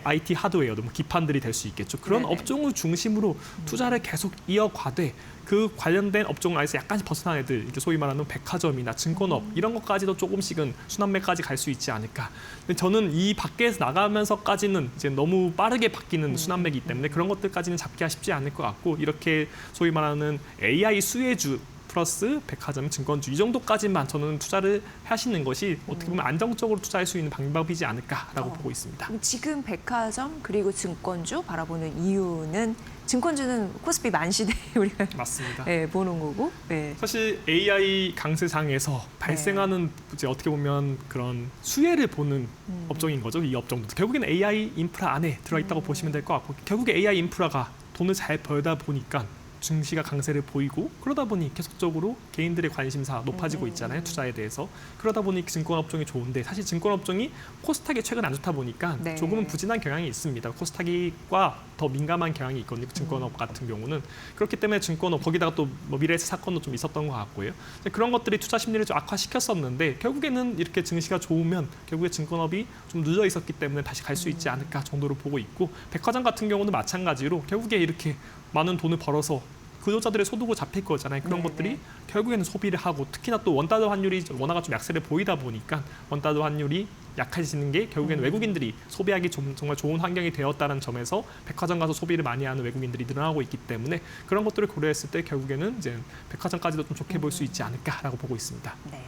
IT 하드웨어도 뭐 기판들이 될 수 있겠죠. 그런 네네. 업종을 중심으로 투자를 계속 이어가되 그 관련된 업종 안에서 약간씩 벗어난 애들, 이렇게 소위 말하는 백화점이나 증권업 이런 것까지도 조금씩은 순환매까지 갈 수 있지 않을까. 근데 저는 이 밖에서 나가면서까지는 이제 너무 빠르게 바뀌는 순환매이기 때문에 그런 것들까지는 잡기가 쉽지 않을 것 같고 이렇게 소위 말하는 AI 수혜주 플러스 백화점, 증권주 이 정도까지만 저는 투자를 하시는 것이 어떻게 보면 안정적으로 투자할 수 있는 방법이지 않을까라고 보고 있습니다. 지금 백화점 그리고 증권주 바라보는 이유는 증권주는 코스피 만시대 우리가 맞습니다. 보는 거고. 네. 사실 AI 강세상에서 발생하는 이제 어떻게 보면 그런 수혜를 보는 업종인 거죠. 이 업종도 결국에는 AI 인프라 안에 들어있다고 보시면 될 것 같고 결국에 AI 인프라가 돈을 잘 벌다 보니까 증시가 강세를 보이고 그러다 보니 계속적으로 개인들의 관심사 높아지고 있잖아요. 투자에 대해서. 그러다 보니 증권업종이 좋은데 사실 증권업종이 코스닥이 최근 안 좋다 보니까 네. 조금은 부진한 경향이 있습니다. 코스닥과 더 민감한 경향이 있거든요. 증권업 같은 경우는. 그렇기 때문에 증권업 거기다가 또 뭐 미래에셋 사건도 좀 있었던 것 같고요. 그런 것들이 투자 심리를 좀 악화시켰었는데 결국에는 이렇게 증시가 좋으면 결국에 증권업이 좀 눌려 있었기 때문에 다시 갈 수 있지 않을까 정도로 보고 있고 백화점 같은 경우는 마찬가지로 결국에 이렇게 많은 돈을 벌어서 근로자들의 소득으로 잡힐 거잖아요. 그런 네네. 것들이 결국에는 소비를 하고 특히나 또 원달러 환율이 원화가 좀 약세를 보이다 보니까 원달러 환율이 약해지는 게 결국에는 외국인들이 소비하기 정말 좋은 환경이 되었다는 점에서 백화점 가서 소비를 많이 하는 외국인들이 늘어나고 있기 때문에 그런 것들을 고려했을 때 결국에는 이제 백화점까지도 좀 좋게 볼 수 있지 않을까라고 보고 있습니다. 네.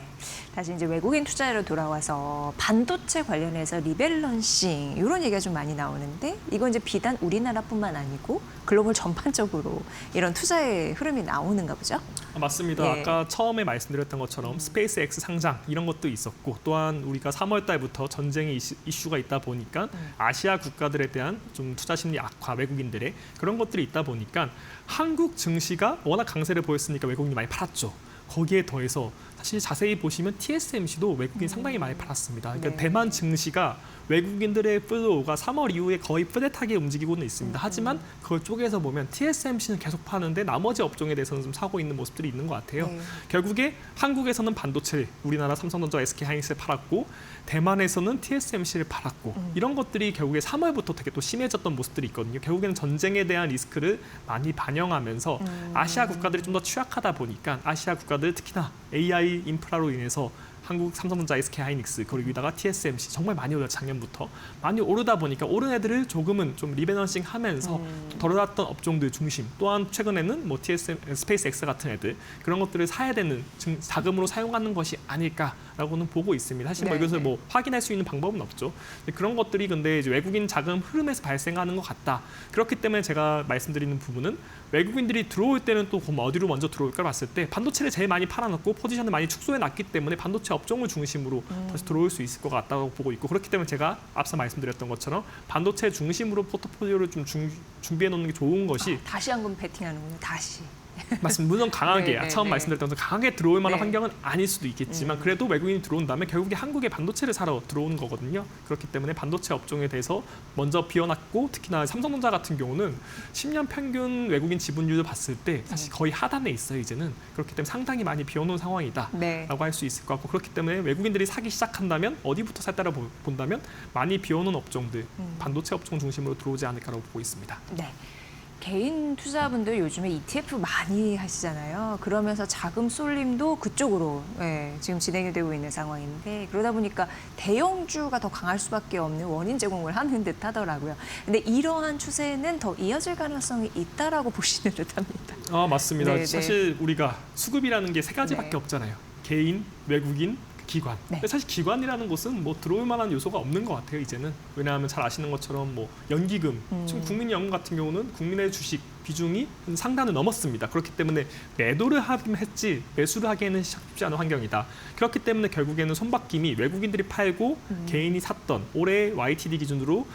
다시 이제 외국인 투자로 돌아와서 반도체 관련해서 리밸런싱 이런 얘기가 좀 많이 나오는데 이건 이제 비단 우리나라뿐만 아니고 글로벌 전반적으로 이런 투자의 흐름이 나오는가 보죠? 맞습니다. 예. 아까 처음에 말씀드렸던 것처럼 스페이스 X 상장 이런 것도 있었고 또한 우리가 3월 달부터 전쟁의 이슈가 있다 보니까 아시아 국가들에 대한 좀 투자 심리 악화 외국인들의 그런 것들이 있다 보니까 한국 증시가 워낙 강세를 보였으니까 외국인이 많이 팔았죠. 거기에 더해서 사실 자세히 보시면 TSMC도 외국인 상당히 많이 팔았습니다. 그러니까 네. 대만 증시가 외국인들의 플로우가 3월 이후에 거의 뚜렷하게 움직이고는 있습니다. 하지만 그걸 쪼개서 보면 TSMC는 계속 파는데 나머지 업종에 대해서는 좀 사고 있는 모습들이 있는 것 같아요. 네. 결국에 한국에서는 반도체, 우리나라 삼성전자, SK하이닉스를 팔았고 대만에서는 TSMC를 팔았고 이런 것들이 결국에 3월부터 되게 또 심해졌던 모습들이 있거든요. 결국에는 전쟁에 대한 리스크를 많이 반영하면서 아시아 국가들이 좀 더 취약하다 보니까 아시아 국가들 특히나 AI 인프라로 인해서 한국 삼성전자, SK하이닉스 그리고다가 TSMC 정말 많이 올랐 작년부터 많이 오르다 보니까 오른 애들을 조금은 좀 리밸런싱하면서 덜 올랐던 업종들 중심 또한 최근에는 뭐 스페이스 X 같은 애들 그런 것들을 사야 되는 자금으로 사용하는 것이 아닐까라고는 보고 있습니다. 사실 뭐 네, 이것을 네. 뭐 확인할 수 있는 방법은 없죠. 근데 그런 것들이 근데 이제 외국인 자금 흐름에서 발생하는 것 같다. 그렇기 때문에 제가 말씀드리는 부분은 외국인들이 들어올 때는 또 어디로 먼저 들어올까 봤을 때 반도체를 제일 많이 팔아놓고 포지션을 많이 축소해 놨기 때문에 반도체 업종을 중심으로 다시 들어올 수 있을 것 같다고 보고 있고 그렇기 때문에 제가 앞서 말씀드렸던 것처럼 반도체 중심으로 포트폴리오를 좀 준비해 놓는 게 좋은 것이 다시 한번 베팅하는군요. 다시. 맞습니다. 물론 강하게 네, 네, 처음 네. 말씀드렸던 것처럼 강하게 들어올 만한 네. 환경은 아닐 수도 있겠지만 그래도 외국인이 들어온다면 결국에 한국에 반도체를 사러 들어오는 거거든요. 그렇기 때문에 반도체 업종에 대해서 먼저 비워놨고 특히나 삼성전자 같은 경우는 10년 평균 외국인 지분율을 봤을 때 사실 거의 하단에 있어요. 이제는 그렇기 때문에 상당히 많이 비워놓은 상황이다. 네. 라고 할 수 있을 것 같고 그렇기 때문에 외국인들이 사기 시작한다면 어디부터 살다라 본다면 많이 비워놓은 업종들 반도체 업종 중심으로 들어오지 않을까라고 보고 있습니다. 네. 개인 투자분들 요즘에 ETF 많이 하시잖아요. 그러면서 자금 쏠림도 그쪽으로 지금 진행이 되고 있는 상황인데 그러다 보니까 대형주가 더 강할 수밖에 없는 원인 제공을 하는 듯 하더라고요. 근데 이러한 추세는 더 이어질 가능성이 있다라고 보시는 듯합니다. 맞습니다. 네, 사실 우리가 수급이라는 게 세 가지밖에 네. 없잖아요. 개인, 외국인, 기관. 네. 근데 사실 기관이라는 곳은 뭐 들어올 만한 요소가 없는 것 같아요. 이제는 왜냐하면 잘 아시는 것처럼 뭐 연기금, 지금 국민연금 같은 경우는 국민의 주식 비중이 상단을 넘었습니다. 그렇기 때문에 매도를 하긴 했지 매수를 하기에는 쉽지 않은 환경이다. 그렇기 때문에 결국에는 손바뀜이 외국인들이 팔고 개인이 샀던 올해 YTD 기준으로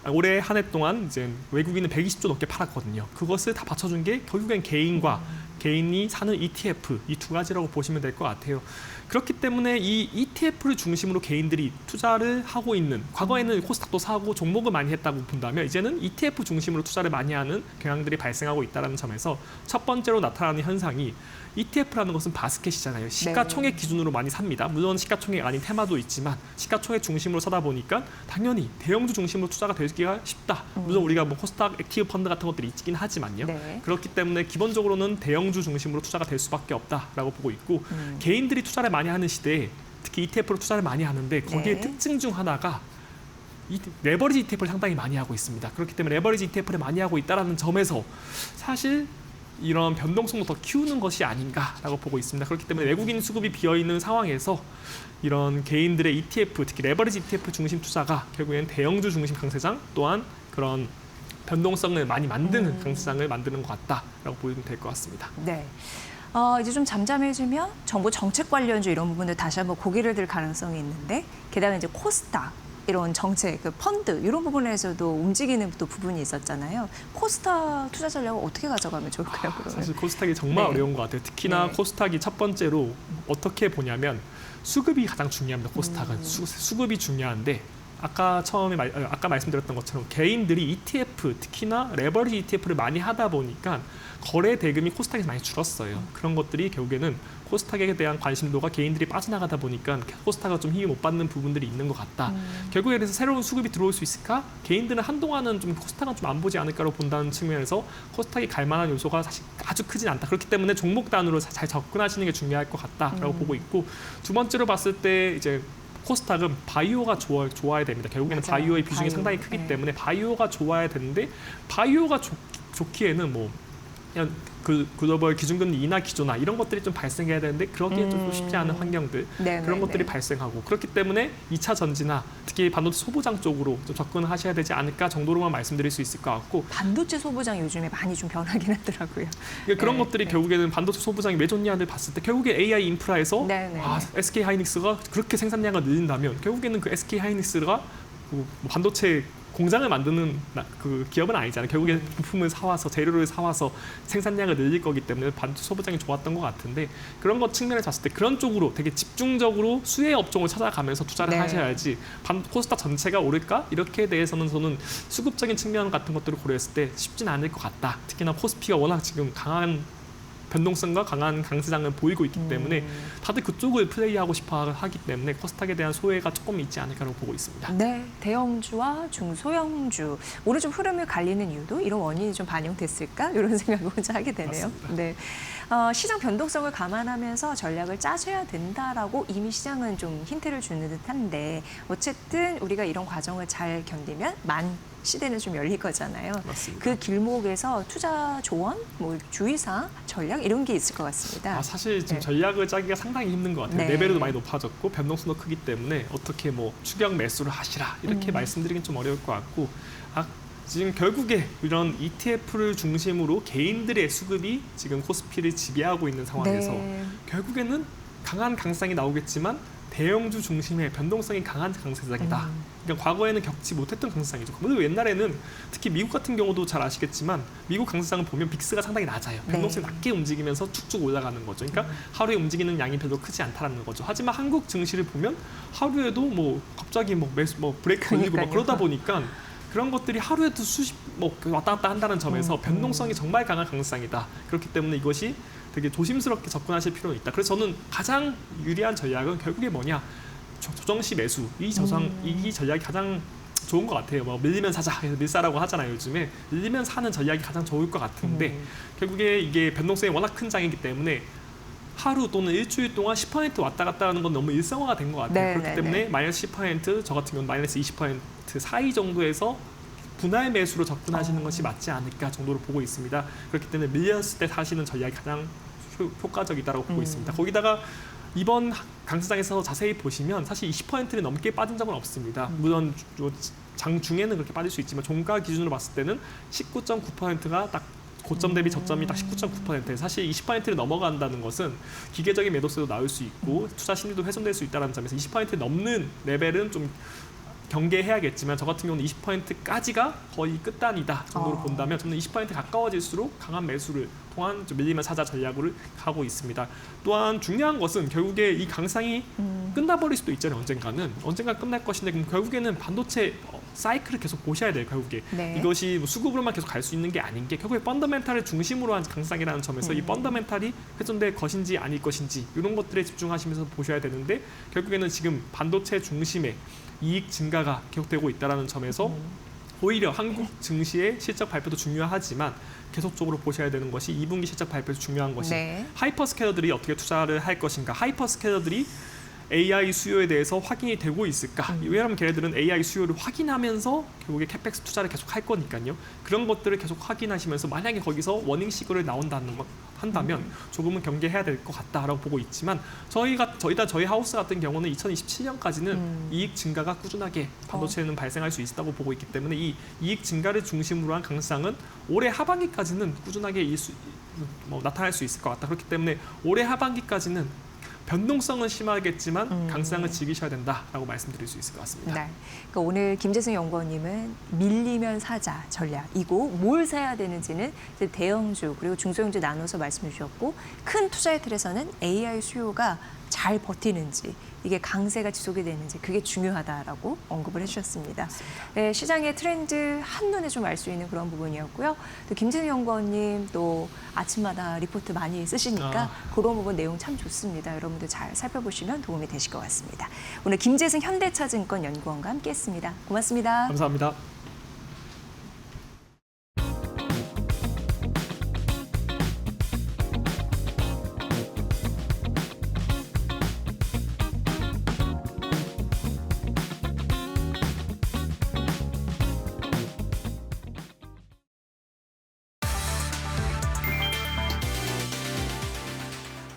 올해 한 해 동안 이제 외국인은 120조 넘게 팔았거든요. 그것을 다 받쳐준 게 결국엔 개인이 사는 ETF 이 두 가지라고 보시면 될 것 같아요. 그렇기 때문에 이 ETF를 중심으로 개인들이 투자를 하고 있는 과거에는 코스닥도 사고 종목을 많이 했다고 본다면 이제는 ETF 중심으로 투자를 많이 하는 경향들이 발생하고 있다는 점에서 첫 번째로 나타나는 현상이 ETF라는 것은 바스켓이잖아요. 시가총액 기준으로 많이 삽니다. 물론 시가총액 아닌 테마도 있지만 시가총액 중심으로 사다 보니까 당연히 대형주 중심으로 투자가 되기가 쉽다. 물론 우리가 뭐 코스닥 액티브 펀드 같은 것들이 있긴 하지만요. 네. 그렇기 때문에 기본적으로는 대형주 중심으로 투자가 될 수밖에 없다라고 보고 있고 개인들이 투자를 많이 하는 시대에 특히 ETF로 투자를 많이 하는데 거기에 네. 특징 중 하나가 레버리지 ETF를 상당히 많이 하고 있습니다. 그렇기 때문에 레버리지 ETF를 많이 하고 있다는 점에서 사실 이런 변동성도 더 키우는 것이 아닌가라고 보고 있습니다. 그렇기 때문에 외국인 수급이 비어있는 상황에서 이런 개인들의 ETF, 특히 레버리지 ETF 중심 투자가 결국에는 대형주 중심 강세장 또한 그런 변동성을 많이 만드는 강세장을 만드는 것 같다라고 보시면 될 것 같습니다. 네. 이제 좀 잠잠해지면 정부 정책 관련주 이런 부분들 다시 한번 고개를 들 가능성이 있는데 게다가 이제 코스닥 이런 정책, 그 펀드 이런 부분에서도 움직이는 또 부분이 있었잖아요. 코스닥 투자 전략을 어떻게 가져가면 좋을까요? 그러면? 사실 코스닥이 정말 네. 어려운 것 같아요. 특히나 네. 코스닥이 첫 번째로 어떻게 보냐면 수급이 가장 중요합니다. 코스닥은 수급이 중요한데 아까 말씀드렸던 것처럼 개인들이 ETF, 특히나 레버리지 ETF를 많이 하다 보니까 거래 대금이 코스닥에서 많이 줄었어요. 그런 것들이 결국에는 코스닥에 대한 관심도가 개인들이 빠져나가다 보니까 코스닥은 좀 힘이 못 받는 부분들이 있는 것 같다. 결국에 그래서 새로운 수급이 들어올 수 있을까? 개인들은 한동안은 좀 코스닥은 좀 안 보지 않을까로 본다는 측면에서 코스닥이 갈 만한 요소가 사실 아주 크진 않다. 그렇기 때문에 종목 단으로 잘 접근하시는 게 중요할 것 같다라고 보고 있고 두 번째로 봤을 때 이제 코스닥은 바이오가 좋아야 됩니다. 결국에는 맞아요. 바이오의 비중이 바이오. 상당히 크기 네. 때문에 바이오가 좋아야 되는데 바이오가 좋기에는 뭐 그냥 그 글로벌 기준금리 인하 기조나 이런 것들이 좀 발생해야 되는데 그러기엔 좀 쉽지 않은 환경들 네, 그런 네, 것들이 네. 발생하고 그렇기 때문에 2차 전지나 특히 반도체 소부장 쪽으로 좀 접근하셔야 되지 않을까 정도로만 말씀드릴 수 있을 것 같고 반도체 소부장 요즘에 많이 좀 변하긴 하더라고요. 그런 네, 것들이 네. 결국에는 반도체 소부장이 왜 좋냐를 봤을 때 결국에 AI 인프라에서 네, 네, 네. SK 하이닉스가 그렇게 생산량을 늘린다면 결국에는 그 SK 하이닉스가 뭐 반도체 공장을 만드는 그 기업은 아니잖아요. 결국에 부품을 사와서 재료를 사와서 생산량을 늘릴 거기 때문에 반도체 소부장이 좋았던 것 같은데 그런 것 측면에서 봤을 때 그런 쪽으로 되게 집중적으로 수혜 업종을 찾아가면서 투자를 네. 하셔야지 코스닥 전체가 오를까? 이렇게 대해서는 저는 수급적인 측면 같은 것들을 고려했을 때 쉽지는 않을 것 같다. 특히나 코스피가 워낙 지금 강한 변동성과 강한 강세장을 보이고 있기 때문에 다들 그쪽을 플레이하고 싶어 하기 때문에 코스닥에 대한 소외가 조금 있지 않을까라고 보고 있습니다. 네, 대형주와 중소형주 오늘 좀 흐름을 갈리는 이유도 이런 원인이 좀 반영됐을까 이런 생각을 혼자 하게 되네요. 맞습니다. 네, 시장 변동성을 감안하면서 전략을 짜셔야 된다라고 이미 시장은 좀 힌트를 주는 듯한데 어쨌든 우리가 이런 과정을 잘 견디면 시대는 좀 열릴 거잖아요. 맞습니다. 그 길목에서 투자 조언, 뭐 주의사항, 전략 이런 게 있을 것 같습니다. 사실 지금 네. 전략을 짜기가 상당히 힘든 것 같아요. 네. 레벨도 많이 높아졌고 변동성도 크기 때문에 어떻게 뭐 추격 매수를 하시라 이렇게 말씀드리긴 좀 어려울 것 같고 지금 결국에 이런 ETF를 중심으로 개인들의 수급이 지금 코스피를 지배하고 있는 상황에서 네. 결국에는 강한 강상이 나오겠지만 대형주 중심의 변동성이 강한 강세장이다. 그러니까 과거에는 겪지 못했던 강세장이죠. 물론 옛날에는 특히 미국 같은 경우도 잘 아시겠지만 미국 강세장을 보면 빅스가 상당히 낮아요. 변동성이 낮게 움직이면서 쭉쭉 올라가는 거죠. 그러니까 하루에 움직이는 양이 별로 크지 않다라는 거죠. 하지만 한국 증시를 보면 하루에도 뭐 갑자기 뭐 브레이크 걸리고 막 그러다 보니까 그런 것들이 하루에도 왔다 갔다 한다는 점에서 변동성이 정말 강한 강세장이다. 그렇기 때문에 이것이 되게 조심스럽게 접근하실 필요는 있다. 그래서 저는 가장 유리한 전략은 결국에 뭐냐? 조정시 매수. 이 전략이 가장 좋은 것 같아요. 뭐 밀리면 사자, 밀사라고 하잖아요. 요즘에 밀리면 사는 전략이 가장 좋을 것 같은데 결국에 이게 변동성이 워낙 큰 장이기 때문에 하루 또는 일주일 동안 10% 왔다 갔다 하는 건 너무 일상화가 된 것 같아요. 네, 그렇기 네, 때문에 네. 마이너스 10%, 저 같은 경우는 마이너스 20% 사이 정도에서 분할 매수로 접근하시는 것이 맞지 않을까 정도로 보고 있습니다. 그렇기 때문에 밀렸을 때 사시는 전략이 가장 효과적이다라고 보고 있습니다. 거기다가 이번 강세장에서 자세히 보시면 사실 20%를 넘게 빠진 적은 없습니다. 물론 장 중에는 그렇게 빠질 수 있지만 종가 기준으로 봤을 때는 19.9%가 딱 고점 대비 저점이 딱 19.9%. 사실 20%를 넘어간다는 것은 기계적인 매도세도 나올 수 있고 투자 심리도 훼손될 수 있다는 점에서 20% 넘는 레벨은 좀 경계해야겠지만 저 같은 경우는 20%까지가 거의 끝단이다 정도로 본다면 저는 20% 가까워질수록 강한 매수를 통한 좀 밀리면 사자 전략을 하고 있습니다. 또한 중요한 것은 결국에 이 강상이 끝나버릴 수도 있잖아요. 언젠가 끝날 것인데 그럼 결국에는 반도체 사이클을 계속 보셔야 돼요. 결국에 네. 이것이 뭐 수급으로만 계속 갈 수 있는 게 아닌 게 결국에 펀더멘탈을 중심으로 한 강상이라는 점에서 이 펀더멘탈이 훼손될 것인지 아닐 것인지 이런 것들에 집중하시면서 보셔야 되는데 결국에는 지금 반도체 중심의 이익 증가가 계속되고 있다는 점에서 오히려 한국 증시의 실적 발표도 중요하지만 계속적으로 보셔야 되는 것이 2분기 실적 발표도 중요한 것이 네. 하이퍼스케일러들이 어떻게 투자를 할 것인가, 하이퍼스케일러들이 AI 수요에 대해서 확인이 되고 있을까? 왜냐하면 걔네들은 AI 수요를 확인하면서 결국에 캐펙스 투자를 계속 할 거니까요. 그런 것들을 계속 확인하시면서 만약에 거기서 워닝 시그널이 한다면 조금은 경계해야 될 것 같다라고 보고 있지만 저희 하우스 같은 경우는 2027년까지는 이익 증가가 꾸준하게 반도체는 발생할 수 있다고 보고 있기 때문에 이 이익 증가를 중심으로 한 강상은 올해 하반기까지는 꾸준하게 나타날 수 있을 것 같다. 그렇기 때문에 올해 하반기까지는 변동성은 심하겠지만 강상을 즐기셔야 된다라고 말씀드릴 수 있을 것 같습니다. 네. 그러니까 오늘 김재승 연구원님은 밀리면 사자 전략이고 뭘 사야 되는지는 이제 대형주 그리고 중소형주 나눠서 말씀해 주셨고 큰 투자의 틀에서는 AI 수요가 잘 버티는지 이게 강세가 지속이 되는지 그게 중요하다라고 언급을 해주셨습니다. 네, 시장의 트렌드 한눈에 좀 알 수 있는 그런 부분이었고요. 또 김재승 연구원님 또 아침마다 리포트 많이 쓰시니까 그런 부분 내용 참 좋습니다. 여러분들 잘 살펴보시면 도움이 되실 것 같습니다. 오늘 김재승 현대차증권 연구원과 함께했습니다. 고맙습니다. 감사합니다.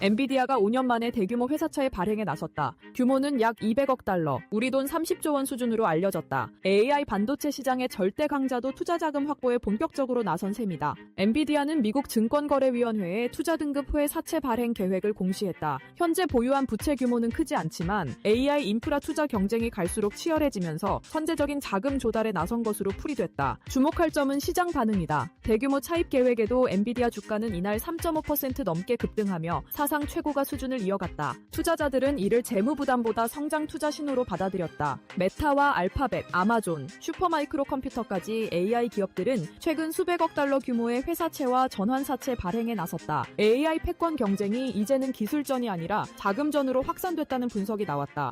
엔비디아가 5년 만에 대규모 회사차의 발행에 나섰다. 규모는 약 200억 달러, 우리 돈 30조 원 수준으로 알려졌다. AI 반도체 시장의 절대 강자도 투자 자금 확보에 본격적으로 나선 셈이다. 엔비디아는 미국 증권거래위원회에 투자 등급 회사채 발행 계획을 공시했다. 현재 보유한 부채 규모는 크지 않지만 AI 인프라 투자 경쟁이 갈수록 치열해지면서 선제적인 자금 조달에 나선 것으로 풀이됐다. 주목할 점은 시장 반응이다. 대규모 차입 계획에도 엔비디아 주가는 이날 3.5% 넘게 급등하며 사상 최고가 수준을 이어갔다. 투자자들은 이를 재무 부담보다 성장 투자 신호로 받아들였다. 메타와 알파벳, 아마존, 슈퍼마이크로 컴퓨터까지 AI 기업들은 최근 수백억 달러 규모의 회사채와 전환사채 발행에 나섰다. AI 패권 경쟁이 이제는 기술전이 아니라 자금전으로 확산됐다는 분석이 나왔다.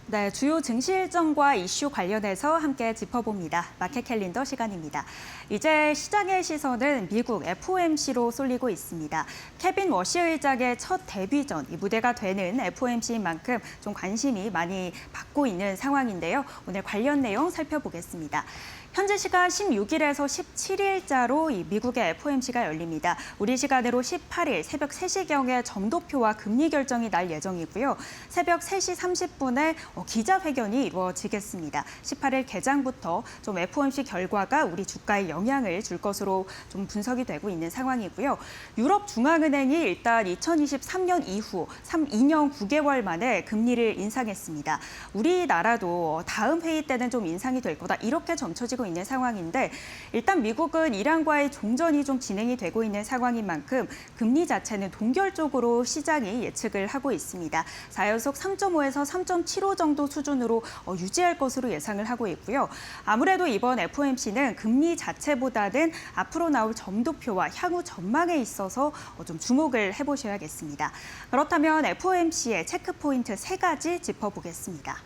네, 주요 증시 일정과 이슈 관련해서 함께 짚어봅니다. 마켓 캘린더 시간입니다. 이제 시장의 시선은 미국 FOMC로 쏠리고 있습니다. 케빈 워시 의장의 첫 데뷔전, 이 무대가 되는 FOMC인 만큼 좀 관심이 많이 받고 있는 상황인데요. 오늘 관련 내용 살펴보겠습니다. 현지 시간 16일에서 17일자로 이 미국의 FOMC가 열립니다. 우리 시간으로 18일 새벽 3시경에 점도표와 금리 결정이 날 예정이고요. 새벽 3시 30분에 기자회견이 이루어지겠습니다. 18일 개장부터 좀 FOMC 결과가 우리 주가에 영향을 줄 것으로 좀 분석이 되고 있는 상황이고요. 유럽 중앙은행이 일단 2023년 이후 2년 9개월 만에 금리를 인상했습니다. 우리나라도 다음 회의 때는 좀 인상이 될 거다, 이렇게 점쳐지고 있는 상황인데, 일단 미국은 이란과의 종전이 좀 진행이 되고 있는 상황인 만큼 금리 자체는 동결적으로 시장이 예측을 하고 있습니다. 4연속 3.5에서 3.75 정도 수준으로 유지할 것으로 예상을 하고 있고요. 아무래도 이번 FOMC는 금리 자체보다는 앞으로 나올 점도표와 향후 전망에 있어서 좀 주목을 해보셔야겠습니다. 그렇다면 FOMC의 체크포인트 3가지 짚어보겠습니다.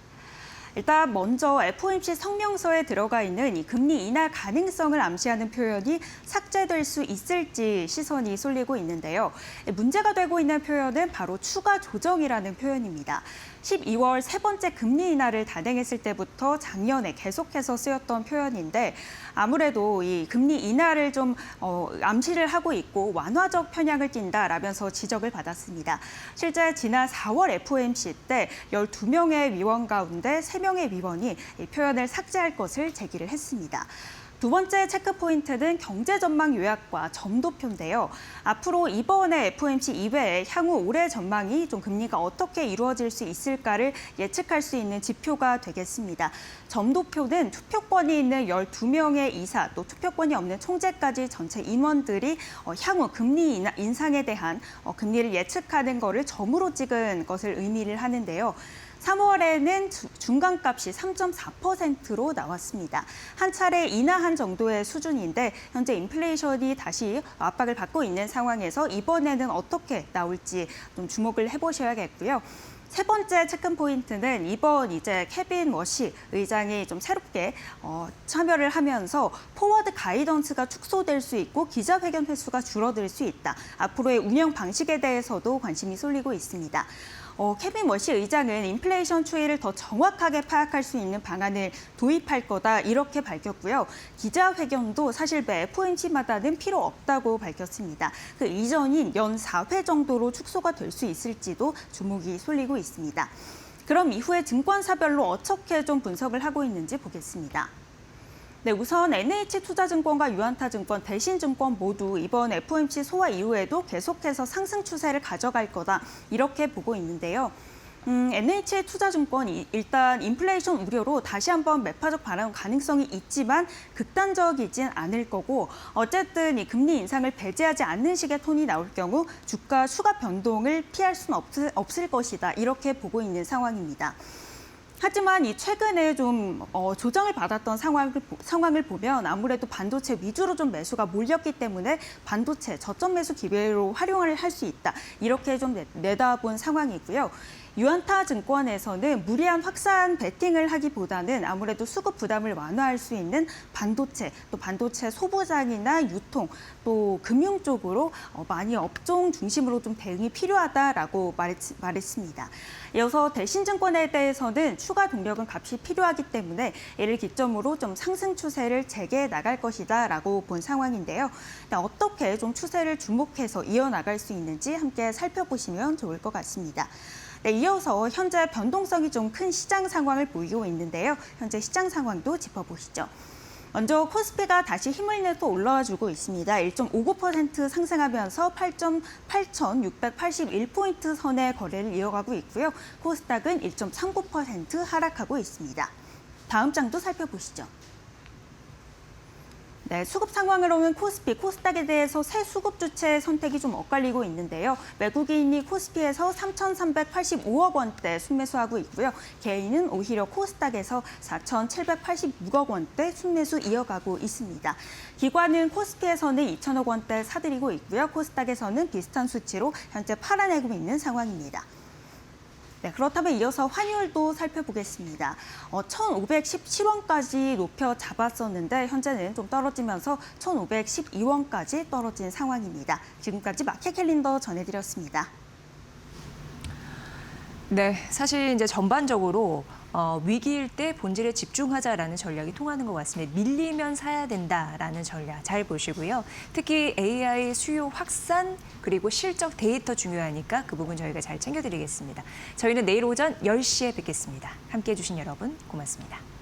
일단 먼저 FOMC 성명서에 들어가 있는 이 금리 인하 가능성을 암시하는 표현이 삭제될 수 있을지 시선이 쏠리고 있는데요. 문제가 되고 있는 표현은 바로 추가 조정이라는 표현입니다. 12월 세 번째 금리 인하를 단행했을 때부터 작년에 계속해서 쓰였던 표현인데, 아무래도 이 금리 인하를 좀 암시를 하고 있고 완화적 편향을 띈다라면서 지적을 받았습니다. 실제 지난 4월 FOMC 때 12명의 위원 가운데 3명의 위원이 이 표현을 삭제할 것을 제기를 했습니다. 두 번째 체크포인트는 경제 전망 요약과 점도표인데요. 앞으로 이번에 FOMC 이외에 향후 올해 전망이 좀 금리가 어떻게 이루어질 수 있을까를 예측할 수 있는 지표가 되겠습니다. 점도표는 투표권이 있는 12명의 이사, 또 투표권이 없는 총재까지 전체 임원들이 향후 금리 인상에 대한 금리를 예측하는 것을 점으로 찍은 것을 의미를 하는데요. 3월에는 중간값이 3.4%로 나왔습니다. 한 차례 인하한 정도의 수준인데 현재 인플레이션이 다시 압박을 받고 있는 상황에서 이번에는 어떻게 나올지 좀 주목을 해보셔야겠고요. 세 번째 체크 포인트는 이번 이제 케빈 워시 의장이 좀 새롭게 참여를 하면서 포워드 가이던스가 축소될 수 있고 기자회견 횟수가 줄어들 수 있다. 앞으로의 운영 방식에 대해서도 관심이 쏠리고 있습니다. 케빈 워시 의장은 인플레이션 추이를 더 정확하게 파악할 수 있는 방안을 도입할 거다, 이렇게 밝혔고요. 기자회견도 사실 매 FOMC마다는 필요 없다고 밝혔습니다. 그 이전인 연 4회 정도로 축소가 될 수 있을지도 주목이 쏠리고 있습니다. 그럼 이후에 증권사별로 어떻게 좀 분석을 하고 있는지 보겠습니다. 네, 우선 NH투자증권과 유안타증권, 대신증권 모두 이번 FOMC 소화 이후에도 계속해서 상승 추세를 가져갈 거다, 이렇게 보고 있는데요. NH투자증권이 일단 인플레이션 우려로 다시 한번 매파적 반응 가능성이 있지만 극단적이진 않을 거고, 어쨌든 이 금리 인상을 배제하지 않는 식의 톤이 나올 경우 주가 추가 변동을 피할 수는 없을 것이다, 이렇게 보고 있는 상황입니다. 하지만 이 최근에 좀 조정을 받았던 상황을 보면 아무래도 반도체 위주로 좀 매수가 몰렸기 때문에 반도체 저점 매수 기회로 활용을 할 수 있다, 이렇게 좀 내다본 상황이고요. 유안타증권에서는 무리한 확산 베팅을 하기보다는 아무래도 수급 부담을 완화할 수 있는 반도체, 또 반도체 소부장이나 유통, 또 금융 쪽으로 많이 업종 중심으로 좀 대응이 필요하다라고 말했습니다. 이어서 대신증권에 대해서는 추가 동력은 값이 필요하기 때문에 이를 기점으로 좀 상승 추세를 재개해 나갈 것이다라고 본 상황인데요. 어떻게 좀 추세를 주목해서 이어나갈 수 있는지 함께 살펴보시면 좋을 것 같습니다. 네, 이어서 현재 변동성이 좀 큰 시장 상황을 보이고 있는데요. 현재 시장 상황도 짚어보시죠. 먼저 코스피가 다시 힘을 내서 올라와주고 있습니다. 1.59% 상승하면서 8,681포인트 선의 거래를 이어가고 있고요. 코스닥은 1.39% 하락하고 있습니다. 다음 장도 살펴보시죠. 네, 수급 상황으로는 코스피, 코스닥에 대해서 새 수급 주체 선택이 좀 엇갈리고 있는데요. 외국인이 코스피에서 3,385억 원대 순매수하고 있고요. 개인은 오히려 코스닥에서 4,786억 원대 순매수 이어가고 있습니다. 기관은 코스피에서는 2,000억 원대 사들이고 있고요. 코스닥에서는 비슷한 수치로 현재 팔아내고 있는 상황입니다. 네, 그렇다면 이어서 환율도 살펴보겠습니다. 1,517원까지 높여 잡았었는데 현재는 좀 떨어지면서 1,512원까지 떨어진 상황입니다. 지금까지 마켓 캘린더 전해드렸습니다. 네, 사실 이제 전반적으로 위기일 때 본질에 집중하자라는 전략이 통하는 것 같습니다. 밀리면 사야 된다라는 전략 잘 보시고요. 특히 AI 수요 확산 그리고 실적 데이터 중요하니까 그 부분 저희가 잘 챙겨드리겠습니다. 저희는 내일 오전 10시에 뵙겠습니다. 함께해 주신 여러분 고맙습니다.